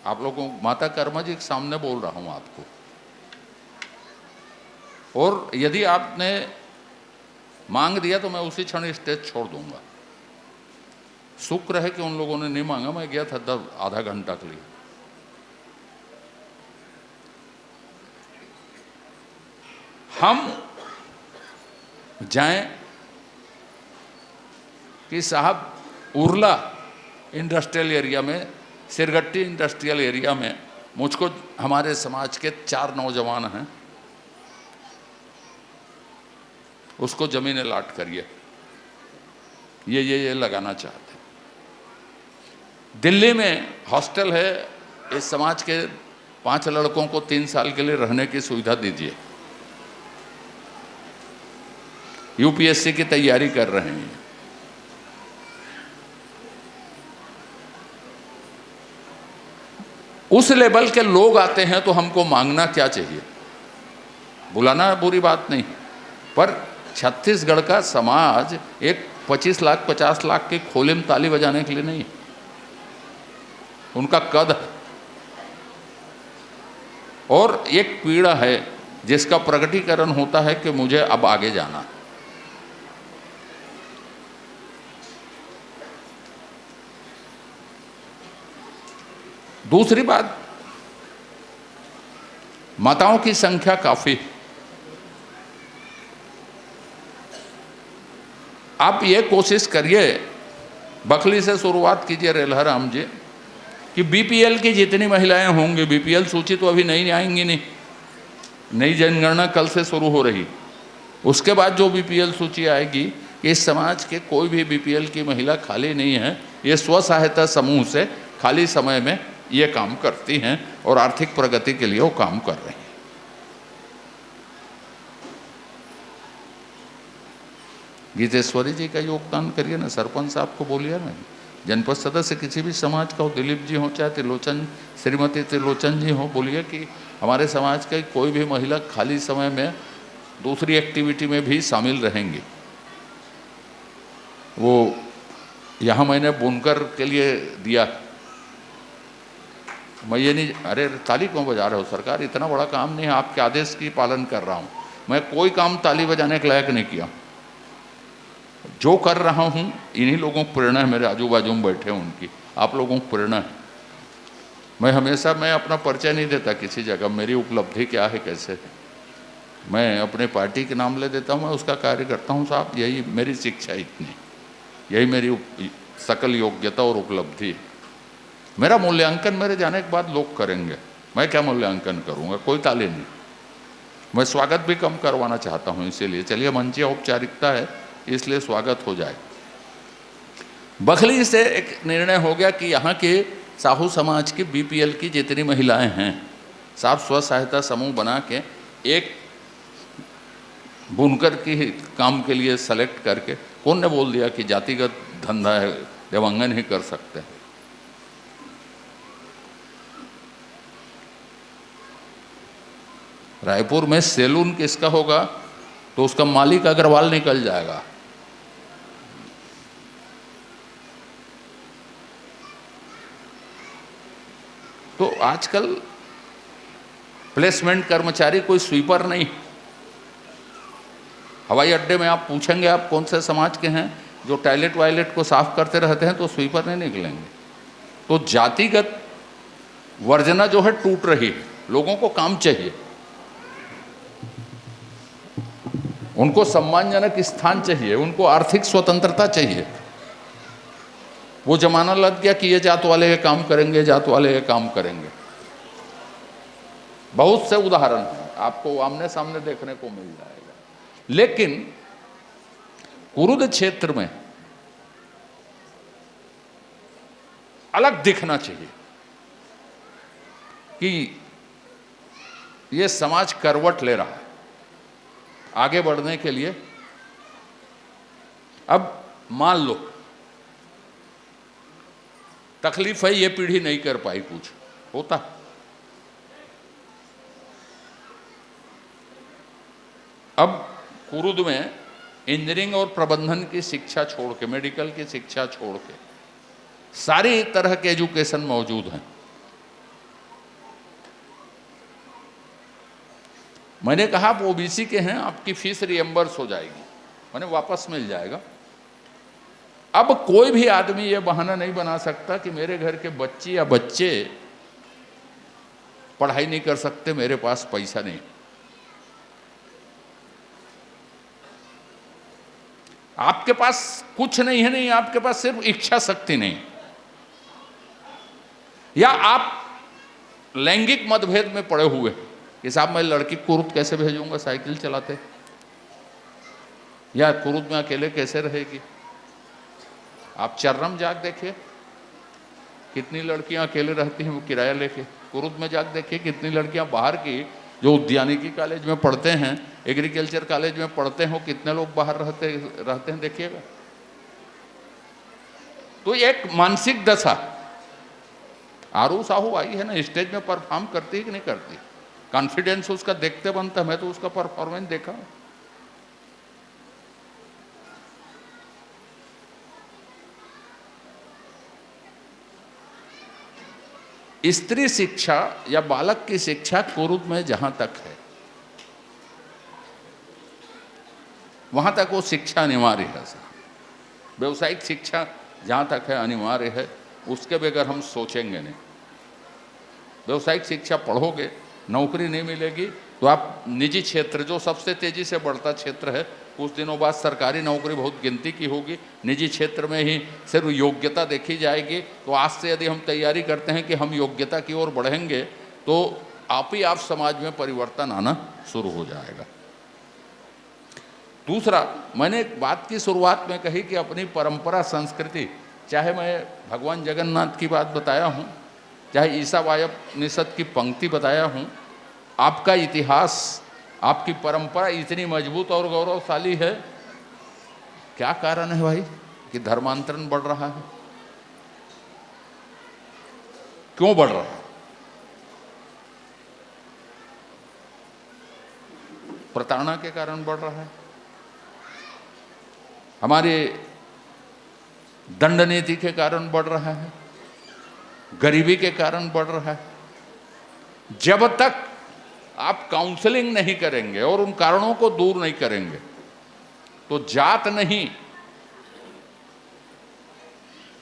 आप लोगों माता कर्मा जी के सामने बोल रहा हूँ आपको। और यदि आपने मांग दिया तो मैं उसी क्षण स्टेज छोड़ दूंगा। शुक्र है कि उन लोगों ने नहीं मांगा, मैं गया था आधा घंटा के लिए। हम जाएं कि साहब उरला इंडस्ट्रियल एरिया में, सिरगट्टी इंडस्ट्रियल एरिया में मुझको हमारे समाज के 4 नौजवान हैं, उसको जमीन अलाट करिए, ये लगाना चाहते हैं। दिल्ली में हॉस्टल है, इस समाज के 5 लड़कों को 3 साल के लिए रहने की सुविधा दीजिए। यूपीएससी की तैयारी कर रहे हैं। उस लेवल के लोग आते हैं तो हमको मांगना क्या चाहिए? बुलाना बुरी बात नहीं, पर छत्तीसगढ़ का समाज एक 25 लाख 50 लाख के खोले में ताली बजाने के लिए नहीं, उनका कद है और एक पीड़ा है जिसका प्रकटीकरण होता है कि मुझे अब आगे जाना। दूसरी बात, माताओं की संख्या काफी। आप ये कोशिश करिए, बखली से शुरुआत कीजिए रेलहर राम जी, कि बीपीएल की जितनी महिलाएं होंगी, बीपीएल सूची तो अभी नहीं आएंगी, नहीं नई जनगणना कल से शुरू हो रही, उसके बाद जो बीपीएल सूची आएगी, इस समाज के कोई भी बीपीएल की महिला खाली नहीं है। ये स्व सहायता समूह से खाली समय में ये काम करती हैं और आर्थिक प्रगति के लिए वो काम कर रही हैं। गीतेश्वरी जी का योगदान करिए ना, सरपंच साहब को बोलिए ना, जनपद सदस्य किसी भी समाज का हो, दिलीप जी हो चाहे त्रिलोचन, श्रीमती त्रिलोचन जी हो, बोलिए कि हमारे समाज की कोई भी महिला खाली समय में दूसरी एक्टिविटी में भी शामिल रहेंगी। वो यहाँ मैंने बुनकर के लिए दिया, मैं ये नहीं, अरे ताली क्यों बजा रहे हो सरकार, इतना बड़ा काम नहीं है, आपके आदेश की पालन कर रहा हूँ। मैं कोई काम ताली बजाने के लायक नहीं किया, जो कर रहा हूँ इन्हीं लोगों को प्रेरणा है, मेरे आजू बाजू में बैठे हैं उनकी, आप लोगों को प्रेरणा है। मैं हमेशा अपना परिचय नहीं देता किसी जगह, मेरी उपलब्धि क्या है कैसे, मैं अपने पार्टी के नाम ले देता हूँ, मैं उसका कार्य करता हूँ साहब, यही मेरी शिक्षा, इतनी यही मेरी सकल योग्यता और उपलब्धि है। मेरा मूल्यांकन मेरे जाने के बाद लोग करेंगे, मैं क्या मूल्यांकन करूँगा, कोई ताले नहीं। मैं स्वागत भी कम करवाना चाहता हूँ, इसीलिए चलिए मंचीय औपचारिकता है इसलिए स्वागत हो जाए। बखली से एक निर्णय हो गया कि यहाँ के साहू समाज की बीपीएल की जितनी महिलाएं हैं, साफ स्व सहायता समूह बना के एक बुनकर की काम के लिए सेलेक्ट करके, कौन ने बोल दिया कि जातिगत धंधा है, देवांगन ही कर सकते हैं। रायपुर में सैलून किसका होगा तो उसका मालिक अग्रवाल निकल जाएगा, तो आजकल प्लेसमेंट कर्मचारी कोई स्वीपर नहीं। हवाई अड्डे में आप पूछेंगे आप कौन से समाज के हैं, जो टॉयलेट वायलेट को साफ करते रहते हैं, तो स्वीपर नहीं निकलेंगे। तो जातिगत वर्जना जो है टूट रही है। लोगों को काम चाहिए, उनको सम्मानजनक स्थान चाहिए, उनको आर्थिक स्वतंत्रता चाहिए। वो जमाना लग गया कि ये जात वाले ये काम करेंगे, जात वाले ये काम करेंगे। बहुत से उदाहरण हैं, आपको आमने सामने देखने को मिल जाएगा। लेकिन कुरुद क्षेत्र में अलग दिखना चाहिए कि ये समाज करवट ले रहा है आगे बढ़ने के लिए। अब मान लो तकलीफ है, ये पीढ़ी नहीं कर पाई, कुछ होता। अब कुरुद में इंजीनियरिंग और प्रबंधन की शिक्षा छोड़ के, मेडिकल की शिक्षा छोड़ के सारी तरह के एजुकेशन मौजूद हैं। मैंने कहा आप ओबीसी के हैं, आपकी फीस रिएम्बर्स हो जाएगी, मैंने वापस मिल जाएगा। अब कोई भी आदमी ये बहाना नहीं बना सकता कि मेरे घर के बच्ची या बच्चे पढ़ाई नहीं कर सकते, मेरे पास पैसा नहीं। आपके पास कुछ नहीं है, नहीं, आपके पास सिर्फ इच्छा शक्ति नहीं, या आप लैंगिक मतभेद में पड़े हुए कि साहब मैं लड़की कुरुद कैसे भेजूंगा साइकिल चलाते, या कुरुद में अकेले कैसे रहेगी। आप चर्रम जाग देखिए, कितनी लड़कियां अकेले रहती हैं वो किराया लेके। कुरुद में जाग देखिए कितनी लड़कियां बाहर की जो उद्यानिकी कॉलेज में पढ़ते हैं, एग्रीकल्चर कॉलेज में पढ़ते हो, कितने लोग बाहर रहते हैं देखिएगा। तो एक मानसिक दशा। आरू साहू आई है ना, स्टेज में परफॉर्म करती है कि नहीं करती, कॉन्फिडेंस उसका देखते बनता। मैं तो उसका परफॉर्मेंस देखा। स्त्री शिक्षा या बालक की शिक्षा कुरुद में जहां तक है वहां तक वो शिक्षा अनिवार्य है। व्यवसायिक शिक्षा जहां तक है अनिवार्य है, उसके बगैर हम सोचेंगे नहीं। व्यवसायिक शिक्षा पढ़ोगे, नौकरी नहीं मिलेगी तो आप निजी क्षेत्र, जो सबसे तेजी से बढ़ता क्षेत्र है, कुछ दिनों बाद सरकारी नौकरी बहुत गिनती की होगी, निजी क्षेत्र में ही सिर्फ योग्यता देखी जाएगी। तो आज से यदि हम तैयारी करते हैं कि हम योग्यता की ओर बढ़ेंगे तो आप ही आप समाज में परिवर्तन आना शुरू हो जाएगा। दूसरा, मैंने एक बात की शुरुआत में कही कि अपनी परंपरा संस्कृति, चाहे मैं भगवान जगन्नाथ की बात बताया हूँ, चाहे ईसावायोपनिषद की पंक्ति बताया हूँ, आपका इतिहास, आपकी परंपरा इतनी मजबूत और गौरवशाली है। क्या कारण है भाई कि धर्मांतरण बढ़ रहा है? क्यों बढ़ रहा है? प्रताड़ना के कारण बढ़ रहा है, हमारे दंड नीति के कारण बढ़ रहा है, गरीबी के कारण बढ़ रहा है। जब तक आप काउंसलिंग नहीं करेंगे और उन कारणों को दूर नहीं करेंगे तो जात नहीं,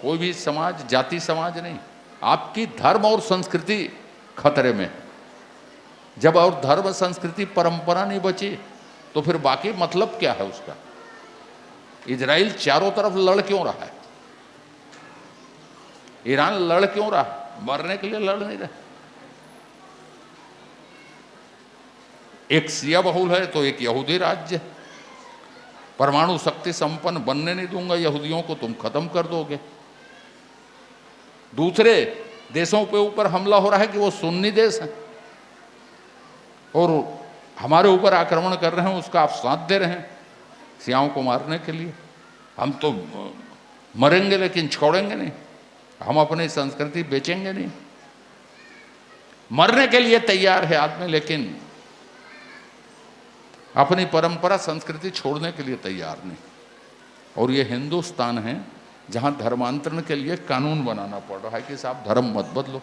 कोई भी समाज जाति समाज नहीं, आपकी धर्म और संस्कृति खतरे में। जब और धर्म संस्कृति परंपरा नहीं बची तो फिर बाकी मतलब क्या है उसका? इजराइल चारों तरफ लड़ क्यों रहा है? ईरान लड़ क्यों रहा है? मरने के लिए लड़ नहीं रहा। एक शिया बहुल है तो एक यहूदी राज्य। परमाणु शक्ति संपन्न बनने नहीं दूंगा यहूदियों को, तुम खत्म कर दोगे। दूसरे देशों पे ऊपर हमला हो रहा है कि वो सुन्नी देश है और हमारे ऊपर आक्रमण कर रहे हैं, उसका आप साथ दे रहे हैं शियाओं को मारने के लिए। हम तो मरेंगे लेकिन छोड़ेंगे नहीं, हम अपनी संस्कृति बेचेंगे नहीं। मरने के लिए तैयार है आदमी लेकिन अपनी परंपरा संस्कृति छोड़ने के लिए तैयार नहीं। और ये हिंदुस्तान है जहां धर्मांतरण के लिए कानून बनाना पड़ रहा है कि साहब धर्म मत बदलो।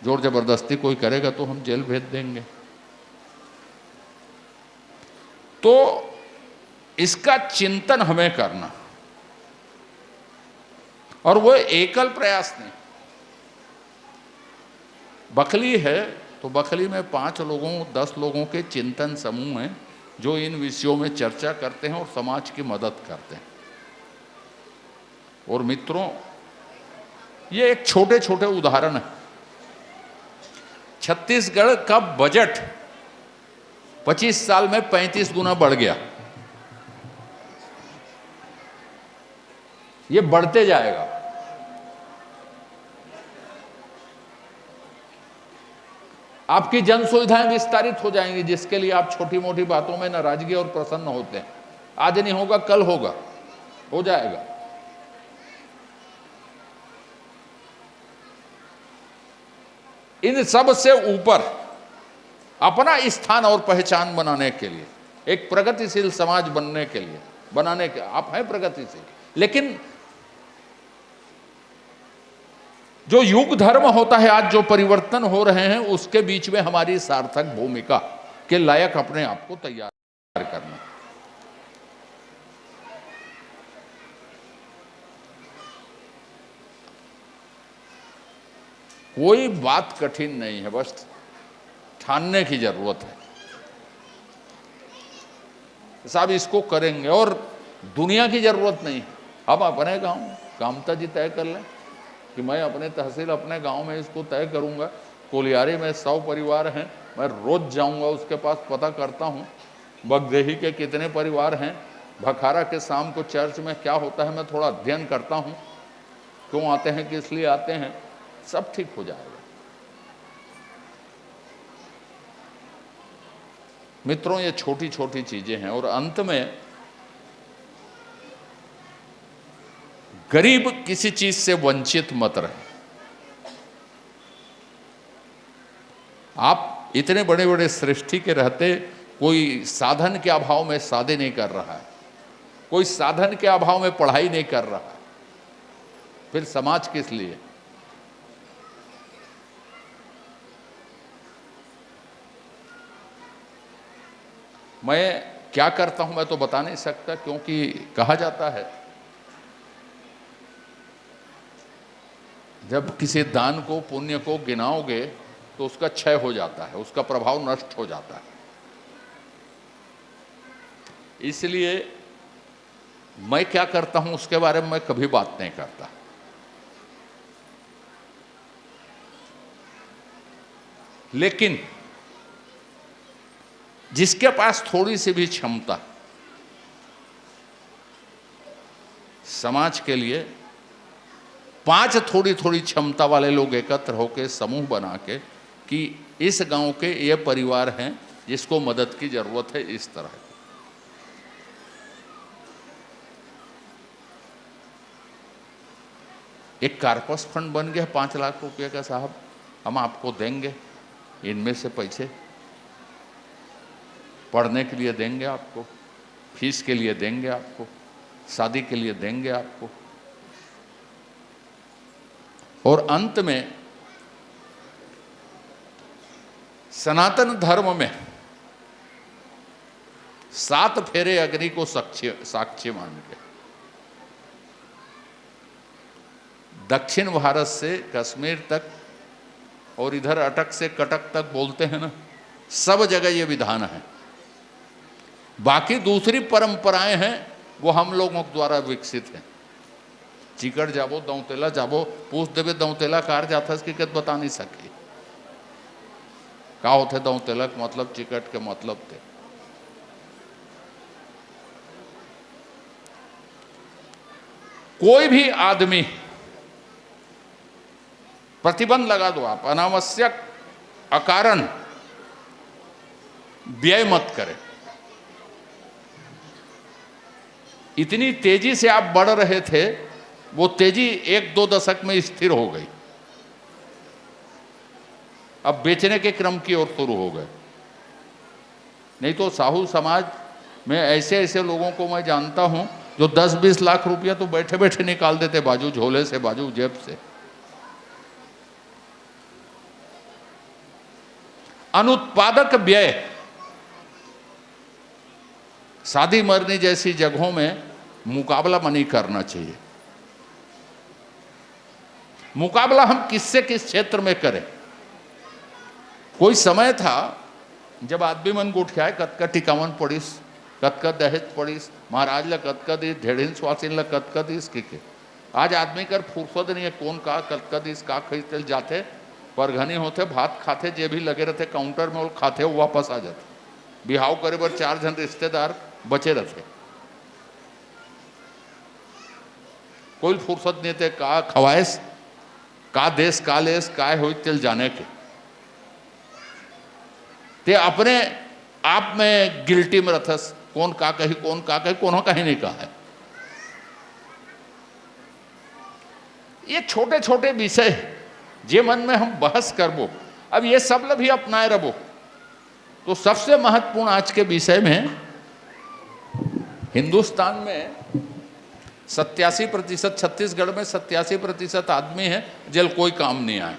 जोर जबरदस्ती कोई करेगा तो हम जेल भेज देंगे। तो इसका चिंतन हमें करना, और वो एकल प्रयास नहीं। बखली है तो बखली में 5 लोगों 10 लोगों के चिंतन समूह हैं जो इन विषयों में चर्चा करते हैं और समाज की मदद करते हैं। और मित्रों, ये एक छोटे छोटे उदाहरण है। छत्तीसगढ़ का बजट 25 साल में 35 गुना बढ़ गया। ये बढ़ते जाएगा। आपकी जन सुविधाएं विस्तारित हो जाएंगी, जिसके लिए आप छोटी मोटी बातों में नाराजगी और प्रसन्न होते हैं। आज नहीं होगा कल होगा, हो जाएगा। इन सब से ऊपर अपना स्थान और पहचान बनाने के लिए, एक प्रगतिशील समाज बनने के लिए, बनाने के आप हैं प्रगतिशील, लेकिन जो युग धर्म होता है, आज जो परिवर्तन हो रहे हैं, उसके बीच में हमारी सार्थक भूमिका के लायक अपने आप को तैयार करना। कोई बात कठिन नहीं है, बस ठानने की जरूरत है। साहब इसको करेंगे, और दुनिया की जरूरत नहीं। हम अपने गांव कामता जी तय कर लें कि मैं अपने तहसील अपने गांव में इसको तय करूंगा। कोलियारी में 100 परिवार हैं, मैं रोज जाऊंगा उसके पास, पता करता हूं बगदेही के कितने परिवार हैं, भखारा के शाम को चर्च में क्या होता है, मैं थोड़ा अध्ययन करता हूं, क्यों आते हैं, किस लिए आते हैं, सब ठीक हो जाएगा। मित्रों, ये छोटी छोटी चीजें हैं। और अंत में, गरीब किसी चीज से वंचित मत रहे। आप इतने बड़े बड़े सृष्टि के रहते, कोई साधन के अभाव में शादी नहीं कर रहा है, कोई साधन के अभाव में पढ़ाई नहीं कर रहा है, फिर समाज किस लिए? मैं क्या करता हूं मैं तो बता नहीं सकता, क्योंकि कहा जाता है जब किसी दान को, पुण्य को गिनाओगे तो उसका क्षय हो जाता है, उसका प्रभाव नष्ट हो जाता है। इसलिए मैं क्या करता हूं उसके बारे में मैं कभी बात नहीं करता। लेकिन जिसके पास थोड़ी सी भी क्षमता, समाज के लिए 5 थोड़ी थोड़ी क्षमता वाले लोग एकत्र होकर समूह बना के कि इस गांव के ये परिवार हैं जिसको मदद की जरूरत है, इस तरह एक कार्पस फंड बन गया 5 लाख रुपए का। साहब हम आपको देंगे, इनमें से पैसे पढ़ने के लिए देंगे आपको, फीस के लिए देंगे आपको, शादी के लिए देंगे आपको। और अंत में सनातन धर्म में 7 फेरे अग्नि को साक्ष्य मान के दक्षिण भारत से कश्मीर तक और इधर अटक से कटक तक बोलते हैं ना, सब जगह ये विधान है। बाकी दूसरी परंपराएं हैं वो हम लोगों द्वारा विकसित हैं। चिकट जाबो दौतेला जाबो, पूछ देवे दौतेला कार जाता की कत बता नहीं सके का होते दौतेला के मतलब, चिकट के मतलब थे। कोई भी आदमी प्रतिबंध लगा दो, आप अनावश्यक अकारण व्यय मत करें। इतनी तेजी से आप बढ़ रहे थे, वो तेजी 1-2 दशक में स्थिर हो गई, अब बेचने के क्रम की ओर शुरू हो गए। नहीं तो साहू समाज में ऐसे ऐसे लोगों को मैं जानता हूं जो 10-20 लाख रुपया तो बैठे बैठे निकाल देते, बाजू झोले से, बाजू जेब से। अनुत्पादक व्यय शादी मरनी जैसी जगहों में मुकाबला नहीं करना चाहिए। मुकाबला हम किससे किस क्षेत्र में करें। कोई समय था जब आदमी मन गुठियाए कतका टिकावन पड़ीस, कतका दहेज पड़ीस, महाराज ला कतका दी, ढेड़िन स्वासिन ला कतका दीस के आज आदमी कर फुर्सत नहीं है, कौन का कतका दीस का खरीद जाते परघनी होते, भात खाते, जे भी लगे रहते काउंटर में वो खाते वो वापस आ जाते। बिहाव करे बर 4 जन रिश्तेदार बचे रहते, कोई फुर्सत नहीं थे का खवाइश का देश का लेस का हो तिल जाने के। ते अपने आप में गिल्टी में रथस, कौन का कही कौन का कही, कौन कहीं नहीं कहा है। ये छोटे छोटे विषय जे मन में हम बहस करबो, अब ये सब भी अपनाए रहो तो सबसे महत्वपूर्ण आज के विषय में हिंदुस्तान में 87%, छत्तीसगढ़ में 87% आदमी है जल कोई काम नहीं आए।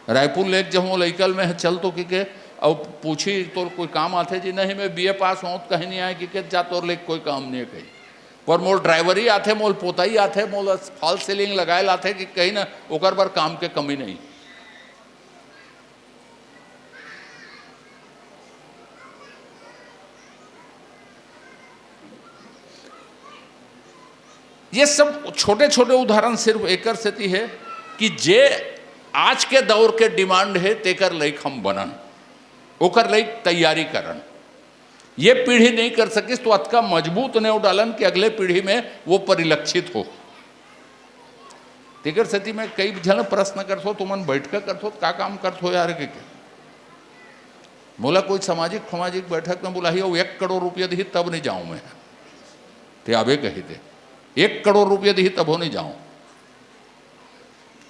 रायपुर लेक जब वो लइकल में है चल तो कि और पूछी तो कोई काम आते जी नहीं मैं BA पास हूँ कहीं नहीं आए कि जा तो लेक कोई काम नहीं है कहीं पर मोल ड्राइवरी आते, मोल पोताई आते, मोल फॉल सीलिंग लगाए लाते कि कहीं ना ओकर पर काम के कमी नहीं। ये सब छोटे छोटे उदाहरण सिर्फ एकर सेती है कि जे आज के दौर के डिमांड है तेकर लाइक हम बनन, ओकर लाइक तैयारी करन। ये पीढ़ी नहीं कर सकिस तो अतका मजबूत नहीं डालन कि अगले पीढ़ी में वो परिलक्षित हो। तेकर सेती में कई जन प्रश्न करथो, तुमन बैठ कर करथो का काम करथो यार के बोला कोई सामाजिक बैठक में बुलाई 1 करोड़ रुपया दी तब नहीं जाऊं मैं। ते आबे कही थे 1 करोड़ रुपया दी तब हो नहीं जाऊं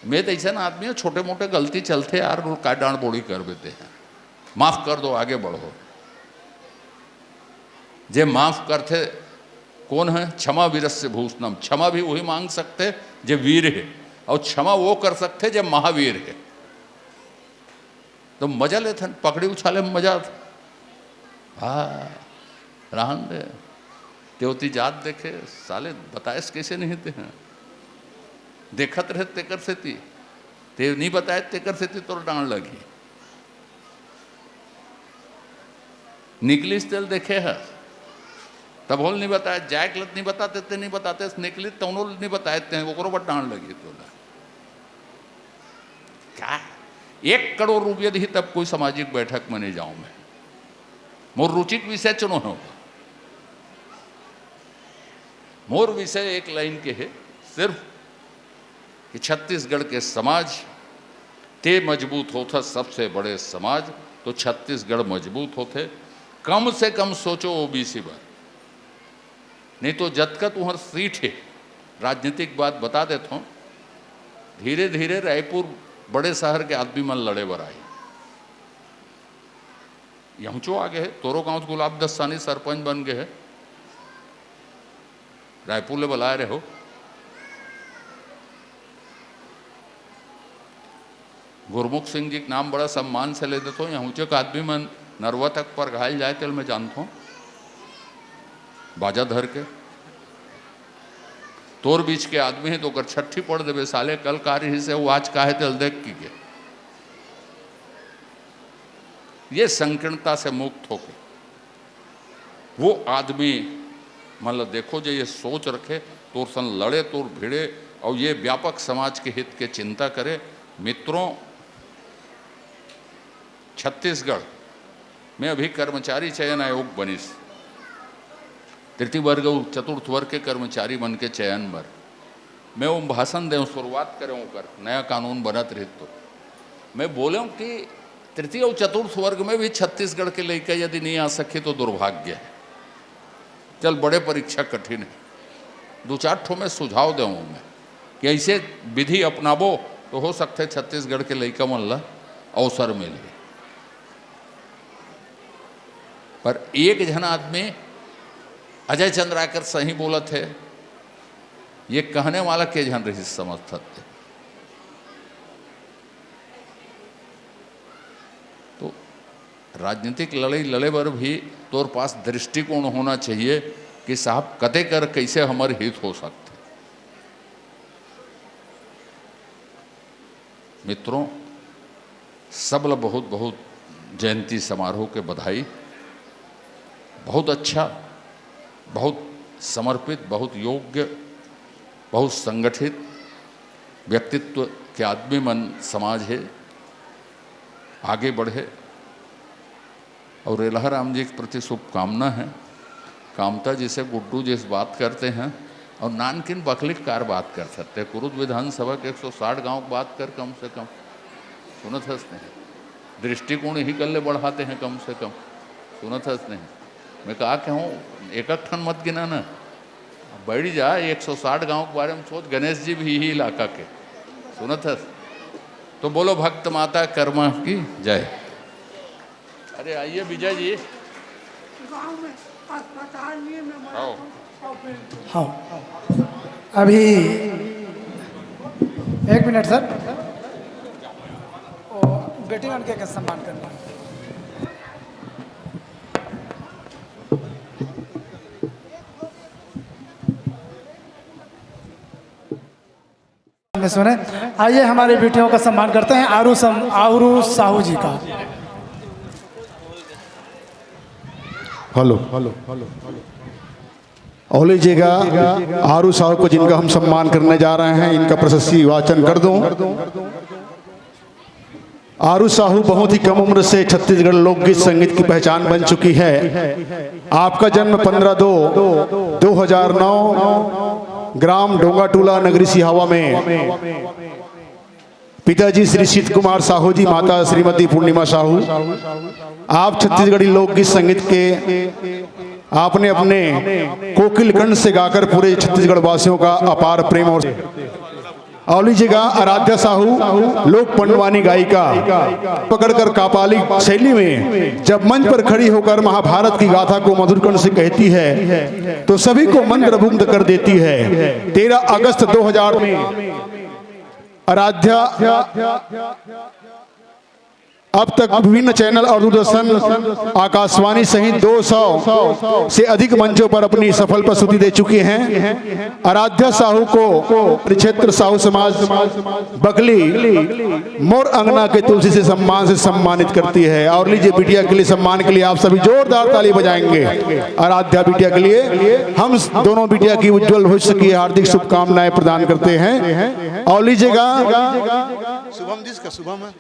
मैं। तो ऐसा ना आदमी है छोटे मोटे गलती चलते यार का डांड बोड़ी कर देते हैं, माफ कर दो आगे बढ़ो। जे माफ करते कौन है? क्षमा वीरस्य भूषणम। क्षमा भी वही मांग सकते जे वीर है और क्षमा वो कर सकते जे महावीर है। तो मजा लेते पकड़ी उछाले में मजा हाँ रहन दे त्योती जात देखे साले बताए कैसे नहीं थे हैं देखत रहे तेकर सेती ते नहीं बताए तेकर सेती तो डांड लगी निकली तेल देखे है तब होल नहीं बताया जैक लत नहीं बताते थे नहीं बताते निकली तौनोल नहीं बताए थे वो पर डांड लगी तो क्या 1 करोड़ रुपये दी तब कोई सामाजिक बैठक में नहीं जाऊं मैं। मोर रुचिक विषय चुनो हो मोर विषय एक लाइन के है सिर्फ कि छत्तीसगढ़ के समाज ते मजबूत होता सबसे बड़े समाज तो छत्तीसगढ़ मजबूत होते। कम से कम सोचो OBC पर नहीं तो जतका तुम्हार सीट है राजनीतिक बात बता देता हूँ धीरे धीरे रायपुर बड़े शहर के आदमी मन लड़े बर आई यहचो आगे है तोरो गांव गुलाब दस्तानी सरपंच बन गए है रायपुर ले बुलाए रहे हो। गुरमुख सिंह जी का नाम बड़ा सम्मान से ले देता हूँ। यहाँ का आदमी मन नरवा तक पर घायल जाए तेल मैं जानता हूँ बाजा धर के तोर बीच के आदमी है तो अगर छठी पड़ देवे साले कल कार्य से वो आज का है तेल देख की के ये संकीर्णता से मुक्त होके वो आदमी मतलब देखो जो ये सोच रखे तोर सन लड़े तोर भिड़े और ये व्यापक समाज के हित के चिंता करे। मित्रों छत्तीसगढ़ में अभी कर्मचारी चयन आयोग बनिस तृतीय वर्ग और चतुर्थ वर्ग के कर्मचारी बन के चयन बर मैं वो भाषण दें शुरुआत करें कर नया कानून बनत रहे तो मैं बोले कि तृतीय और चतुर्थ वर्ग में भी छत्तीसगढ़ के लड़के यदि नहीं आ सके तो दुर्भाग्य है। चल बड़े परीक्षा कठिन है 2-4 ठो में सुझाव दूँ मैं कि ऐसे विधि अपनाबो तो हो सकते छत्तीसगढ़ के लड़का मन ला अवसर मिले। पर एक जन आदमी अजय चंद्राकर सही बोला थे ये कहने वाला के जन रही समर्थक थे तो राजनीतिक लड़ाई लड़े बर भी तोर पास दृष्टिकोण होना चाहिए कि साहब कते कर कैसे हमारे हित हो सकते। मित्रों, सबल बहुत बहुत जयंती समारोह के बधाई। बहुत अच्छा, बहुत समर्पित, बहुत योग्य, बहुत संगठित व्यक्तित्व के आदमी मन समाज है, आगे बढ़े। और रेलहा राम जी के प्रति शुभकामना है। कामता जी से गुड्डू जिस बात करते हैं और नानकिन बकलिक कार बात कर सकते हैं। कुरुद विधानसभा के 160 गांव की बात कर कम से कम सुनत हंसते हैं। दृष्टिकोण ही कल्ले बढ़ाते हैं कम से कम सुनत हंसते हैं। मैं कहा कि हूँ एक ठन मत गिना ना, बढ़ जा 160 गांव के बारे में सोच। गणेश जी भी यही इलाका के सुनत हंस। तो बोलो भक्त माता कर्मा की जय। अरे आइए विजय जी। आओ। हाँ, अभी 1 मिनट सर, बेटी मान के सम्मान करना। सुने, आइए हमारी बेटियों का सम्मान करते हैं। आरू साहू जी का। हेलो हेलो हेलो ओली जी का आरू साहू को जिनका हम सम्मान करने जा रहे हैं, इनका प्रशस्ति वाचन कर दूं। आरू साहू बहुत ही कम उम्र से छत्तीसगढ़ लोकगीत संगीत की पहचान बन चुकी है। आपका जन्म 15/2/2009 ग्राम डोंगाटूला नगरी सिहावा में पिताजी श्री शीत कुमार साहू जी, माता श्रीमती पूर्णिमा साहू। आप छत्तीसगढ़ी लोकगीत संगीत के आपने अपने कोकिल कंठ से गाकर पूरे छत्तीसगढ़ वासियों का अपार प्रेम और औली जी का आराध्या साहू लोक पंडवानी गायिका पकड़कर कापाली शैली में जब मंच पर खड़ी होकर महाभारत की गाथा को मधुर कंठ से कहती है तो सभी को मंत्रमुग्ध कर देती है। 13 अगस्त 2000 में आराध्या अब तक विभिन्न चैनल और दूरदर्शन आकाशवाणी सहित 200 से अधिक मंचों पर अपनी सफल प्रस्तुति दे चुके हैं। आराध्या साहू को क्षेत्र साहू समाज बकली मोर अंगना के तुलसी से सम्मान से सम्मानित करती है। और लीजिए बिटिया के लिए सम्मान के लिए आप सभी जोरदार ताली बजाएंगे। आराध्या बिटिया के लिए हम दोनों बिटिया की उज्जवल भविष्य की हार्दिक शुभकामनाएं प्रदान करते हैं। और लीजिएगा शुभम जिसका शुभम है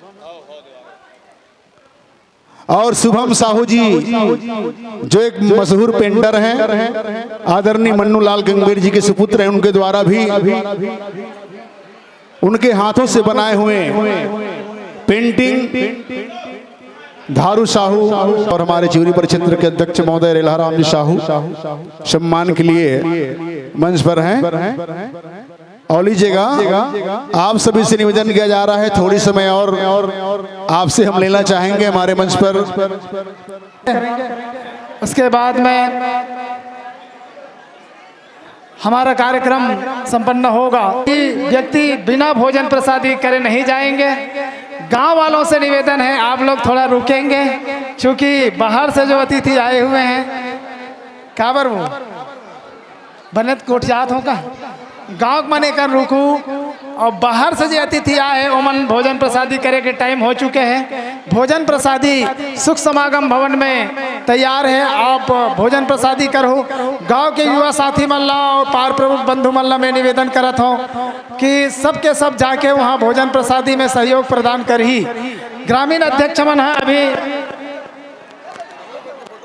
और शुभम साहू जी जो एक मशहूर पेंटर हैं, आदरणीय मन्नू लाल गंगवीर जी के सुपुत्र हैं, उनके द्वारा भी उनके हाथों से बनाए हुए पेंटिंग धारू साहू और हमारे चिवरी परिक्षेत्र के अध्यक्ष महोदय रेलहा राम जी साहू सम्मान के लिए मंच पर हैं। और लीजिएगा आप सभी से निवेदन किया जा रहा है, थोड़ी समय और आपसे हम लेना चाहेंगे हमारे मंच पर। उसके बाद में हमारा कार्यक्रम संपन्न होगा। व्यक्ति बिना भोजन प्रसादी करे नहीं जाएंगे। गांव वालों से निवेदन है आप लोग थोड़ा रुकेंगे, क्योंकि बाहर से जो अतिथि आए हुए हैं काबर वो बनत कोठियात होगा गांव मने कर रुकू और बाहर से जो अतिथि आए ओमन भोजन प्रसादी करे के टाइम हो चुके हैं। भोजन प्रसादी सुख समागम भवन में तैयार है, आप भोजन प्रसादी करो। गांव के युवा साथी मल्ला और पार प्रमुख बंधु मल्ला में निवेदन करत हो कि सबके सब जाके वहां भोजन प्रसादी में सहयोग प्रदान कर ही। ग्रामीण अध्यक्ष मन है अभी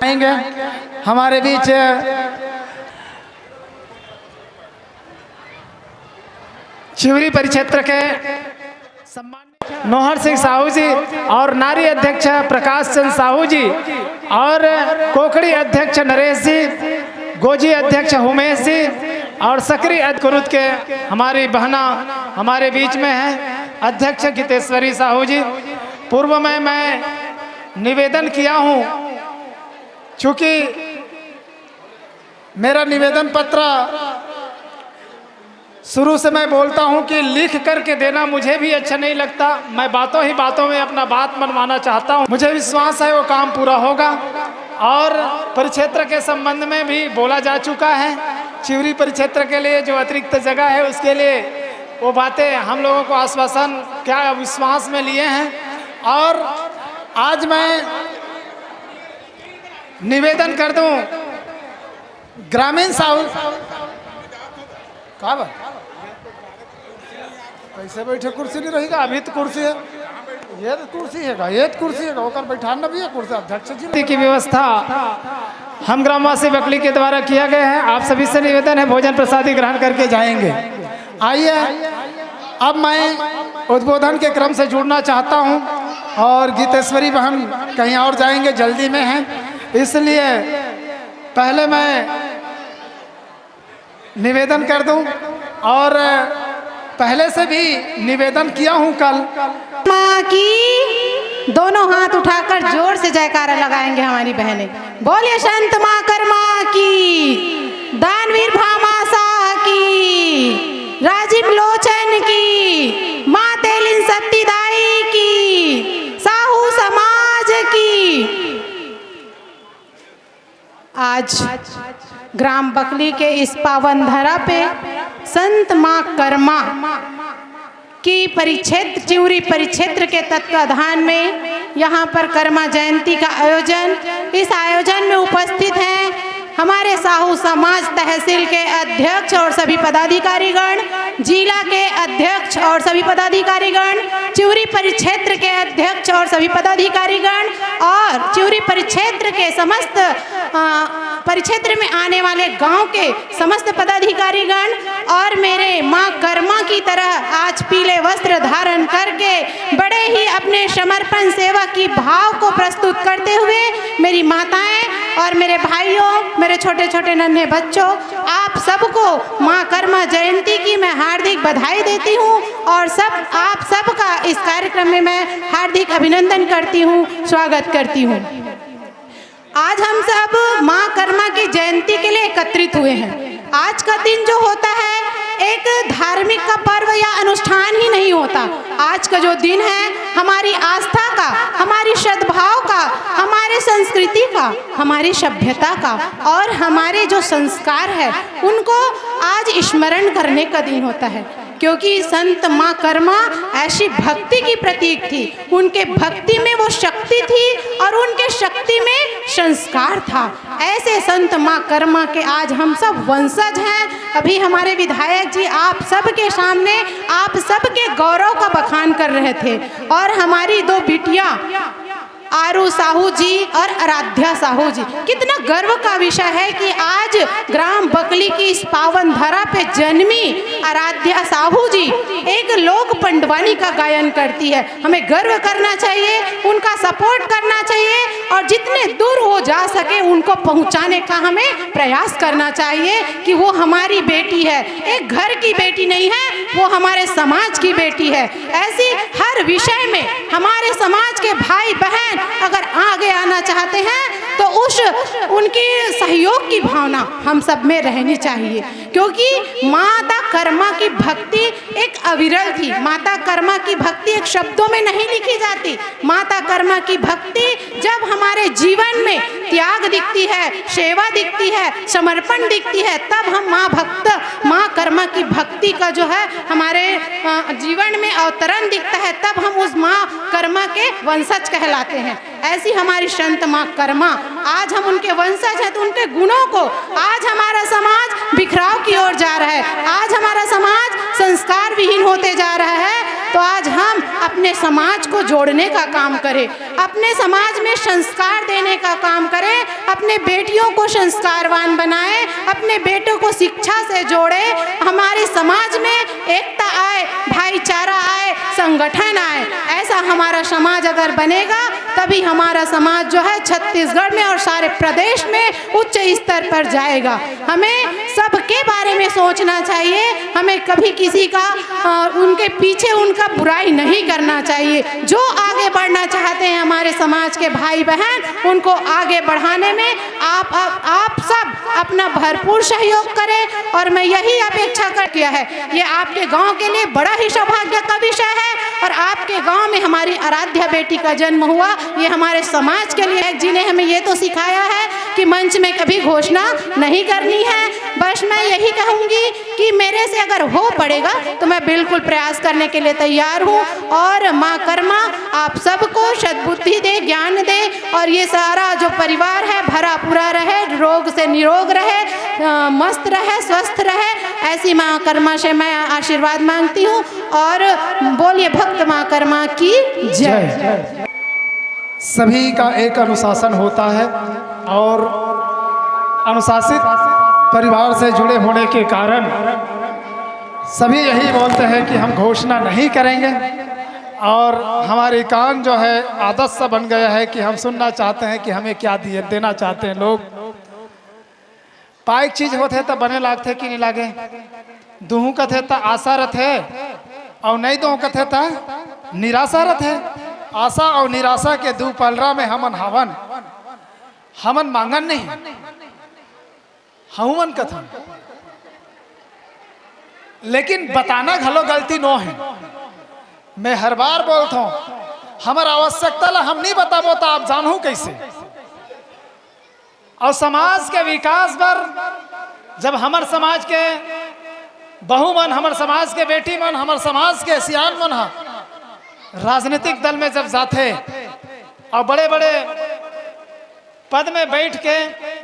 आएंगे हमारे बीच। चिवरी परिक्षेत्र के सम्मानित नोहर सिंह साहू जी और नारी अध्यक्ष प्रकाश चंद साहू जी और कोकड़ी अध्यक्ष नरेश जी, गोजी अध्यक्ष उमेश जी और सकरी अध्यक्ष के हमारी बहना हमारे बीच में है अध्यक्ष गीतेश्वरी साहू जी। पूर्व में मैं निवेदन किया हूँ, चूँकि मेरा निवेदन पत्र शुरू से मैं बोलता हूं कि लिख करके देना मुझे भी अच्छा नहीं लगता। मैं बातों ही बातों में अपना बात मनवाना चाहता हूं। मुझे विश्वास है वो काम पूरा होगा। और परिक्षेत्र के संबंध में भी बोला जा चुका है। चिवरी परिक्षेत्र के लिए जो अतिरिक्त जगह है उसके लिए वो बातें हम लोगों को आश्वासन क्या विश्वास में लिए हैं। और आज मैं निवेदन कर दूं ग्रामीण साहू कहाँ कैसे बैठे कुर्सी नहीं रहेगा। अभी तो कुर्सी है, ये तो कुर्सी है, ये तो कुर्सी है, होकर बैठाना भी है कुर्सी। अध्यक्ष जी की व्यवस्था हम ग्रामवासी बकली के द्वारा किया गया है। आप सभी से निवेदन है भोजन प्रसादी ग्रहण करके जाएंगे। आइए अब मैं उद्बोधन के क्रम से जुड़ना चाहता हूं। और गीतेश्वरी बहन कहीं और जाएंगे, जल्दी में हैं, इसलिए पहले मैं निवेदन कर दूं। और पहले से भी निवेदन किया हूं कल। माँ की दोनों हाथ उठाकर जोर से जयकारा लगाएंगे हमारी बहनें। बोलिए संत माँ कर्मा की, दानवीर भामा साह की, राजीव लोचन की, माँ तेलिन सत्तीदाई की, साहू समाज की। आज ग्राम बकली के इस पावन धरा पे संत माँ कर्मा की परिक्षेत्र चिवरी परिक्षेत्र के तत्वाधान में यहाँ पर कर्मा जयंती का आयोजन, इस आयोजन में उपस्थित हैं हमारे साहू समाज तहसील के अध्यक्ष और सभी पदाधिकारीगण, जिला के अध्यक्ष और सभी पदाधिकारीगण, चिवरी परिक्षेत्र के अध्यक्ष और सभी पदाधिकारीगण और चिवरी परिक्षेत्र के समस्त परिक्षेत्र में आने वाले गांव के समस्त पदाधिकारीगण और मेरे माँ कर्मा की तरह आज पीले वस्त्र धारण करके बड़े ही अपने समर्पण सेवा की भाव को प्रस्तुत करते हुए मेरी माताएं और मेरे भाइयों, मेरे छोटे छोटे नन्हे बच्चों, आप सबको माँ कर्मा जयंती की मैं हार्दिक बधाई देती हूँ और आप सबका इस कार्यक्रम में मैं हार्दिक अभिनंदन करती हूँ, स्वागत करती हूँ। आज हम सब माँ कर्मा की जयंती के लिए एकत्रित हुए हैं। आज का दिन जो होता है एक धार्मिक का पर्व या अनुष्ठान ही नहीं होता। आज का जो दिन है हमारी आस्था का, हमारी सद्भाव का, हमारे संस्कृति का, हमारी सभ्यता का और हमारे जो संस्कार है उनको आज स्मरण करने का दिन होता है। क्योंकि संत माँ कर्मा ऐसी भक्ति की प्रतीक थी, उनके भक्ति में वो शक्ति थी और उनके शक्ति में संस्कार था। ऐसे संत माँ कर्मा के आज हम सब वंशज हैं। अभी हमारे विधायक जी आप सब के सामने आप सब के गौरव का बखान कर रहे थे और हमारी दो बिटिया आरू साहू जी और आराध्या साहू जी, कितना गर्व का विषय है कि आज ग्राम बकली की इस पावन धरा पे जन्मी आराध्या साहू जी एक लोक पंडवानी का गायन करती है। हमें गर्व करना चाहिए, उनका सपोर्ट करना चाहिए और जितने दूर वो जा सके उनको पहुंचाने का हमें प्रयास करना चाहिए कि वो हमारी बेटी है, एक घर की बेटी नहीं है, वो हमारे समाज की बेटी है। ऐसी हर विषय में हमारे समाज के भाई बहन अगर आगे आना चाहते हैं तो उनकी सहयोग की भावना हम सब में रहनी चाहिए। क्योंकि माता कर्मा की भक्ति एक अविरल थी। माता कर्मा की भक्ति एक शब्दों में नहीं लिखी जाती। माता कर्मा की भक्ति जब हमारे जीवन में त्याग दिखती है, सेवा दिखती है, समर्पण दिखती है, तब हम माँ कर्मा की भक्ति का जो है हमारे जीवन में अवतरण दिखता है, तब हम उस माँ कर्मा के वंशज कहलाते हैं। ऐसी हमारी संत माँ कर्मा, आज हम उनके वंशज हैं तो उनके गुणों को आज हमारा समाज बिखराव की ओर जा रहा है, आज हमारा समाज संस्कार विहीन होते जा रहा है। तो आज हम अपने समाज को जोड़ने का काम करें, अपने समाज में संस्कार देने का काम करें, अपने बेटियों को संस्कारवान बनाएं, अपने बेटों को शिक्षा से जोड़ें, हमारे समाज में एकता आए, भाईचारा आए, संगठन आए। ऐसा हमारा समाज अगर बनेगा तभी हमारा समाज जो है छत्तीसगढ़ में और सारे प्रदेश में उच्च स्तर पर जाएगा। हमें सबके बारे में सोचना चाहिए, हमें कभी किसी का उनके पीछे उनका बुराई नहीं करना चाहिए। जो आगे बढ़ना चाहते हैं हमारे समाज के भाई बहन, उनको आगे बढ़ाने में आप सब अपना भरपूर सहयोग करें। और मैं यही अपेक्षा कर किया है, ये आपके गांव के लिए बड़ा ही सौभाग्य का विषय है और आपके गांव में हमारी आराध्या बेटी का जन्म हुआ, ये हमारे समाज के लिए जिन्हें हमें ये तो सिखाया है कि मंच में कभी घोषणा नहीं करनी है। बस मैं यही कहूँगी कि मेरे से अगर हो पड़ेगा तो मैं बिल्कुल प्रयास करने के लिए तैयार हूँ। और माँ कर्मा आप सबको सद्बुद्धि दे, ज्ञान दे और ये सारा जो परिवार है भरा पूरा रहे, रोग से निरोग रहे, मस्त रहे, स्वस्थ रहे, ऐसी माँ कर्मा से मैं आशीर्वाद मांगती हूँ। और बोलिए भक्त माँ कर्मा की जय। सभी का एक अनुशासन होता है और अनुशासित परिवार से जुड़े होने के कारण सभी यही बोलते हैं कि हम घोषणा नहीं करेंगे। और हमारी कान जो है आदत सा बन गया है कि हम सुनना चाहते हैं कि हमें क्या देना चाहते हैं लोग। पाइक चीज होते तो बने लागते कि नहीं लागे, दूहू कथे तो आशा रथ है और नहीं दूहू कथे तो निराशा रथ है। आशा और निराशा के दू पलरा में हमन मांगन नहीं, हमन कथन। लेकिन बताना घलो गलती नो है। मैं हर बार बोलता हूँ हमार आवश्यकता ला हम नहीं बताबो तो आप जानू कैसे। और समाज के विकास पर जब हमार समाज के बहू मन, हमार समाज के बेटी मन, हमार समाज के सियान मन राजनीतिक दल में जब जाते और बड़े बड़े पद में बैठ के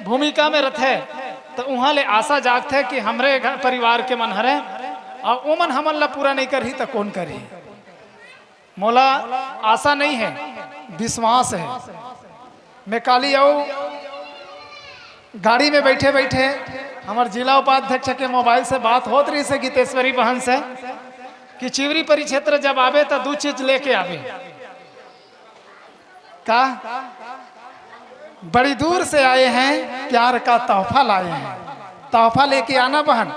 भूमिका में रहते तो वहाँ ले आशा जागते कि हमरे परिवार के मन हरे और वो मन हमन ला पूरा नहीं करही तो कौन करही। मोला आशा नहीं है, विश्वास है। मैं काली आओ गाड़ी में बैठे बैठे हमारे जिला उपाध्यक्ष के मोबाइल से बात होत रही से गीतेश्वरी बहन से कि चिवरी परिक्षेत्र जब आवे तो 2 चीज लेके आवे। का बड़ी दूर से आए हैं, प्यार का तोहफा लाए हैं, तोहफा लेके आना बहन।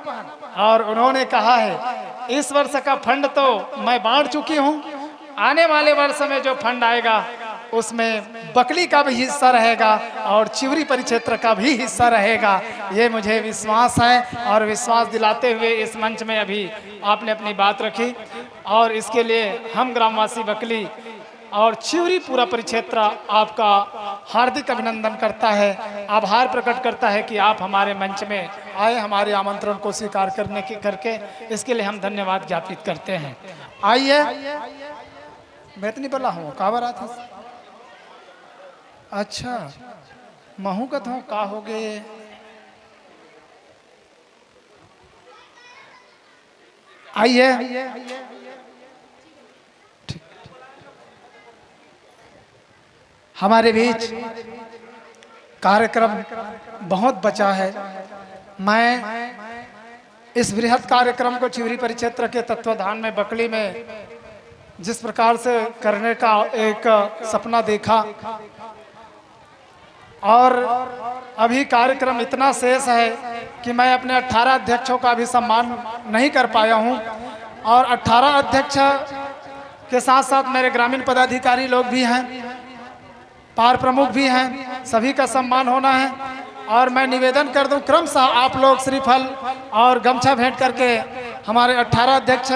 और उन्होंने कहा है इस वर्ष का फंड तो मैं बांट चुकी हूँ, आने वाले वर्ष में जो फंड आएगा उसमें बकली का भी हिस्सा रहेगा और चिवरी परिक्षेत्र का भी हिस्सा रहेगा। ये मुझे विश्वास है और विश्वास दिलाते हुए इस मंच में अभी आपने अपनी बात रखी और इसके लिए हम ग्रामवासी बकली और चिवरी पूरा परिक्षेत्र आपका हार्दिक अभिनंदन करता है, आभार प्रकट करता है कि आप हमारे मंच में आए, हमारे आमंत्रण को स्वीकार करके इसके लिए हम धन्यवाद ज्ञापित करते हैं। आइए, मैं इतनी बोला हूँ का बार था। अच्छा महू का था का हो गए। आइए हमारे बीच कार्यक्रम बहुत बचा है। मैं इस बृहद कार्यक्रम को चिवरी परिक्षेत्र के तत्वाधान में बकली में जिस प्रकार से करने का एक सपना देखा और अभी कार्यक्रम इतना शेष है कि मैं अपने 18 अध्यक्षों का भी सम्मान नहीं कर पाया हूं और 18 अध्यक्ष के साथ साथ मेरे ग्रामीण पदाधिकारी लोग भी हैं, पार प्रमुख भी हैं, सभी का सम्मान होना है। और मैं निवेदन कर दूं क्रमशः आप लोग श्रीफल और गमछा भेंट करके हमारे 18 अध्यक्ष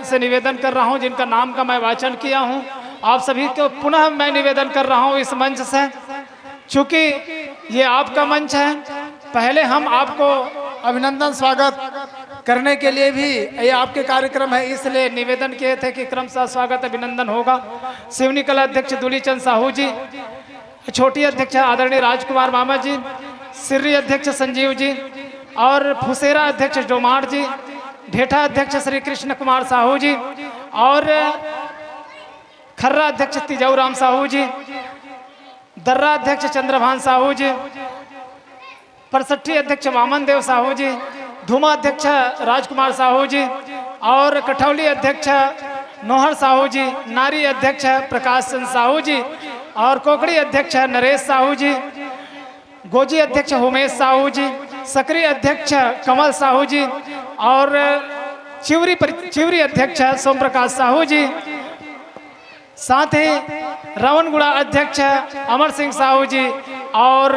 से निवेदन कर रहा हूं जिनका नाम का मैं वाचन किया हूं। आप सभी को पुनः मैं निवेदन कर रहा हूं इस मंच से, चूँकि ये आपका मंच है, पहले हम आपको अभिनंदन स्वागत करने के लिए भी ये आपके कार्यक्रम है, इसलिए निवेदन किए थे कि क्रमशः स्वागत अभिनंदन होगा। सिवनी कला अध्यक्ष दूलीचंद साहू जी, छोटी अध्यक्ष आदरणीय राजकुमार मामा जी, सिर्री अध्यक्ष संजीव जी और फुसेरा अध्यक्ष डोमार जी, ढेठा अध्यक्ष श्री कृष्ण कुमार साहू जी और खर्रा अध्यक्ष तिजौराम साहू जी, दर्रा अध्यक्ष चंद्रभान साहू जी, परसठी अध्यक्ष वामन देव साहू जी, धुमा अध्यक्ष राजकुमार साहू जी और कठौली अध्यक्ष नोहर साहू जी, नारी अध्यक्ष प्रकाश चंद साहू जी और कोकड़ी अध्यक्ष नरेश साहू जी, गोजी अध्यक्ष उमेश साहू जी, सक्रिय अध्यक्ष कमल साहू जी और चिवरी अध्यक्ष सोम प्रकाश साहू जी, साथ ही रावणगुड़ा अध्यक्ष अमर सिंह साहू जी और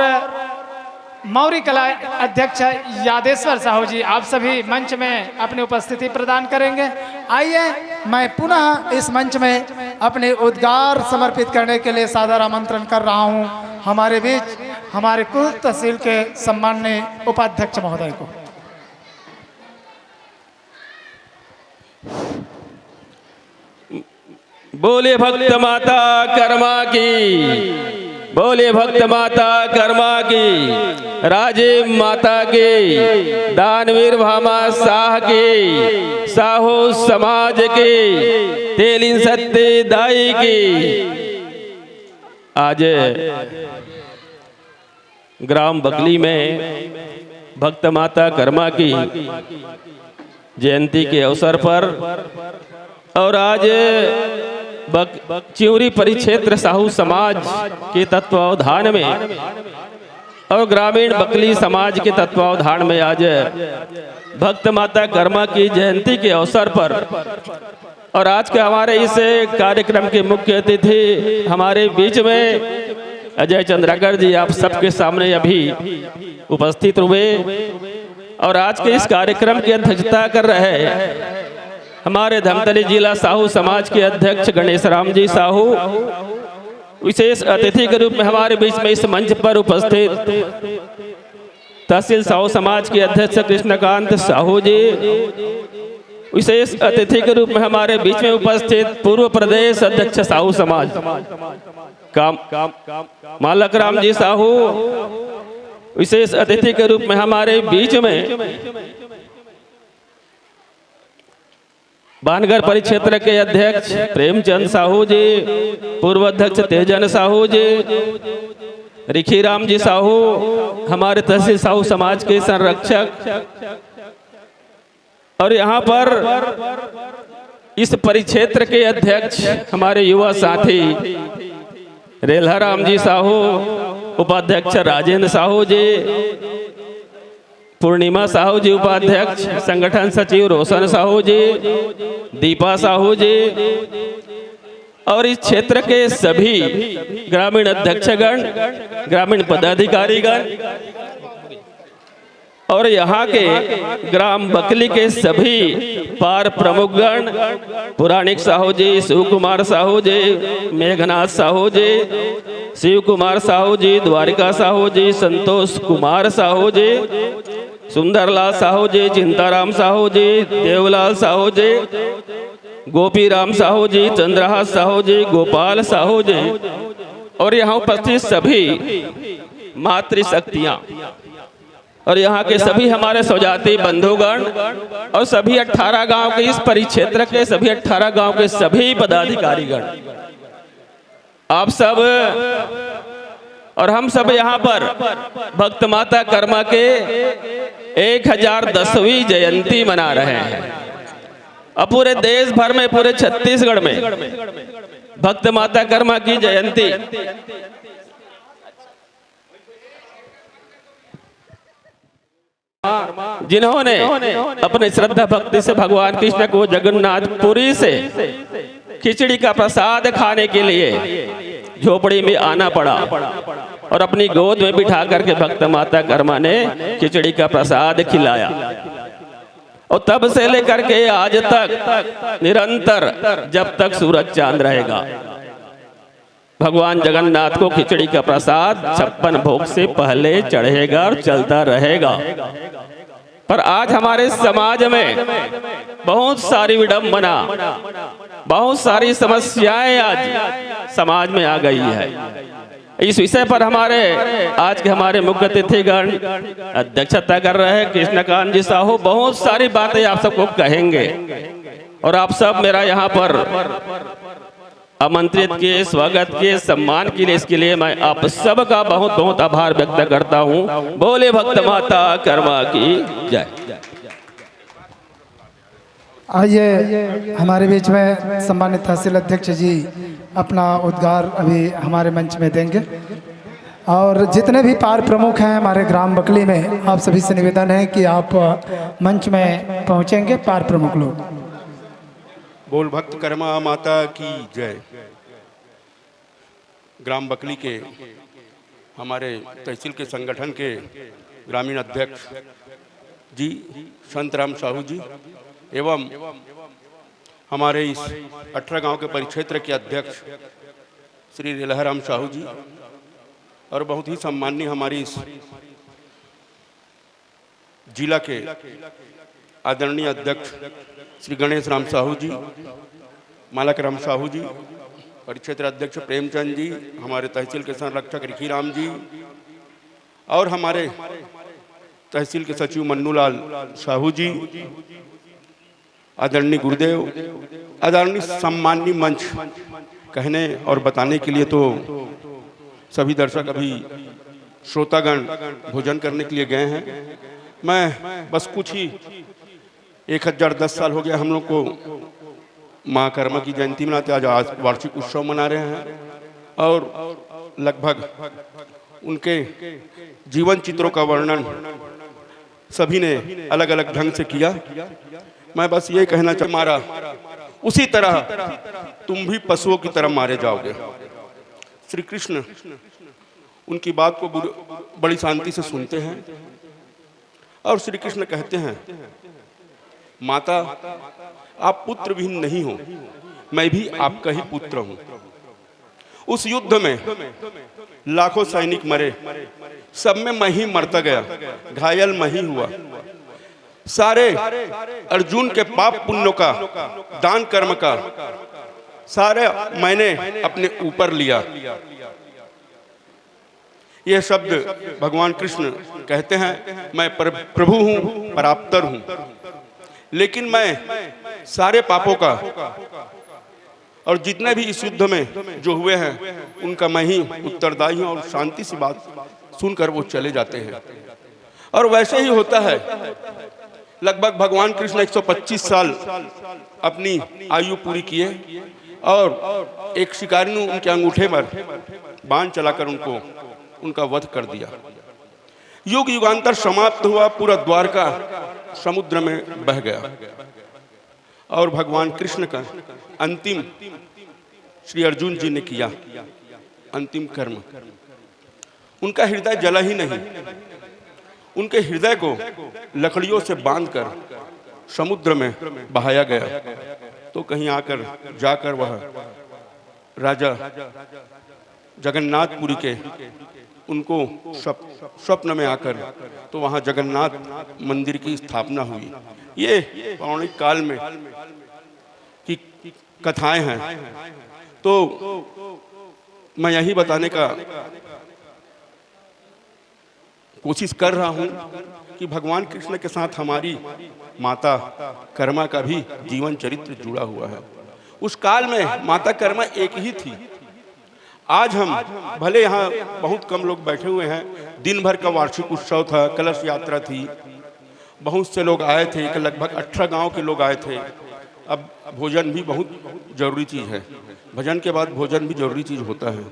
मौरी कला अध्यक्ष यादेश्वर साहू जी, आप सभी मंच में अपनी उपस्थिति प्रदान करेंगे। आइए मैं पुनः इस मंच में अपने उद्गार समर्पित करने के लिए सादर आमंत्रण कर रहा हूं हमारे बीच हमारे कुल तहसील के सम्माननीय उपाध्यक्ष महोदय को। बोले भक्त माता कर्मा की, बोले भक्त माता कर्मा की, राजे माता की, दानवीर भामा शाह की, साहू समाज की, तेलिन सत्य दाई की। आज ग्राम बकली में भक्त माता कर्मा की जयंती के अवसर पर और आज चिवरी परिक्षेत्र साहू समाज के तत्वावधान में और ग्रामीण बकली समाज के तत्वावधान में आज भक्त माता कर्मा की जयंती के अवसर पर और आज के हमारे इस कार्यक्रम के मुख्य अतिथि हमारे बीच में अजय चंद्राकर जी आप सबके सामने अभी उपस्थित हुए और आज के इस कार्यक्रम की अध्यक्षता कर रहे हैं हमारे धमतरी जिला साहू समाज के अध्यक्ष गणेश राम जी साहू। विशेष अतिथि के रूप में हमारे बीच में इस मंच पर उपस्थित तहसील साहू समाज के अध्यक्ष कृष्णकांत साहू जी। विशेष अतिथि के रूप में हमारे बीच में उपस्थित पूर्व प्रदेश अध्यक्ष साहू समाज मालक राम जी साहू। विशेष अतिथि के रूप में हमारे बीच में बानगर परिक्षेत्र के अध्यक्ष प्रेमचंद साहू जी, पूर्व अध्यक्ष तेजन साहू जी, रिखी राम जी साहू, हमारे तहसील साहू समाज के संरक्षक और यहाँ पर इस परिक्षेत्र के अध्यक्ष हमारे युवा साथी रेलहा राम जी साहू, उपाध्यक्ष राजेंद्र साहू जी, पूर्णिमा साहू जी उपाध्यक्ष, संगठन सचिव रोशन साहू जी, दीपा साहू जी और इस क्षेत्र के सभी ग्रामीण अध्यक्षगण, ग्रामीण पदाधिकारीगण और यहाँ के ग्राम बकली के सभी पार प्रमुखगण, पुराणिक साहू जी, शिव कुमार साहू जी, मेघनाथ साहू जी, शिव कुमार साहू जी, द्वारिका साहू जी, संतोष कुमार साहू जी, सुंदरलाल साहू जी, चिंताराम साहू जी, देवलाल साहू जी, गोपी राम साहू जी, चंद्रहास साहू जी, गोपाल साहू जी और यहाँ उपस्थित सभी मातृशक्तियाँ और यहाँ के सभी हमारे स्वजाति बंधुगण और सभी 18 गांव के इस परिक्षेत्र के सभी 18 गांव के सभी पदाधिकारीगण, आप सब और हम सब यहाँ पर भक्त माता कर्मा के 1010वीं जयंती मना रहे हैं और पूरे देश भर में, पूरे छत्तीसगढ़ में भक्त माता कर्मा की जयंती जिन्होंने अपने श्रद्धा भक्ति से भगवान कृष्ण को जगन्नाथपुरी से खिचड़ी का प्रसाद खाने के लिए झोपड़ी में आना पड़ा और अपनी गोद में बिठा करके भक्त माता कर्मा ने खिचड़ी का प्रसाद खिलाया और तब से लेकर के आज तक निरंतर जब तक सूरज चांद रहेगा भगवान जगन्नाथ को खिचड़ी का प्रसाद 56 भोग से पहले चढ़ेगा और चलता रहेगा। पर आज हमारे समाज में बहुत सारी विडंबना, बहुत सारी समस्याएं आज समाज में आ गई है। इस विषय पर आज के हमारे मुख्य अतिथिगण अध्यक्षता कर रहे हैं कृष्णकांत जी साहू, बहुत सारी बातें आप सबको कहेंगे और आप सब मेरा यहाँ पर आमंत्रित के स्वागत के सम्मान के लिए, इसके लिए मैं आप सबका बहुत बहुत आभार व्यक्त करता हूँ। बोले भक्त माता कर्मा की जय। आइए हमारे बीच में सम्मानित तहसील अध्यक्ष जी अपना उद्गार अभी हमारे मंच में देंगे। और जितने भी पार प्रमुख हैं हमारे ग्राम बकली में, आप सभी से निवेदन है कि आप मंच में पहुंचेंगे पार प्रमुख लोग। बोल भक्त कर्मा माता की जय। ग्राम बकली के हमारे तहसील के संगठन के ग्रामीण अध्यक्ष जी संत राम साहू जी एवं हमारे इस 18 गांव के परिक्षेत्र के अध्यक्ष श्री रेलहराम साहू जी और बहुत ही सम्माननीय हमारी इस जिला के आदरणीय अध्यक्ष श्री गणेश राम साहू जी, मालक राम साहू जी, परिक्षेत्र अध्यक्ष प्रेमचंद जी, हमारे तहसील के संरक्षक रिखी राम जी और हमारे तहसील के सचिव मन्नूलाल साहू जी, आदरणीय गुरुदेव, आदरणीय सम्माननीय मंच कहने और बताने के लिए तो सभी दर्शक अभी श्रोतागण भोजन करने के लिए गए हैं। मैं बस कुछ ही 1010 साल हो गया हम लोग को माँ कर्मा की जयंती मनाते, आज वार्षिक उत्सव मना रहे हैं और लगभग उनके जीवन चित्रों का वर्णन सभी ने अलग अलग ढंग से किया। मैं बस ये कहना चाहता, मारा उसी तरह तुम भी पशुओं की तरह मारे जाओगे। श्री कृष्ण उनकी बात को बड़ी शांति से सुनते हैं और श्री कृष्ण कहते हैं, माता आप पुत्र भी नहीं हो, मैं भी आपका ही पुत्र हूं। उस युद्ध में लाखों सैनिक मरे, सब में मैं ही मरता गया, घायल मैं ही हुआ। सारे अर्जुन के पाप पुण्यों का, दान कर्म का सारे मैंने अपने ऊपर लिया। यह शब्द भगवान कृष्ण कहते हैं, मैं प्रभु हूं, परात्पर हूं, लेकिन मैं सारे पापों का और जितने भी इस युद्ध में जो हुए हैं उनका मैं ही उत्तरदायी हूं। और शांति से बात सुनकर वो चले जाते हैं। और वैसे ही होता है, लगभग भगवान कृष्ण 125 साल अपनी आयु पूरी किए और एक शिकारी ने उनके अंगूठे पर बाण चलाकर उनका वध कर दिया। युग युगांतर समाप्त हुआ, पूरा द्वारका समुद्र में बह गया और भगवान कृष्ण का अंतिम श्री अर्जुन जी ने किया अंतिम कर्म। उनका हृदय जला ही नहीं, उनके हृदय को लकड़ियों से बांधकर समुद्र में बहाया गया। तो कहीं आकर जाकर वह राजा जगन्नाथपुरी के उनको स्वप्न में आकर तो वहाँ जगन्नाथ मंदिर की स्थापना हुई। ये पौराणिक काल में की कथाएं हैं। तो मैं यही बताने का कोशिश कर रहा हूं कि भगवान कृष्ण के साथ हमारी माता कर्मा का भी जीवन चरित्र जुड़ा हुआ है। उस काल में माता कर्मा एक ही थी। आज हम भले यहाँ बहुत कम लोग बैठे हुए हैं, दिन भर का वार्षिक उत्सव था, कलश यात्रा थी, बहुत से लोग आए थे, लगभग 18 गांव के लोग आए थे। अब भोजन भी बहुत जरूरी चीज़ है, भजन के बाद भोजन भी जरूरी चीज़ होता है।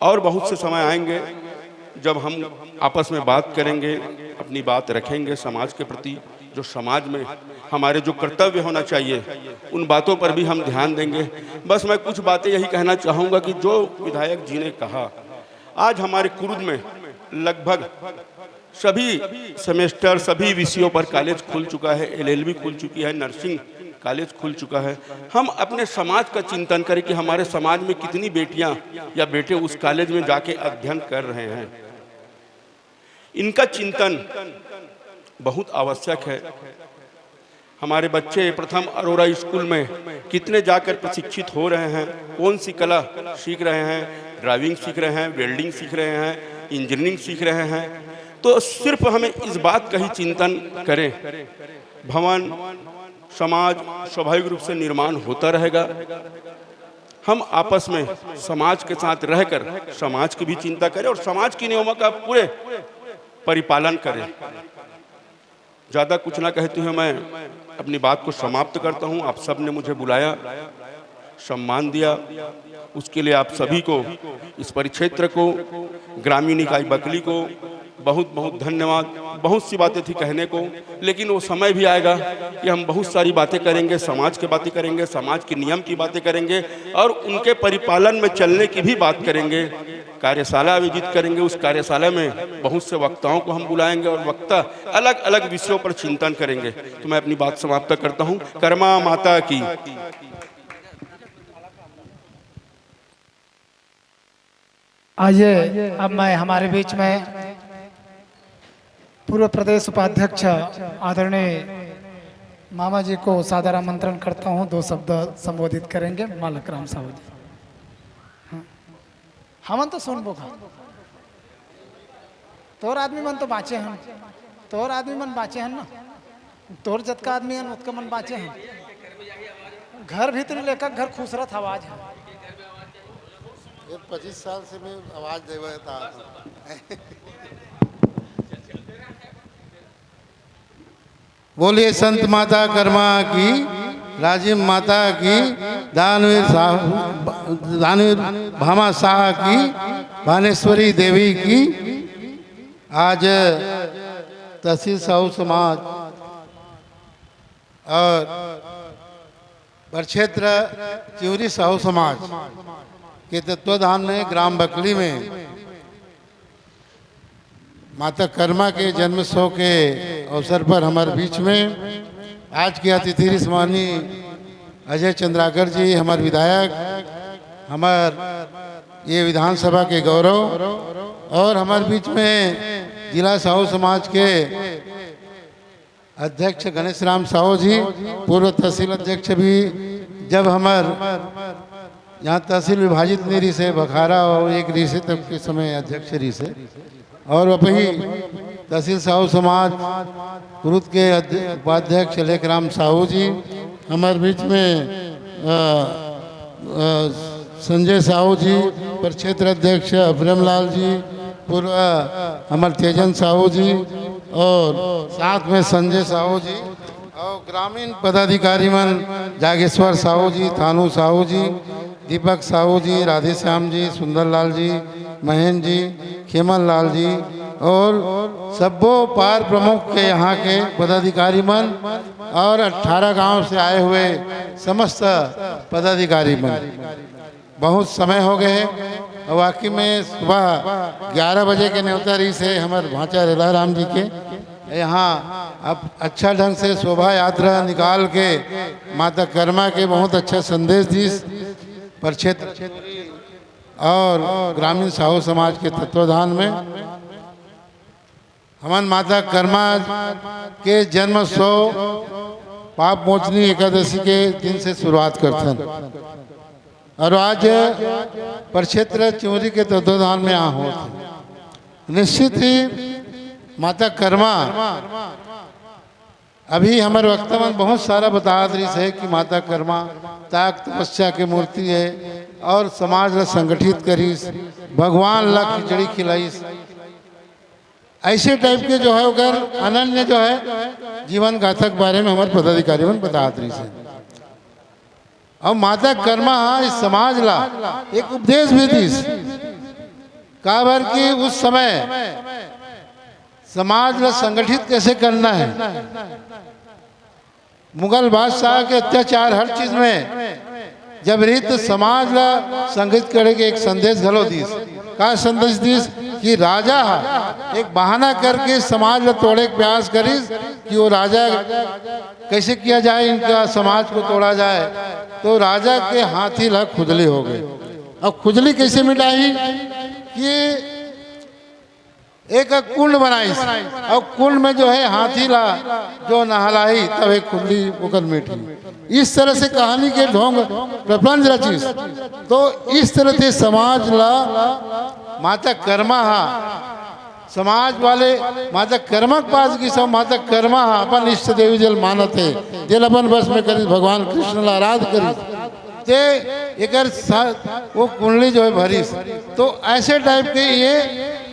और बहुत से समय आएंगे जब हम आपस में बात करेंगे, अपनी बात रखेंगे समाज के प्रति, जो समाज में हमारे जो कर्तव्य होना चाहिए उन बातों पर भी हम ध्यान देंगे। बस मैं कुछ बातें यही कहना चाहूँगा कि जो विधायक जी ने कहा, आज हमारे कुरुद में लगभग सभी सेमेस्टर, सभी विषयों पर कॉलेज खुल चुका है, LLB खुल चुकी है, नर्सिंग कॉलेज खुल चुका है। हम अपने समाज का चिंतन करें कि हमारे समाज में कितनी बेटियां या बेटे उस कॉलेज में जाके अध्ययन कर रहे हैं। इनका चिंतन बहुत आवश्यक है। हमारे बच्चे प्रथम अरोरा स्कूल में कितने जाकर प्रशिक्षित हो रहे हैं, कौन सी कला सीख रहे हैं, ड्राइविंग सीख रहे हैं, वेल्डिंग सीख रहे हैं, इंजीनियरिंग सीख रहे हैं। तो सिर्फ हमें इस बात का ही चिंतन करें, भवन समाज स्वाभाविक रूप से निर्माण होता रहेगा। हम आपस में समाज के साथ रहकर समाज की भी चिंता करें और समाज की नियमों का पूरे परिपालन करें। ज़्यादा कुछ ना कहते हुए मैं अपनी बात को समाप्त करता हूं। आप सब ने मुझे बुलाया, सम्मान दिया, उसके लिए आप सभी को, इस परिक्षेत्र को, ग्रामीण इकाई बकली को बहुत बहुत धन्यवाद। बहुत सी बातें थी कहने को, लेकिन वो समय भी आएगा कि हम बहुत सारी बातें करेंगे, समाज की बातें करेंगे, समाज के नियम की बातें करेंगे और उनके परिपालन में चलने की भी बात करेंगे। कार्यशाला आयोजित करेंगे, उस कार्यशाला में बहुत से वक्ताओं को हम बुलाएंगे और वक्ता अलग अलग विषयों पर चिंतन करेंगे। तो मैं अपनी बात समाप्त करता हूँ। कर्मा माता की। आइए अब मैं हमारे बीच में पूर्व प्रदेश उपाध्यक्ष आदरणीय मामा जी को सादर आमंत्रण करता हूं। 2 शब्द संबोधित करेंगे। मालक राम साहू जी। हमन तो सुनबो का, तोर आदमी मन तो बाँचे हन, तोर आदमी मन बाँचे हन ना, तोर जतका आदमी हन उतका मन बाँचे हन। घर भीतरी लेकर घर खूसरत आवाज है। 25 साल से मैं आवाज देता था। बोलिए संत माता कर्मा की, राजीव माता की, दानवीर भामा शाह की, भानेश्वरी देवी की। आज तहसील साहू समाज और प्रक्षेत्र चिवरी साहू समाज के तत्वाधान में ग्राम बकली में माता कर्मा के जन्मोत्सव के अवसर पर हमारे बीच में आज के अतिथि सम्माननीय अजय चंद्राकर जी, हमारे विधायक, हमारे ये विधानसभा के गौरव, और हमारे बीच में जिला साहू समाज के अध्यक्ष गणेश राम साहू जी, पूर्व तहसील अध्यक्ष भी, जब हमारे यहाँ तहसील विभाजित नहीं से बखारा और एक री से तब के समय अध्यक्ष री से, और वही तहसील साहू समाज कुरुद के उपाध्यक्ष लेखराम साहू जी, हमारे बीच में संजय साहू जी, प्रक्षेत्र अध्यक्ष प्रेमलाल जी, पूर्व हमारे तेजन साहू जी, और साथ में संजय साहू जी, और ग्रामीण पदाधिकारी मन जागेश्वर साहू जी, थानू साहू जी, दीपक साहू जी, राधे श्याम जी, सुंदरलाल जी, महेंद्र जी, खेमन लाल जी, और सबो पार प्रमुख के यहाँ के पदाधिकारी मन और 18 गांव से आए हुए समस्त पदाधिकारी मन। बहुत समय हो गए और वाकई में सुबह 11 बजे के न्योतारी से हमारे भांचा रेला राम जी के यहाँ अब अच्छा ढंग से शोभा यात्रा निकाल के माता कर्मा के बहुत अच्छा संदेश दी। प्रक्षेत्र और ग्रामीण साहू समाज के तत्वाधान में हमारे माता कर्मा के जन्मोत्सव पाप मोचनी एकादशी के दिन से शुरुआत करते हैं, और आज प्रक्षेत्र चिवरी के तत्वाधान में यहाँ होते। निश्चित ही माता कर्मा अभी हमारे वक्ता में बहुत सारा बता रही है कि माता कर्मा ताक तपस्या की मूर्ति है और समाज ला संगठित करीस, भगवान ला खिचड़ी खिलाईस, ऐसे टाइप के जो है अगर अनन्य जो है जीवन गाथक बारे में हमारे पदाधिकारी मन बता रही है। और माता कर्मा इस समाज ला एक उपदेश भी दी काबर की उस समय समाज ला संगठित कैसे करना है। मुगल बादशाह के अत्याचार हर चीज में जब रीत समाज ला संगठित करे के एक संदेश घलो दीस। का संदेश दीस कि राजा एक बहाना करके समाज ला तोड़े के प्रयास करीस कि वो राजा कैसे किया जाए, इनका समाज को तोड़ा जाए। तो राजा के हाथी ला खुजली हो गई। अब खुजली कैसे मिटाई कि एक कुंड बनाई और कुंड में जो है हाथी ला जो नहलाई तब एक खुली होकर मीठी। इस तरह से कहानी के ढोंग प्रपंच रचीस। तो इस तरह से समाज ला माता कर्मा समाज वाले माता कर्मा के पास की सब माता कर्मा अपन इष्ट देवी जल मानत है, जल अपन बस में करी भगवान कृष्ण ला आराध करी ते एकर वो कुंडली जो है भरीस। तो ऐसे टाइप के ये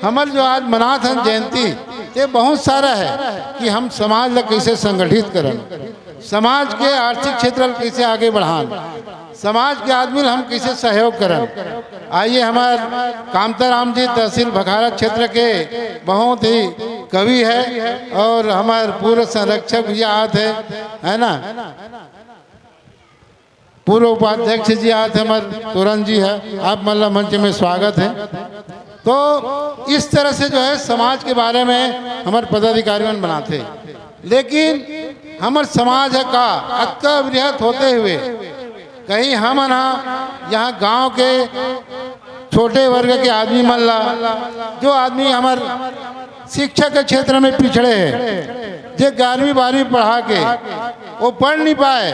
हमारे जो आज मनात हैं जयंती ये बहुत सारा है कि हम समाज ला कैसे संगठित करें। समाज के आर्थिक क्षेत्र कैसे आगे बढ़ान, समाज के आदमी हम कैसे सहयोग करें। आइए हमारे कामताराम जी तहसील भखारा क्षेत्र के बहुत ही कवि है और हमारे पूर्व संरक्षक भी आते है ना, पूर्व उपाध्यक्ष जी आते हमारे तोरण जी है, आप मतलब मंच में स्वागत है। तो इस तरह से जो है समाज के बारे में हमारे पदाधिकारियों बनाते, लेकिन हमारे समाज का अक्का बृहत होते हुए कहीं हम ना यहाँ गांव के छोटे वर्ग के आदमी मल्ला जो आदमी हमारे शिक्षा के क्षेत्र में पिछड़े हैं, जो 11वीं 12वीं पढ़ा के वो पढ़ नहीं पाए,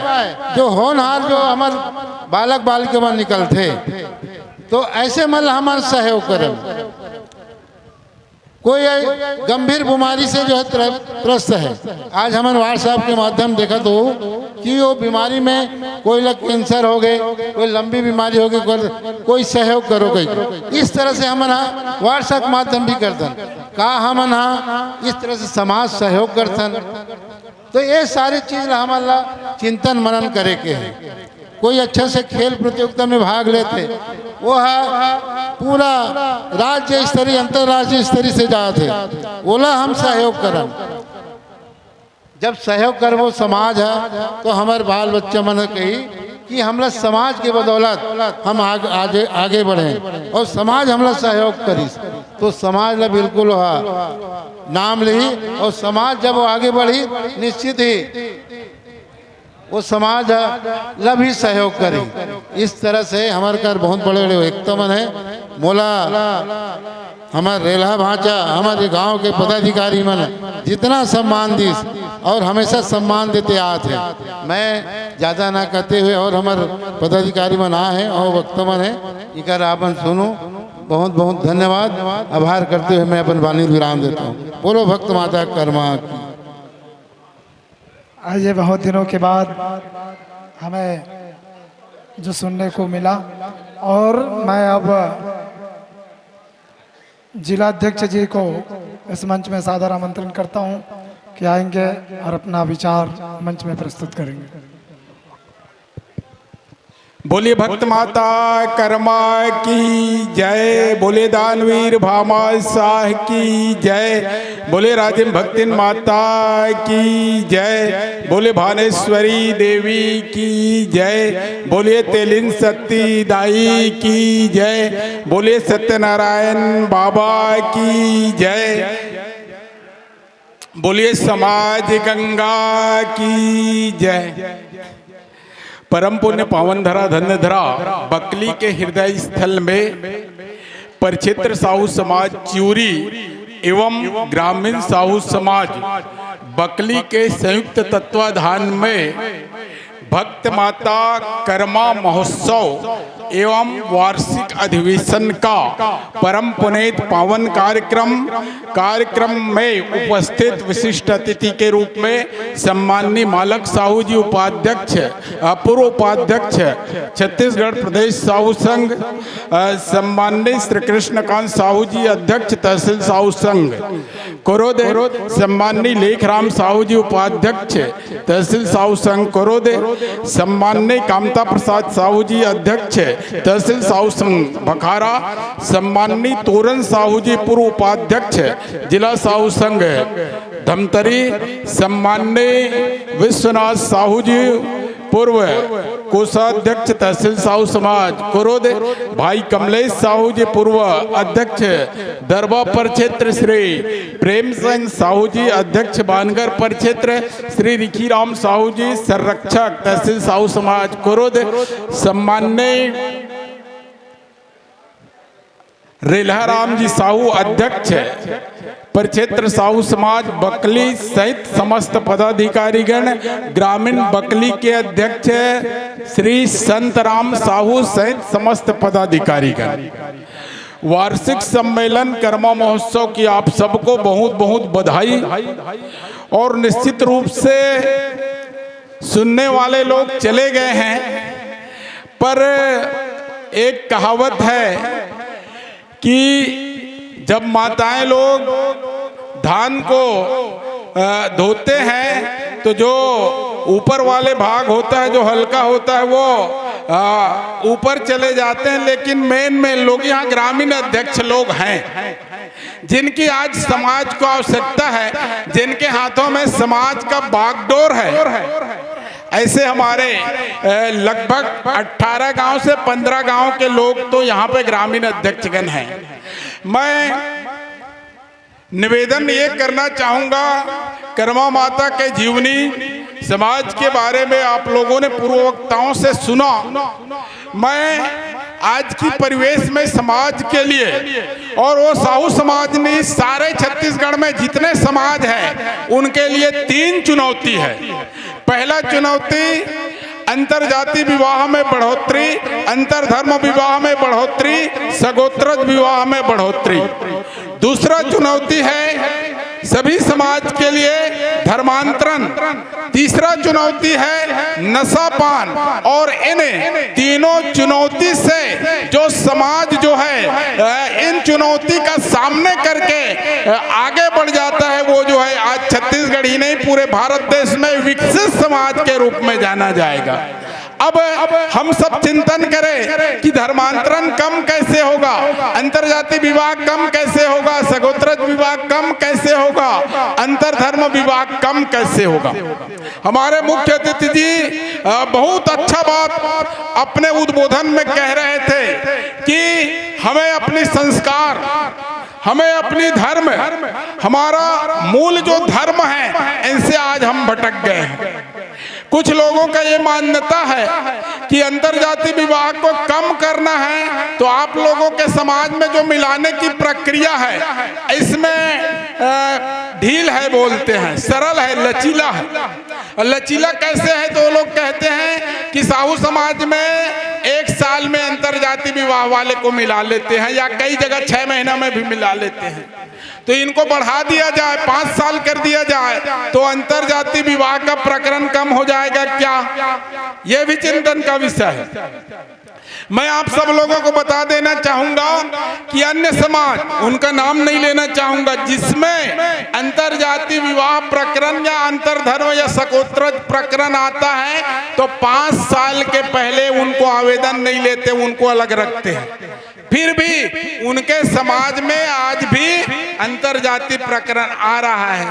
जो होनहार जो हमारे बालक बालिका में निकलते, तो ऐसे मल्ला हमारा सहयोग करें। कोई गंभीर बीमारी से जो है त्रस्त है, आज हमारे वार्ड साहब के माध्यम देखा तो कि वो बीमारी में कोई लग कैंसर हो गए, कोई लंबी बीमारी हो गई, कोई सहयोग करो गई। इस तरह से हम वार्ड साहब के माध्यम भी करतन का हम इस तरह से समाज सहयोग करतन। तो ये सारी चीज़ हमारा चिंतन मनन करे के है। कोई अच्छा से खेल प्रतियोगिता में भाग लेते, वो है पूरा राज्य स्तरीय अंतर्राष्ट्रीय स्तरीय से जाते, बोला हम सहयोग करें। जब सहयोग कर वो समाज है तो हमारे बाल बच्चे मन कही कि हमरा समाज के बदौलत हम आगे बढ़े और समाज हमरा सहयोग करी, तो समाज ला बिल्कुल नाम ली, और समाज जब वो आगे बढ़ी निश्चित ही वो समाज ला भी सहयोग करी। इस तरह से हमारे घर बहुत बड़े बड़े एकता मन है। मोला हमारे रेला भांचा हमारे गांव के पदाधिकारी मन जितना सम्मान दी और हमेशा सम्मान देते आते हैं। मैं ज़्यादा ना कहते हुए और हमारे पदाधिकारी मन आ हैं और वक्ता मन है इकर आपन सुनो। बहुत बहुत धन्यवाद, आभार करते हुए मैं अपन वाणी विराम देता हूँ। बोलो भक्त माता कर्मा की। आज ये बहुत दिनों के बाद हमें जो सुनने को मिला, और मैं अब जिला अध्यक्ष जी को इस मंच में सादर आमंत्रण करता हूं कि आएंगे और अपना विचार मंच में प्रस्तुत करेंगे। बोलिए भक्त माता कर्मा की जय, बोले दानवीर भामा शाह की जय, बोले राजिम भक्तिन माता की जय, बोले भानेश्वरी देवी की जय, बोले तेलिन सती दाई की जय, बोले सत्यनारायण बाबा की जय, बोलिए समाज गंगा की जय। परम पुण्य पावन धरा धन्य धरा बकली के हृदय स्थल में परिक्षेत्र साहू समाज चिउरी एवं ग्रामीण साहू समाज बकली के संयुक्त तत्वाधान में भक्त माता कर्मा महोत्सव एवं वार्षिक अधिवेशन का परम पुनीत पावन कार्यक्रम में उपस्थित विशिष्ट अतिथि के रूप में सम्माननीय मालक साहू जी उपाध्यक्ष पूर्व उपाध्यक्ष छत्तीसगढ़ प्रदेश साहू संघ, सम्माननीय श्री कृष्णकांत साहू जी अध्यक्ष तहसील साहू संघ कोरोदे, सम्माननीय लेखराम साहू जी उपाध्यक्ष तहसील साहू संघ कोरोदे, सम्माननीय कामता प्रसाद साहू जी अध्यक्ष तहसील साहू संघ भखारा, सम्माननीय तोरण साहू जी पूर्व उपाध्यक्ष जिला साहू संघ धमतरी, सम्माननीय विश्वनाथ साहू जी पूर्व कोषाध्यक्ष तहसील साहू समाज कोरोदे, भाई कमलेश साहू जी पूर्व अध्यक्ष दरबा परिक्षेत्र, श्री प्रेम सिंह साहू जी अध्यक्ष बानगर परिक्षेत्र, श्री रिखीराम साहू जी संरक्षक तहसील साहू समाज कोरोदे, सम्माननीय रेलहराम जी साहू अध्यक्ष परिक्षेत्र साहू समाज बकली सहित समस्त पदाधिकारीगण, ग्रामीण बकली के अध्यक्ष श्री संतराम साहू सहित समस्त पदाधिकारीगण। वार्षिक सम्मेलन कर्मा महोत्सव की आप सबको बहुत बहुत बधाई। और निश्चित रूप से सुनने वाले लोग चले गए हैं, पर एक कहावत है कि जब माताएं लोग धान को धोते हैं तो जो ऊपर वाले भाग होता है जो हल्का होता है वो ऊपर चले जाते हैं, लेकिन मेन लोग यहाँ ग्रामीण अध्यक्ष लोग हैं जिनकी आज समाज को आवश्यकता है, जिनके हाथों में समाज का बागडोर है। ऐसे हमारे लगभग 18 गांव से 15 गांव के लोग तो यहाँ पे ग्रामीण अध्यक्षगण हैं। मैं निवेदन ये करना चाहूँगा, कर्मा माता के जीवनी समाज के बारे में आप लोगों ने पूर्व वक्ताओं से सुना। मैं आज की परिवेश में समाज के लिए, और वो साहू समाज नहीं, सारे छत्तीसगढ़ में जितने समाज हैं उनके लिए 3 चुनौती है। पहला चुनौती अंतर जाति विवाह में बढ़ोतरी, अंतर धर्म विवाह में बढ़ोतरी, सगोत्रज विवाह में बढ़ोतरी। दूसरा चुनौती है सभी समाज के लिए धर्मांतरण। तीसरा चुनौती है नशा पान। और इन तीनों चुनौती से जो समाज जो है इन चुनौती का सामने करके आगे बढ़ जाता है, वो जो है आज छत्तीसगढ़ ही नहीं पूरे भारत देश में विकसित समाज के रूप में जाना जाएगा। अब हम सब चिंतन करें कि धर्मांतरण कम कैसे होगा, अंतरजाति विवाह कम कैसे होगा, सगोत्रज विवाह कम कैसे होगा, अंतर धर्म विवाह कम कैसे होगा। हमारे मुख्य अतिथि जी बहुत अच्छा बात अपने उद्बोधन में कह रहे थे कि हमें अपनी संस्कार, हमें अपनी धर्म, हमारा मूल जो धर्म है, इनसे आज हम भटक गए हैं। कुछ लोगों का ये मान्यता है कि अंतरजाति विवाह को कम करना है तो आप लोगों के समाज में जो मिलाने की प्रक्रिया है इसमें ढील है, बोलते हैं सरल है, लचीला है। लचीला कैसे है तो लोग कहते हैं कि साहू समाज में 1 साल में अंतरजाति विवाह वाले को मिला लेते हैं, या कई जगह 6 महीना में भी मिला लेते हैं। तो इनको बढ़ा दिया जाए, 5 साल कर दिया जाए तो अंतरजाति विवाह का प्रकरण कम हो जाएगा क्या? यह भी चिंतन का विषय है। मैं आप सब लोगों को बता देना चाहूंगा कि अन्य समाज, उनका नाम नहीं लेना चाहूंगा, जिसमें अंतरजाति विवाह प्रकरण या अंतरधर्म या सगोत्रज प्रकरण आता है तो 5 साल के पहले उनको आवेदन नहीं लेते, उनको अलग रखते हैं। फिर भी उनके समाज में आज भी अंतरजाति प्रकरण आ रहा है।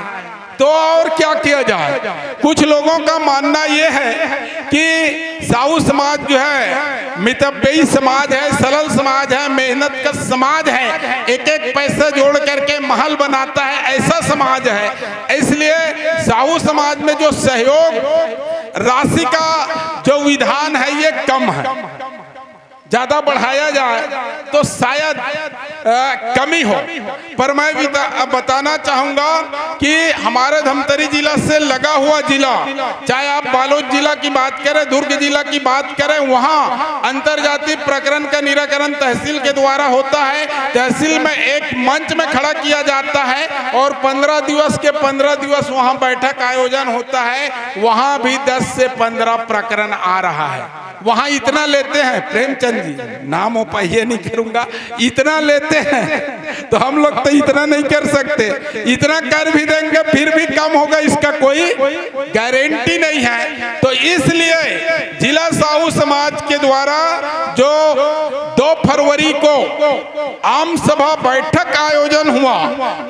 तो और क्या किया जाए? कुछ लोगों का मानना यह है कि साहू समाज जो है मितव्ययी समाज है, सरल समाज है, मेहनत का समाज है, एक एक पैसा जोड़ करके महल बनाता है, ऐसा समाज है। इसलिए साहू समाज में जो सहयोग राशि का जो विधान है ये कम है। ज्यादा बढ़ाया जाए तो शायद कमी हो। पर मैं बताना चाहूंगा कि हमारे धमतरी जिला से लगा हुआ जिला, चाहे आप बालोद जिला की बात करें, दुर्ग जिला की बात करें, वहां अंतरजाति प्रकरण का निराकरण तहसील के द्वारा होता है। तहसील में एक मंच में खड़ा किया जाता है और 15 दिवस के 15 दिवस वहां बैठक आयोजन होता है। वहां भी 10 से 15 प्रकरण आ रहा है। वहां इतना लेते हैं, प्रेमचंद जी, नाम हो पाइए नहीं करूंगा, इतना लेते हैं तो हम लोग तो इतना नहीं कर सकते। इतना कर भी देंगे फिर भी कम होगा, इसका कोई गारंटी नहीं है। तो इसलिए जिला साहू समाज के द्वारा जो 2 फरवरी को आम सभा बैठक आयोजन हुआ,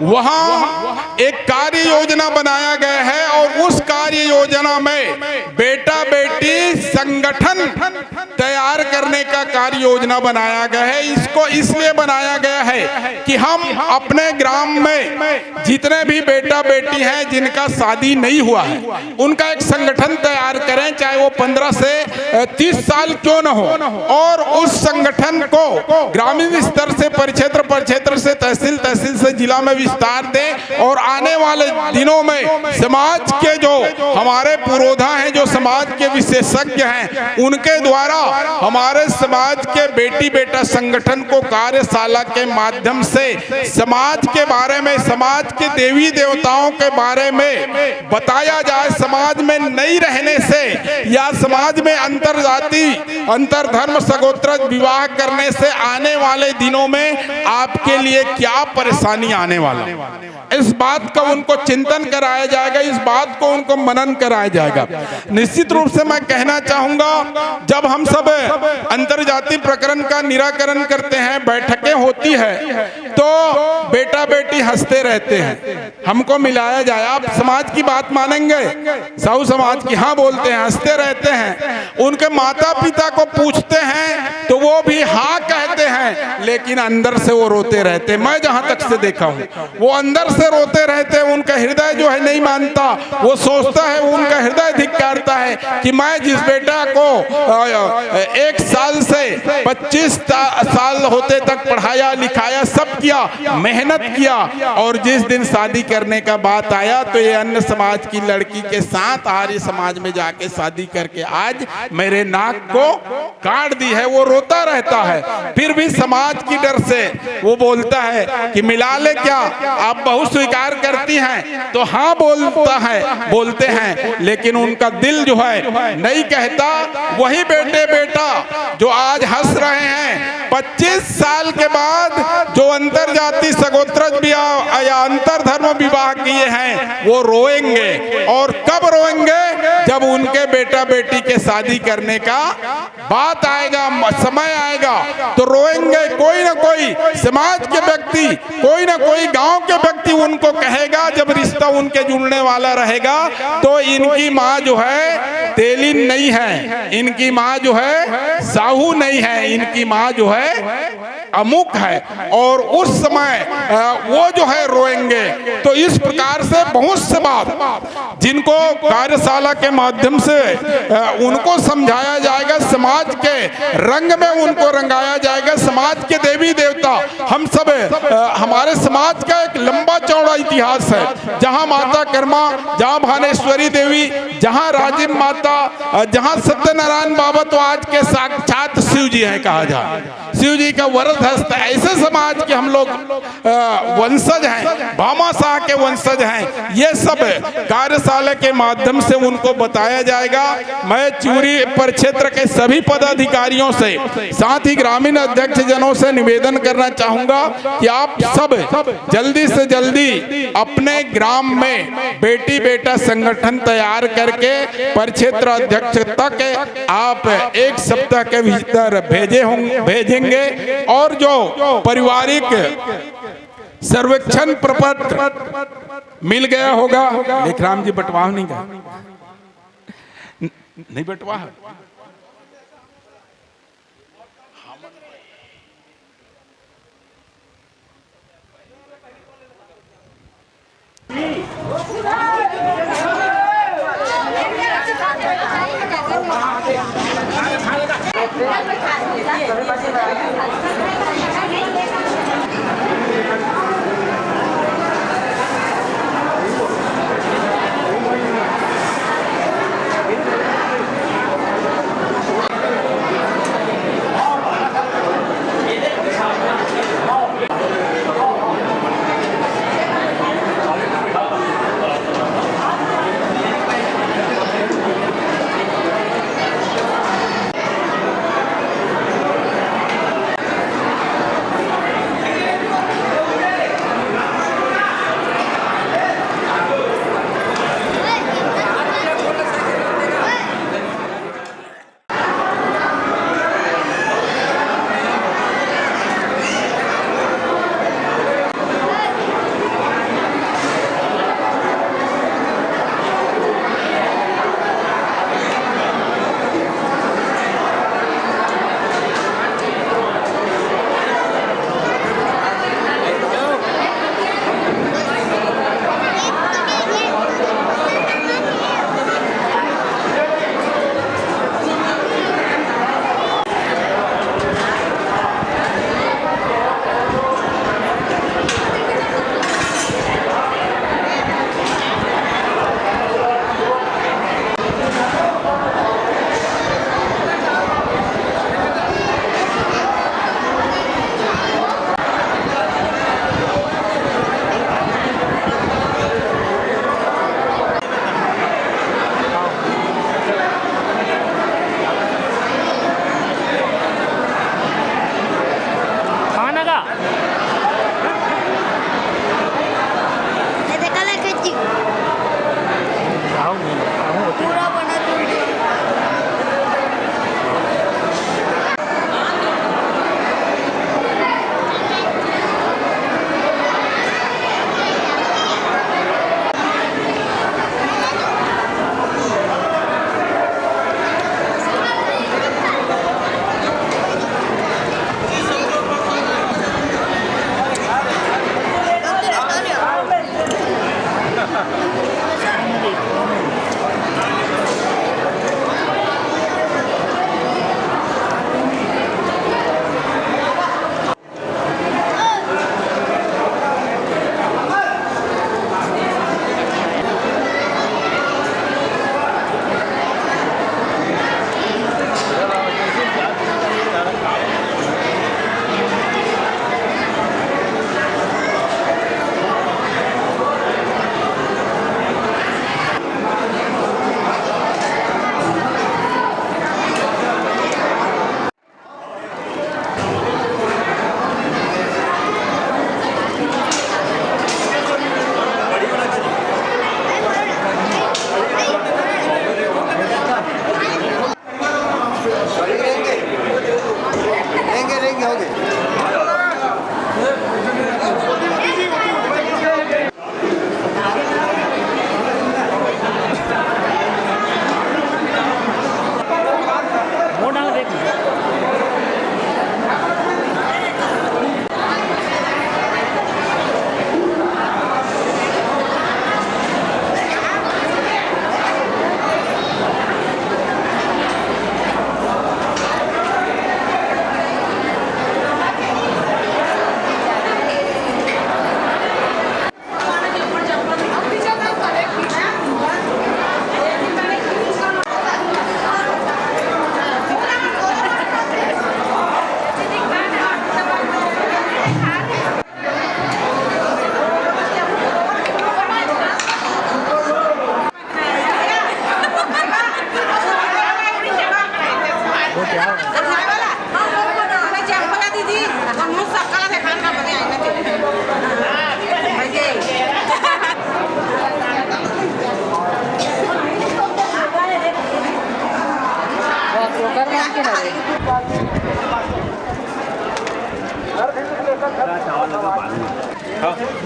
वहां एक कार्य योजना बनाया गया है और उस कार्य योजना में बेटा बेटी संगठन तैयार करने का कार्य योजना बनाया गया है। इसको इसलिए बनाया गया है कि हम अपने ग्राम में जितने भी बेटा बेटी हैं जिनका शादी नहीं हुआ है, उनका एक संगठन तैयार करें, चाहे वो 15 से 30 साल क्यों न हो, और उस संगठन को ग्रामीण स्तर से परिक्षेत्र से तहसील से जिला में विस्तार दें। और आने वाले दिनों में समाज के जो हमारे पुरोधा हैं, जो समाज के विशेषज्ञ हैं, उनके द्वारा हमारे समाज के बेटी बेटा संगठन को कार्यशाला के माध्यम से समाज के बारे में, समाज के देवी देवताओं के बारे में बताया जाए। समाज में नहीं रहने से या समाज में अंतर जाति अंतर धर्म सगोत्र विवाह करने से आने वाले दिनों में आपके लिए क्या परेशानी आने वाला, इस बात का उनको चिंतन कराया जाएगा, इस बात को उनको मनन कराया जाएगा। निश्चित रूप से मैं कहना चाहूंगा, जब हम सब अंतर जाति प्रकरण का निराकरण करते हैं, बैठकें होती है, तो बेटा बेटी हंसते रहते हैं, हमको मिलाया जाए। आप समाज की बात मानेंगे, साहू समाज की, हाँ बोलते हैं, हंसते रहते हैं। उनके माता पिता को पूछते हैं तो वो भी हाँ कहते हैं, लेकिन अंदर से वो रोते रहते हैं। मैं जहां तक से देखा हूं, वो अंदर से रोते रहते हैं। उनका हृदय जो है नहीं मानता, वो सोचता है, उनका हृदय धिक्कारता है कि मैं जिस बेटा को 1 साल से 25 साल होते तक पढ़ाया लिखाया, सब किया, मेहनत किया, और जिस दिन शादी करने का बात आया तो ये अन्य समाज की लड़की के साथ आर्य समाज में जाके शादी करके आज मेरे नाक को काट दी है। वो रोता रहता है, फिर भी समाज की डर से वो बोलता है कि मिला ले क्या, आप बहुत स्वीकार करती हैं तो हाँ बोलते हैं, लेकिन उनका दिल जो है नहीं कहता। वही बेटा जो आज हंस रहे हैं, 25 साल के बाद जो अंतर जाति सगोत्र विवाह या अंतर धर्म विवाह किए हैं, वो रोएंगे। और कब रोएंगे? जब उनके बेटा बेटी के शादी करने का बात आएगा, समय आएगा, तो रोएंगे। कोई ना कोई समाज के व्यक्ति, कोई ना कोई गांव के व्यक्ति उनको कहेगा, जब रिश्ता उनके जुड़ने वाला रहेगा, तो इनकी माँ जो है तेलीन नहीं है, इनकी माँ जो है साहू नहीं है, इनकी माँ जो है अमुक है। और उस समय वो जो है रोएंगे। तो इस प्रकार से बहुत से बात जिनको कार्यशाला के माध्यम से उनको समझाया जाएगा, समाज के रंग में उनको रंगाया जाएगा। समाज के देवी देवता हम सब, हमारे समाज का एक लंबा चौड़ा इतिहास है, जहाँ माता कर्मा, जहाँ भानेश्वरी देवी, जहाँ राजिम माता, जहाँ सत्यनारायण बाबा तो आज के साक्षात शिव जी है कहा जाए, शिव जी का वरद हस्त। ऐसे समाज के हम लोग वंशज हैं, भामा शाह के वंशज हैं। ये सब कार्यशाला के माध्यम से उनको बताया जाएगा। मैं चिउरी परिक्षेत्र के सभी पदाधिकारियों से, साथ ही ग्रामीण अध्यक्ष जनों से निवेदन करना चाहूंगा कि आप सब जल्दी से जल्दी अपने ग्राम में बेटी बेटा संगठन तैयार करके परिक्षेत्र अध्यक्ष तक आप 1 सप्ताह के भीतर भेजेंगे। और जो पारिवारिक सर्वेक्षण प्रपत्र मिल गया होगा, लेखराम जी बंटवा नहीं गया, नहीं बंटवा है,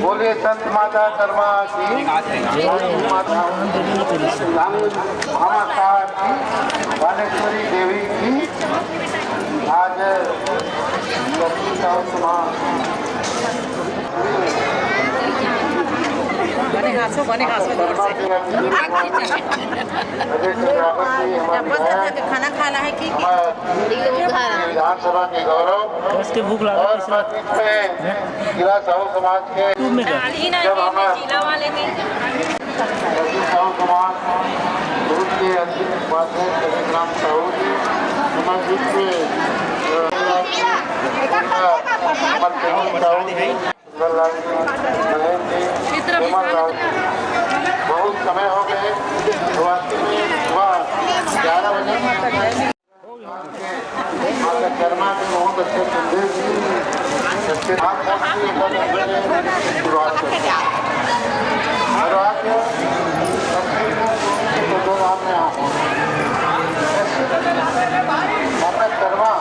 बोलिए संत माता कर्मा की, माता भामा साहब की, बालेश्वरी देवी की आज खाना खाना है कि विधानसभा के गौरव उसके भूख लगा और जिला साहू समाज के जब हमें साहू समाज ग्रुप के अंतिम उपाध्यक्ष राम साहू जी समाज ग्रुप के बहुत समय हो गए सुबह 11 बजे कर्मा के बहुत अच्छे संदेश शुरुआत कर्मा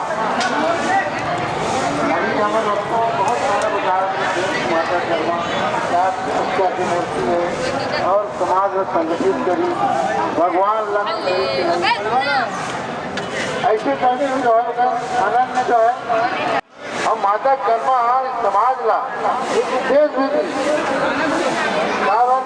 अभी हमें लोगों बहुत सारा बता माता कर्मा की मूर्ति है और समाज में संगठित करी भगवान ऐसे करने में जो है आनंद में जो है हम माता कर्मा समाज ला एक देश भी कारण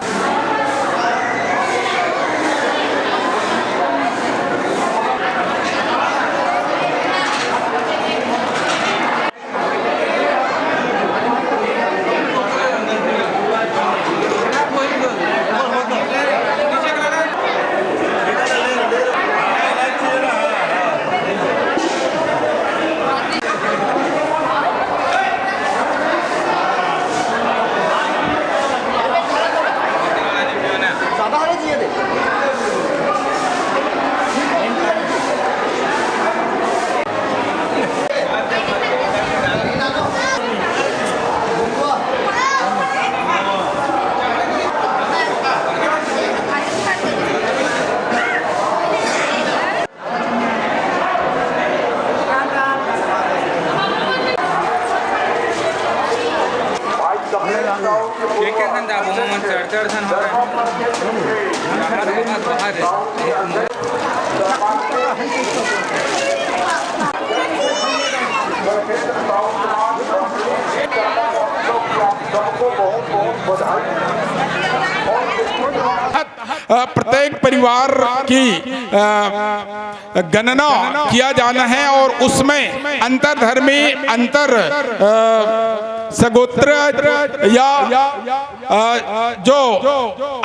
प्रत्येक परिवार की गणना किया जाना है और उसमें अंतरधर्मी अंतर सगोत्र या जो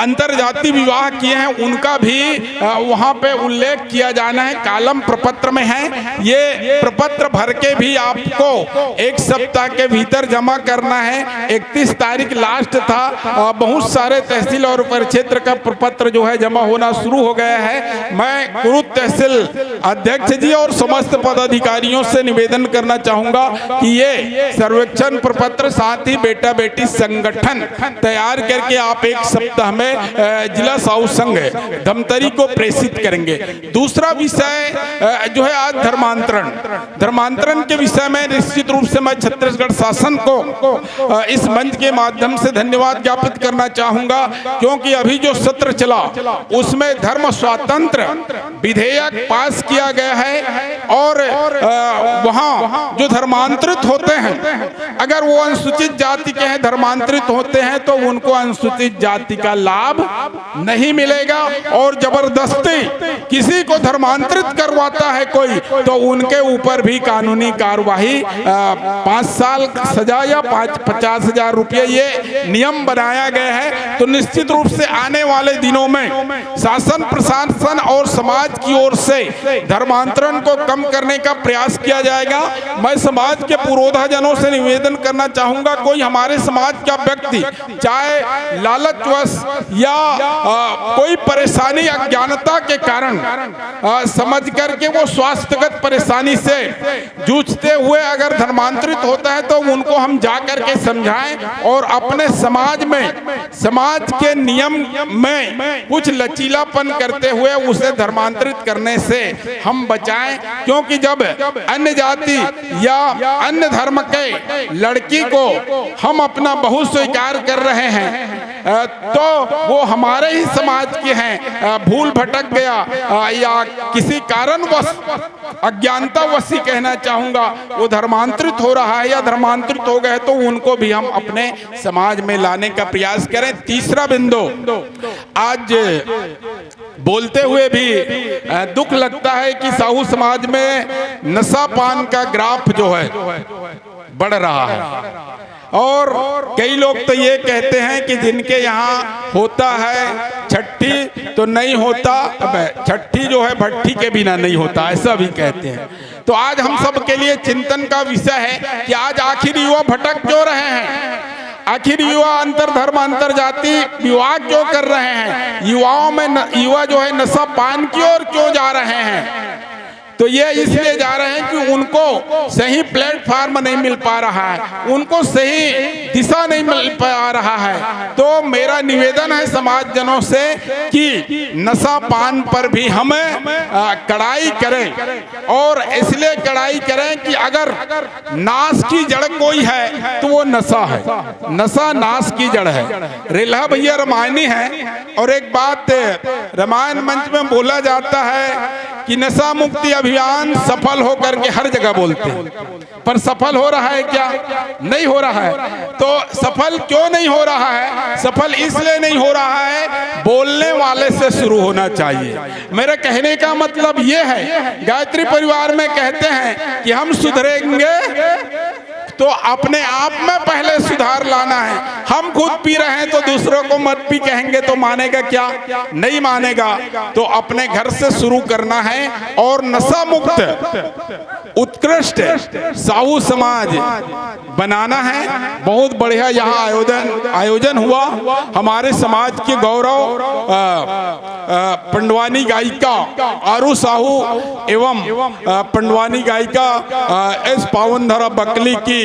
अंतरजाति विवाह किए हैं उनका भी वहाँ पे उल्लेख किया जाना है। कालम प्रपत्र में है, ये प्रपत्र भर के भी आपको 1 सप्ताह के भीतर जमा करना है। 31 तारीख लास्ट था। बहुत सारे तहसील और परिक्षेत्र का प्रपत्र जो है जमा होना शुरू हो गया है। मैं कुरुद तहसील अध्यक्ष जी और समस्त पदाधिकारियों से निवेदन करना चाहूंगा कि ये सर्वेक्षण प्रपत्र साथ ही बेटा बेटी संगठन तैयार करके आप 1 सप्ताह में जिला साहू संघ धमतरी को प्रेषित करेंगे। दूसरा विषय जो है आज धर्मांतरण के विषय में निश्चित रूप से मैं छत्तीसगढ़ शासन को इस मंच के माध्यम से धन्यवाद ज्ञापित करना चाहूंगा, क्योंकि अभी जो सत्र चला उसमें धर्म स्वातंत्र विधेयक पास किया गया है और वहां जो धर्मांतरित होते हैं अगर वो अनुसूचित जाति के हैं धर्मांतरित होते हैं तो उनको अनुसूचित जाति का लाभ नहीं मिलेगा और जबरदस्ती किसी को धर्मांतरित करवाता है कोई तो उनके ऊपर भी कानूनी कार्यवाही 5 साल सजा या 50,000 रुपये ये नियम बनाया गया है। तो निश्चित रूप से आने वाले दिनों में शासन प्रशासन और समाज की ओर से धर्मांतरण को कम करने का प्रयास किया जाएगा। मैं समाज के पुरोधा जनों से निवेदन करना करना चाहूँगा, कोई हमारे समाज का व्यक्ति चाहे लालचवश या कोई परेशानी अज्ञानता के कारण समझ करके वो स्वास्थ्यगत परेशानी से जूझते हुए अगर धर्मांतरित होता है तो उनको हम जा करके समझाएं और अपने समाज में, समाज के नियम में कुछ लचीलापन करते हुए उसे धर्मांतरित करने से हम बचाएं। क्योंकि जब अन्य जाति या अन्य धर्म के लड़की को हम अपना बहू स्वीकार कर रहे हैं तो वो हमारे ही समाज के हैं, भूल भटक गया या किसी कारणवश अज्ञानतावश ही कहना चाहूँगा वो धर्मांतरित हो रहा है या धर्मांतरित हो गए तो उनको भी हम अपने समाज में लाने का प्रयास करें। तीसरा बिंदु, आज बोलते हुए भी दुख लगता है कि साहू समाज में नशा पान का ग्राफ जो है बढ़ रहा है और कई लोग तो ये कहते हैं कि जिनके यहाँ होता है छठी तो नहीं होता, अब छठी जो है भट्ठी के बिना नहीं होता, ऐसा भी कहते हैं। तो आज हम सब के लिए चिंतन का विषय है कि आज आखिर युवा भटक क्यों रहे हैं, आखिर युवा अंतर धर्म अंतर जाति विवाह क्यों कर रहे हैं, युवाओं में युवा जो है नशा पान की ओर क्यों जा रहे हैं। तो ये इसलिए जा रहे हैं कि उनको सही प्लेटफार्म नहीं मिल पा रहा है, उनको सही दिशा नहीं मिल पा रहा है। तो मेरा निवेदन है समाज जनों से कि नशा पान पर भी हमें कड़ाई करें और इसलिए कड़ाई करें कि अगर नाश की जड़ कोई है तो वो नशा है, नशा नाश की जड़ है। रेल्हा भैया रामायणी है और एक बात रामायण मंच में बोला जाता है कि नशा मुक्ति अभियान सफल होकर के हर जगह बोलते हैं, पर सफल हो रहा है क्या? नहीं हो रहा है। तो सफल क्यों नहीं हो रहा है? सफल इसलिए नहीं हो रहा है, बोलने वाले से शुरू होना चाहिए। मेरे कहने का मतलब ये है, गायत्री परिवार में कहते हैं कि हम सुधरेंगे तो अपने आप में पहले सुधार लाना है। हम खुद पी रहे हैं तो दूसरों को मत पी कहेंगे तो मानेगा क्या? नहीं मानेगा। तो अपने घर से शुरू करना है और नशा मुक्त उत्कृष्ट साहू समाज बनाना है। बहुत बढ़िया यहाँ आयोजन हुआ। हमारे समाज के गौरव पंडवानी गायिका आरू साहू एवं पंडवानी गायिका एस पावनधरा बकली की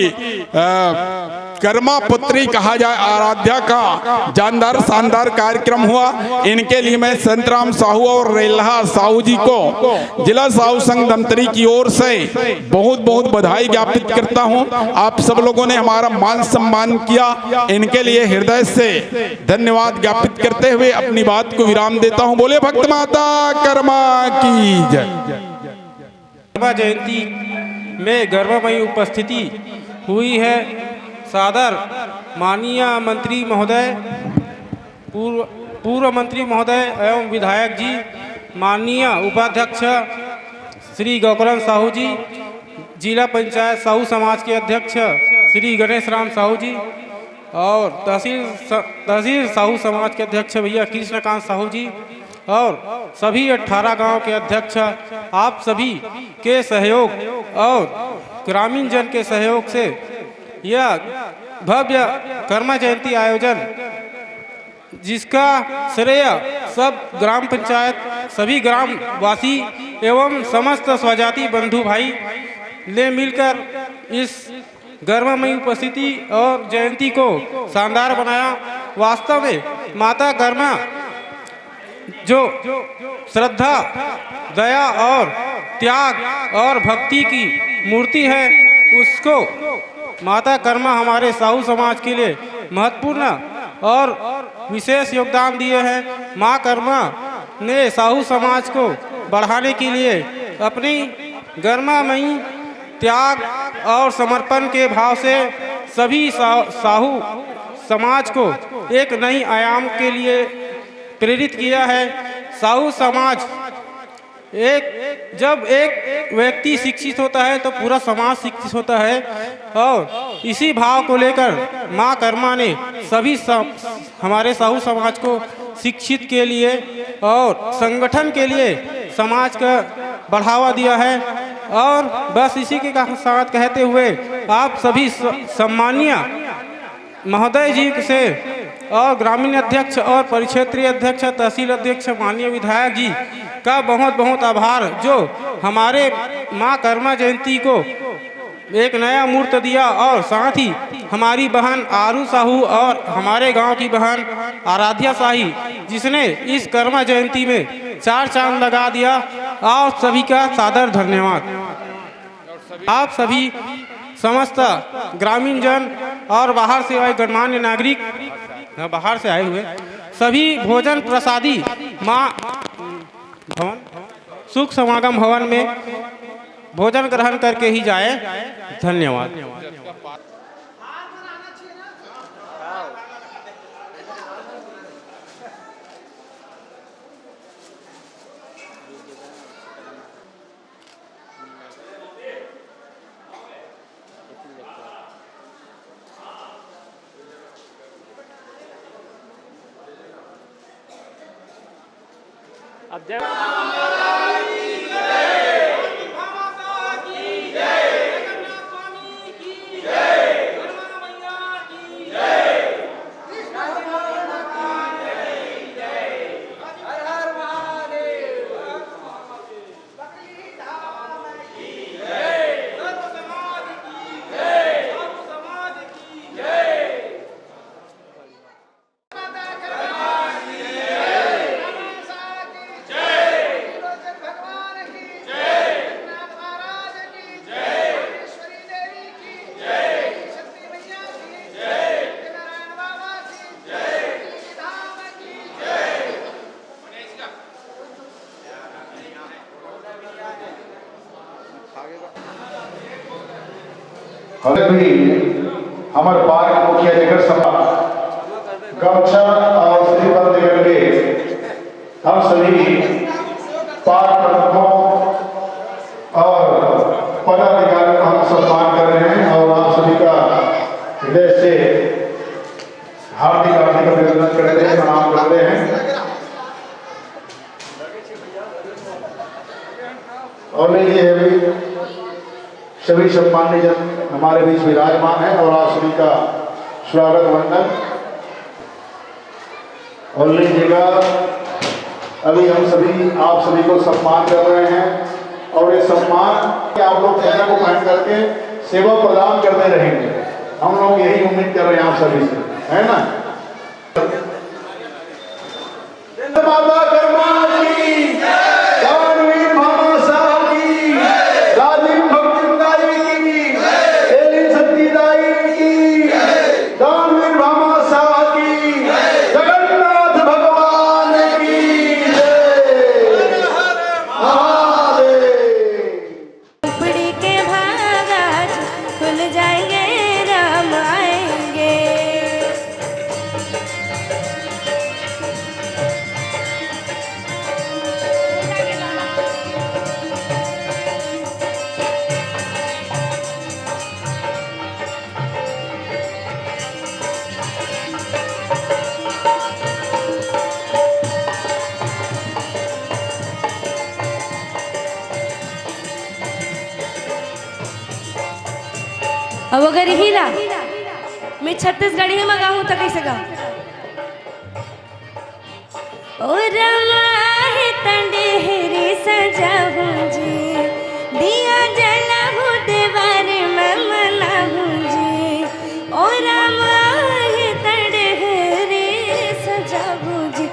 कर्मा पुत्री कहा जाए आराध्या का जानदार शानदार कार्यक्रम हुआ। इनके लिए मैं संतराम साहू और रेल्हा साहू जी को जिला साहू संघ धमतरी की ओर से बहुत बहुत बधाई ज्ञापित करता हूं। आप सब लोगों ने हमारा मान सम्मान किया, इनके लिए हृदय से धन्यवाद ज्ञापित करते हुए अपनी बात को विराम देता हूं। बोले भक्त माता कर्मा की जय। कर्मा जयंती में गर्वमयी उपस्थिति हुई है। सादर माननीय मंत्री महोदय, पूर्व मंत्री महोदय एवं विधायक जी, माननीय उपाध्यक्ष श्री गौकरण साहू जी, जिला पंचायत साहू समाज के अध्यक्ष श्री गणेश राम साहू जी और तहसील साहू समाज के अध्यक्ष भैया कृष्णकांत साहू जी और सभी 18 गांव के अध्यक्ष, आप सभी के सहयोग और ग्रामीण जन के सहयोग से यह भव्य कर्मा जयंती आयोजन, जिसका श्रेय सब ग्राम पंचायत, सभी ग्राम वासी एवं समस्त स्वजाति बंधु भाई ने मिलकर इस गर्वमयी उपस्थिति और जयंती को शानदार बनाया। वास्तव में माता कर्मा जो श्रद्धा, दया और त्याग और भक्ति की मूर्ति है, उसको माता कर्मा हमारे साहू समाज के लिए महत्वपूर्ण और विशेष योगदान दिए हैं। माँ कर्मा ने साहू समाज को बढ़ाने के लिए अपनी गर्मामयी त्याग और समर्पण के भाव से सभी साहू समाज को एक नई आयाम के लिए प्रेरित किया है। साहू समाज जब एक व्यक्ति शिक्षित होता है तो पूरा समाज शिक्षित होता है और इसी भाव को लेकर माँ कर्मा ने सभी हमारे साहू समाज को शिक्षित के लिए और संगठन के लिए समाज का बढ़ावा दिया है और बस इसी के साथ कहते हुए आप सभी सम्मानीय महोदय जी से और ग्रामीण अध्यक्ष और परिक्षेत्रीय अध्यक्ष तहसील अध्यक्ष माननीय विधायक जी का बहुत बहुत आभार, जो हमारे माँ कर्मा जयंती को एक नया मूर्त दिया और साथ ही हमारी बहन आरू साहू और हमारे गांव की बहन आराध्या शाही जिसने इस कर्मा जयंती में 4 चांद लगा दिया। आप सभी का सादर धन्यवाद। आप सभी समस्त ग्रामीण जन और बाहर से आए गणमान्य नागरिक, बाहर से आए हुए सभी भोजन प्रसादी माँ भवन सुख समागम भवन में भोजन ग्रहण करके ही जाए। धन्यवाद। अब जय हमें भी हमारे पार्क मुखिया लेकर सभा गमछा और श्रीबंद करके हम सभी पार्क प्रमुखों और पदाधिकारियों का हम सम्मान कर रहे हैं और आप सभी का हृदय से हार्दिक अभिनंदन करते हैं, प्रणाम करते हैं। और ये भी सभी सम्मानित जन हमारे बीच विराजमान है और आप सभी का स्वागत वंदन। और लीजिएगा, अभी हम सभी आप सभी को सम्मान कर रहे हैं और ये सम्मान आप लोग सेना को पहन करके सेवा प्रदान करते रहेंगे। हम लोग यही उम्मीद कर रहे हैं आप सभी से, है ना। माता कर्मा की, दानवीर भामा साहब की, राजीव भक्तिदाई की, एलिन सतीदाई की, दानवीर भामा साहब की, जगन्नाथ भगवान की जय। झोपड़ी के भागाज खुल जाएंगे, राम आएंगे। अब अगर हीरा मैं छत्तीसगढ़ी में गाऊं तो कैसे गाऊं? ओ रमा है तंडेहरी सजाऊं जी, दिया जलाऊं देवार में मनाऊं जी। ओ रमा है तंडेहरी सजाऊं जी,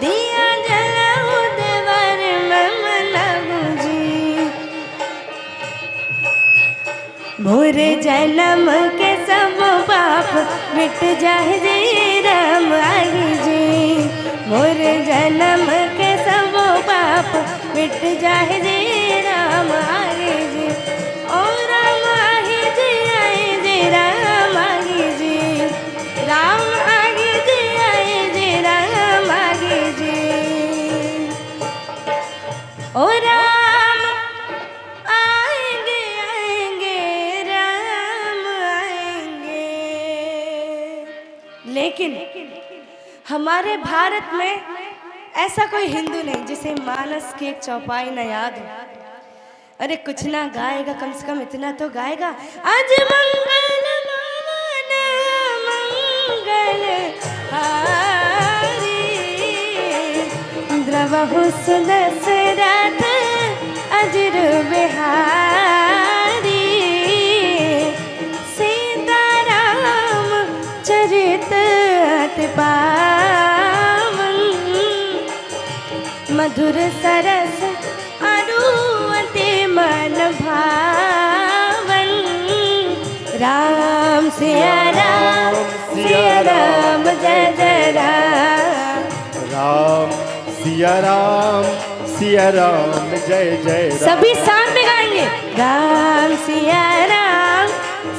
दिया जलाऊं देवार में मनाऊं जी। मोर जन्म के सब पाप मिट जाए जी, राम आई जी। मोर जन्म के सब पाप मिट जाए जी, राम आई जी। ओ राम आई जी, आई जी, राम आई जी। राम आई जी, आई जी, राम आई जी। ओ राम आएंगे, आएंगे, राम आएंगे। लेकिन हमारे भारत में ऐसा कोई हिंदू नहीं जिसे मानस की एक चौपाई न याद हो, अरे कुछ ना गाएगा, कम से कम इतना तो गाएगा। आज मंगल भवन मंगल हारी, द्रवहु सुदशरथ अजर बिहारी, सीताराम चरित अति पावन, मधुर सरस अरु अति मन भावन, राम सिया राम जय जय राम, राम सिया राम जय जय राम। सभी साथ में गाएंगे। राम सिया राम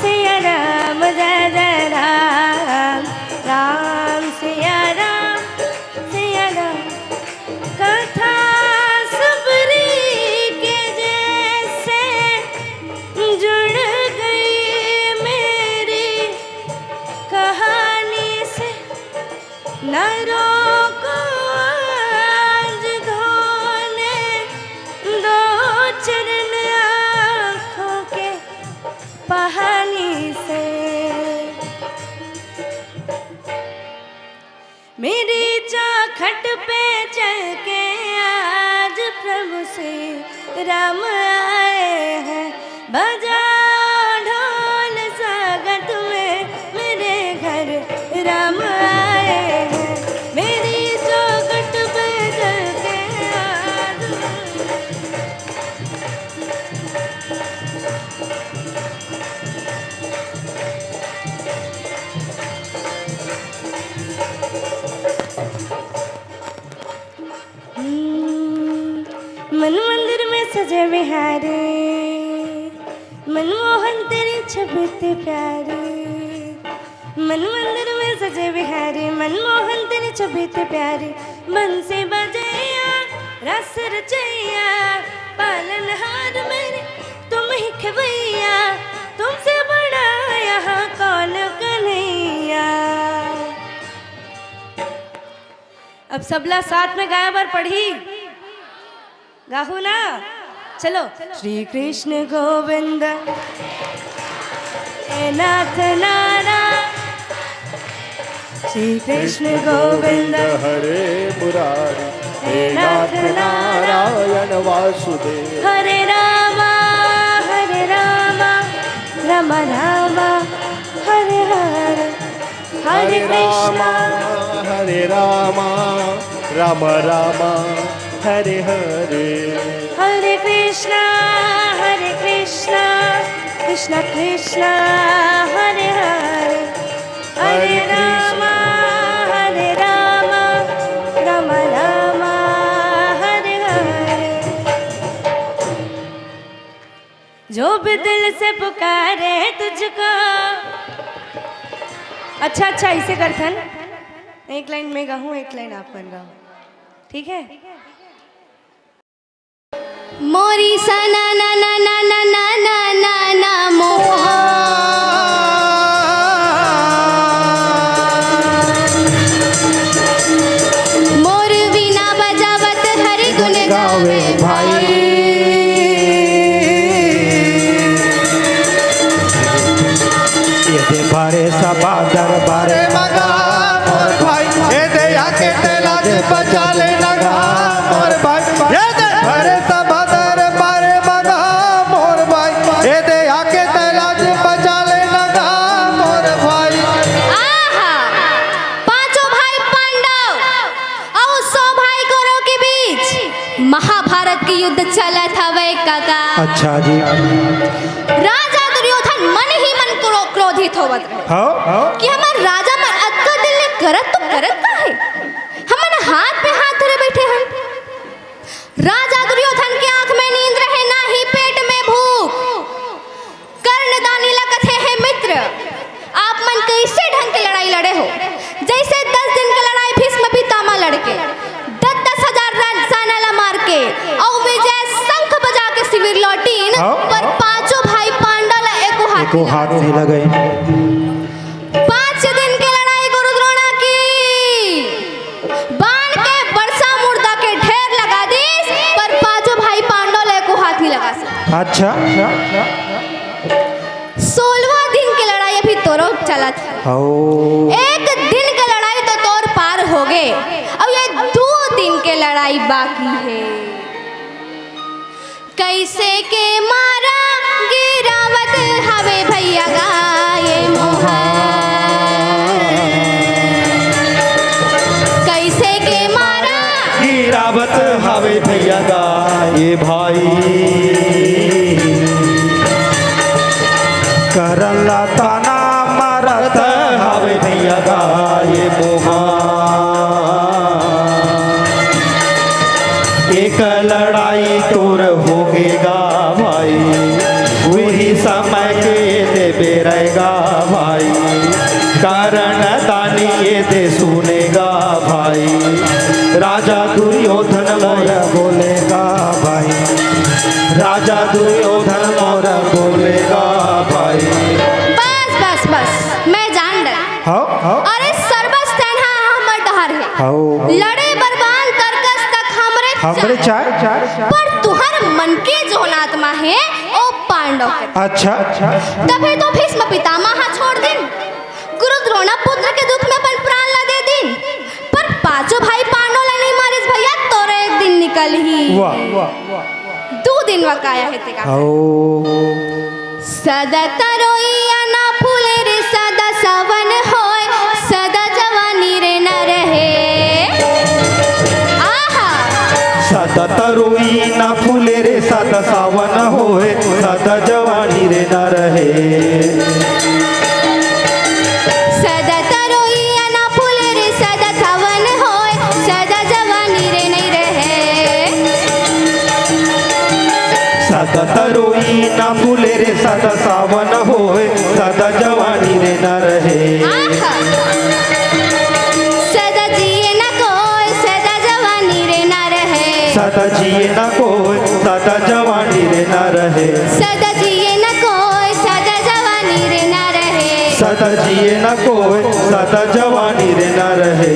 जय जय राम, राम सिया राम कथा सबरी के जैसे जुड़ गई मेरी कहानी से, न रोको आज धोने दो चरण आँखों के पहानी से, मेरी चौखट पे चल के आज प्रभु से राम आए हैं, बजाओ ढोल स्वागत में मेरे घर राम आए हैं, मेरी चौखट पे चल के आज। मन मंदिर में सजे बिहारी, मनमोहन तेरी छवि ते प्यारी, मन मंदिर में सजे बिहारी, मनमोहन तेरी छवि ते प्यारी, बंसी बजैया रस रचैया, पालनहार मेरे तुम ही खवैया, तुमसे बड़ा यहाँ कौन कन्हैया। अब सबला साथ में गाया बार पढ़ी गाहू ना, चलो। श्री कृष्ण गोविंद हे नाथ नारायण, श्री कृष्ण गोविंद हरे मुरारी, हे नाथ नारायण वासुदेव, हरे रामा राम राम हरे हरे, हरे कृष्णा हरे रामा राम राम हरे हरे, हरे कृष्णा कृष्ण कृष्ण हरे हरे, हरे राम राम राम हरे हरे। जो भी दिल से पुकारे तुझको, अच्छा इसे करथन, एक लाइन मैं गाऊं एक लाइन आप बन गाओ, ठीक है। मोरी सना ना ना ना ना ना ना ना ना मोहा, मोर वीणा बजावत हरि गुण गावे भाई, ये दे बारे सबा दरबारे मगा मोर भाई, ये दे आके तेला जे बचा ले लगा मोर भाई, ये दे बारे सबा दरबारे मगा मोर भाई, ये दे आके तेला जे बचा ले लगा मोर भाई। आहा, पांचों भाई पांडव और 100 भाई कौरव के बीच महाभारत की युद्ध चला था वे काका। अच्छा जी। राजा दुर्योधन मन ही मन क्रोधित होवत रहे कि हमार राजा मन अक्का दिल ने करत तो करत का है, हमन हाथ पे हाथ धरे बैठे हैं। राजा दुर्योधन की आंख में नींद रहे ना ही पेट में भूख, कर्णदानी लकथे है मित्र, आप मन कैसे ढंग के लड़ाई लड़े हो, जैसे 10 दिन की लड़ाई भीष्म पितामह लड़के 10-10 हजार सानाला मार के और विजय शंख बजा के शिविर लौटीन, पर पांचों भाई पांडव एको हाथ नहीं लगे। 5 दिन की लड़ाई गुरुद्रोणा की, बाण के वर्षा मुर्दा के ढेर लगा दी, पर पांचों भाई पांडव एको हाथ नहीं लगा सके। अच्छा 16वां दिन की लड़ाई अभी तोरो चला था। एक दिन की लड़ाई तो तोर पार हो गए, अब ये 2 दिन की लड़ाई बाकी है। कैसे के मारा गिरावत हवे भैया गाये मोहा, कैसे के मारा गिरावत हवे भैया गाये भाई, करला ताना मारत हवे भैया गाये मोहा। एक लड़ाई तोर होगेगा भाई, वही समय के देवे रहेगा भाई, कारण दानी ये दे सुनेगा भाई, राजा दुर्योधन मोर बोलेगा भाई, राजा दुर्योधन मोर बोलेगा भाई। बस बस बस मैं जान डर। अरे सर्वस तन्हा हमर डहर है, लड़े बरबान तरकस तक हमरे चाय, पर तुहर मन के जोन आत्मा है ओ पांडव के। अच्छा तभी तो भीष्म पितामह छोड़ दिन, गुरु द्रोण पुत्र के दुख में अपन प्राण ला दे दिन, पर पांचों भाई पांडव ला नहीं मारिस भैया, तोरे एक दिन निकल ही। वाह 2 दिन वकाया है तेरा। सदा तरोइया ना फूले रे सदा सवन होय, सदा जवानी रे न रहे। सदा तरोई ना फूले रे सदा सावन होए, सदा जवानी रे न रहे। सदा तरोइया ना फूले रे सदा सावन होय, सदा जवानी रे नहीं रहे। सदा तरोई ना फूले रे सदा सावन होए, सदा जवानी रे न रहे। सदा जिए न कोई सदा जवानी रे न रहे, सदा जिए न कोई सदा जवानी रे न रहे, सदा जिए न कोई सदा जवानी रे न रहे, सदा जिए न कोई सदा जवानी रे न रहे।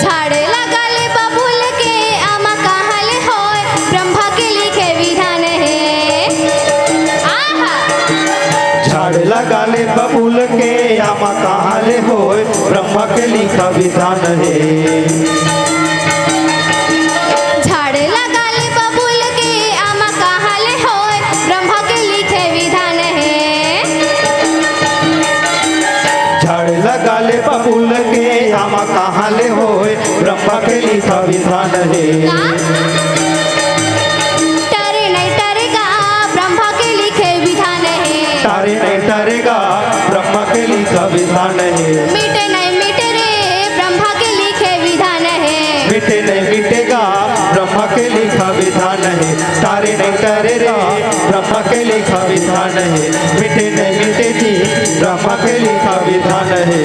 झाड़े लगाले बबूल के आमा कहल होय, ब्रह्मा के लिखे विधान है। झाड़ लगा ले बबूल के आमा कहाँ ले होए, ब्रह्मा के लिखा विधान है। झाड़ लगाले बबूल के आमा कहल होय, ब्रह्मा के लिखे विधान है। झाड़ लगा ले बबूल के आमा कहाँ ले होए, ब्रह्मा के लिखा विधान है। टरे नहीं टरेगा ब्रह्मा के लिखे विधान है, तारे नहीं टरेगा ब्रह्मा के लिखा विधान है। मिटे नहीं मिटे रे ब्रह्मा के लिखे विधान है, मिटे नहीं मिटेगा ब्रह्मा के लिखा विधान है। तारे नहीं टरे रे ब्रह्मा के लिखा विधान है, मिटे नहीं मिटे जी ब्रह्मा के लिखा विधान है।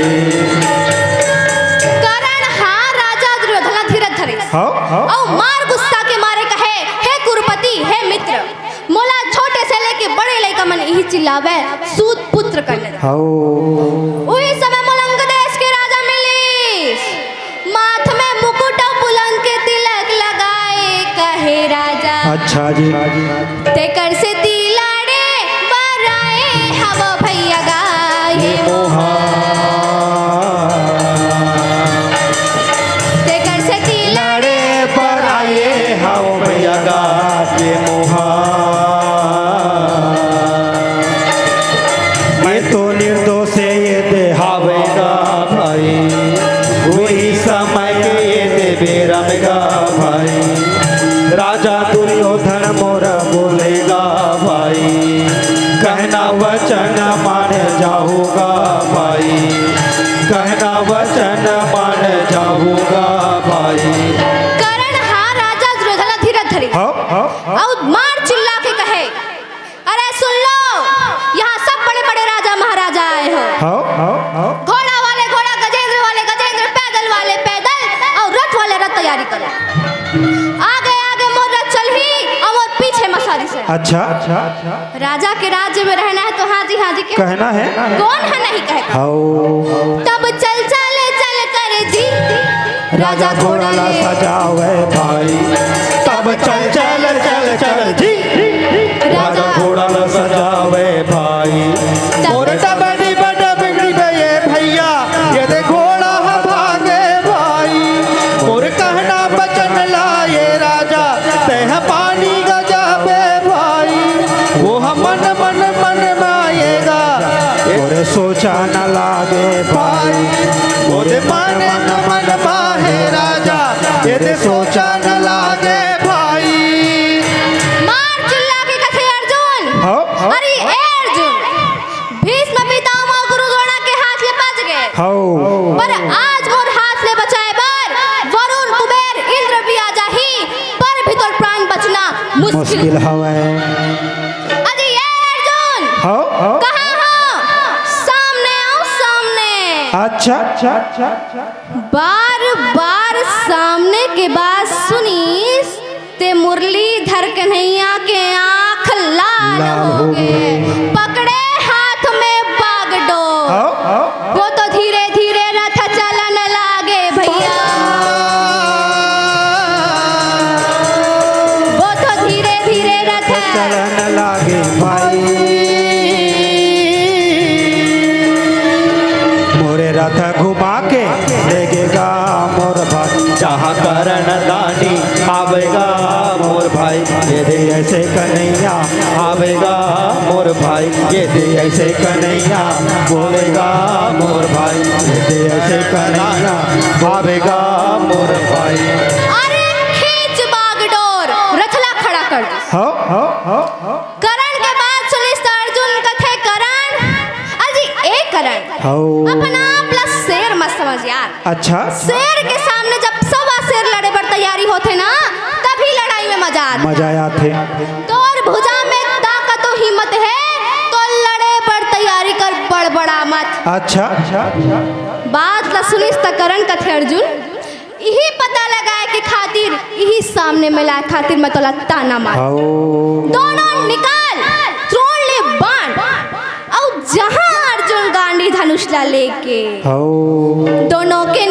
करण हार राजा दुर्योधन धीरज धरे और मार गुस्सा के मारे कहे, हे कुरुपति हे मित्र, मोला छोटे से लेके बड़े लइका मन यही चिल्लावे सूत पुत्र करने। उही समय मुलंग देश के राजा मिलिस, माथ में मुकुट और बुलंद के तिलक लगाए, कहे राजा अच्छा जी ते कर से तिलाड़े बराए हवा भैया गाये मोहा, ते कर से तिलाड़े बराए हवा भैया गाये मोहा। मैं तो निर्दोष ये देहावेगा भाई, वही समय के ये देवे रमेगा भाई, राजा दुर्योधन मोर बोलेगा भाई, कहना वचन मान जाऊंगा भाई, कहना वचन मान जाऊंगा भाई। करण हार राजा दुर्योधन धीरज धरे और मार चिल्ला के कहे, अरे सुन लो, यहाँ सब बड़े बड़े राजा महाराजा आए हो। घोड़ा वाले घोड़ा, गजेंद्र वाले गजेंद्र, पैदल वाले पैदल और रथ वाले रथ तैयारी करो। आगे आगे मोर रथ चल ही और मोर पीछे मसारी से। अच्छा राजा के राज्य में रहना है तो हाँ जी के कहना है, कौन है नहीं कहेगा। तब चल चल चल कर जी राजा घोड़ा ला सजावे भाई, तब अब चल चल चल चल जी राजा घोड़ा न सजावे भाई मोरे डबडी बडबडी ये भैया ये दे घोड़ा भागे भाई मोर कहना बचन लाए राजा तह पानी गजाबे भाई वो मन मन मन माएगा मोरे सोचा न लागे भाई मोरे मन मन माहे राजा ये दे सोचा न लागे भाई मार चिल्ला के कथे अर्जुन अरे ए अर्जुन भीष्म पितामह गुरु द्रोण के हाथ ले बच गए पर आज मोर हाथ ले बचाए बार वरुण कुबेर इंद्र भी आ जाही पर भी तोर प्राण बचना मुश्किल हवे अरे ए अर्जुन कहां हो सामने आओ सामने अच्छा बार बार सामने के बात सुनीस ते मुरलीधर कन्हैया के आंख लाल हो गए पकड़े हाथ में बागडोर वो तो धीरे धीरे रथ चलन लागे भैया वो तो धीरे धीरे रथ चलन लागे भाई मोरे रथ घुमा के लेगेगा मोर भाई जहाँ करण दानी आवेगा मोर भाई ये दे ऐसे कन्हैया आवेगा मोर भाई ये दे ऐसे कन्हैया बोलेगा मोर भाई ये दे ऐसे कन्हैया आवेगा मोर भाई अरे खींच बागडोर रथला खड़ा कर करण के बाद सुनिस अर्जुन कथे करण अजी ए करण अपना प्लस शेर मत समझ यार अच्छा शेर के सामने जब सवा शेर लड़े पर तैयारी होते ना तभी लड़ाई में मजा आया थे तो और भुजा में ताकत और हिम्मत है तो लड़े पर तैयारी कर बड़बड़ा मत अच्छा बात ला सुनिस त करण कथे अर्जुन यही पता लगाए के खातिर यही सामने मिला खातिर मैं तोला ताना मार दोनों निकाल त्रोण ले बाण और जहां अर्जुन गांडी धनुष ला लेके दोनों के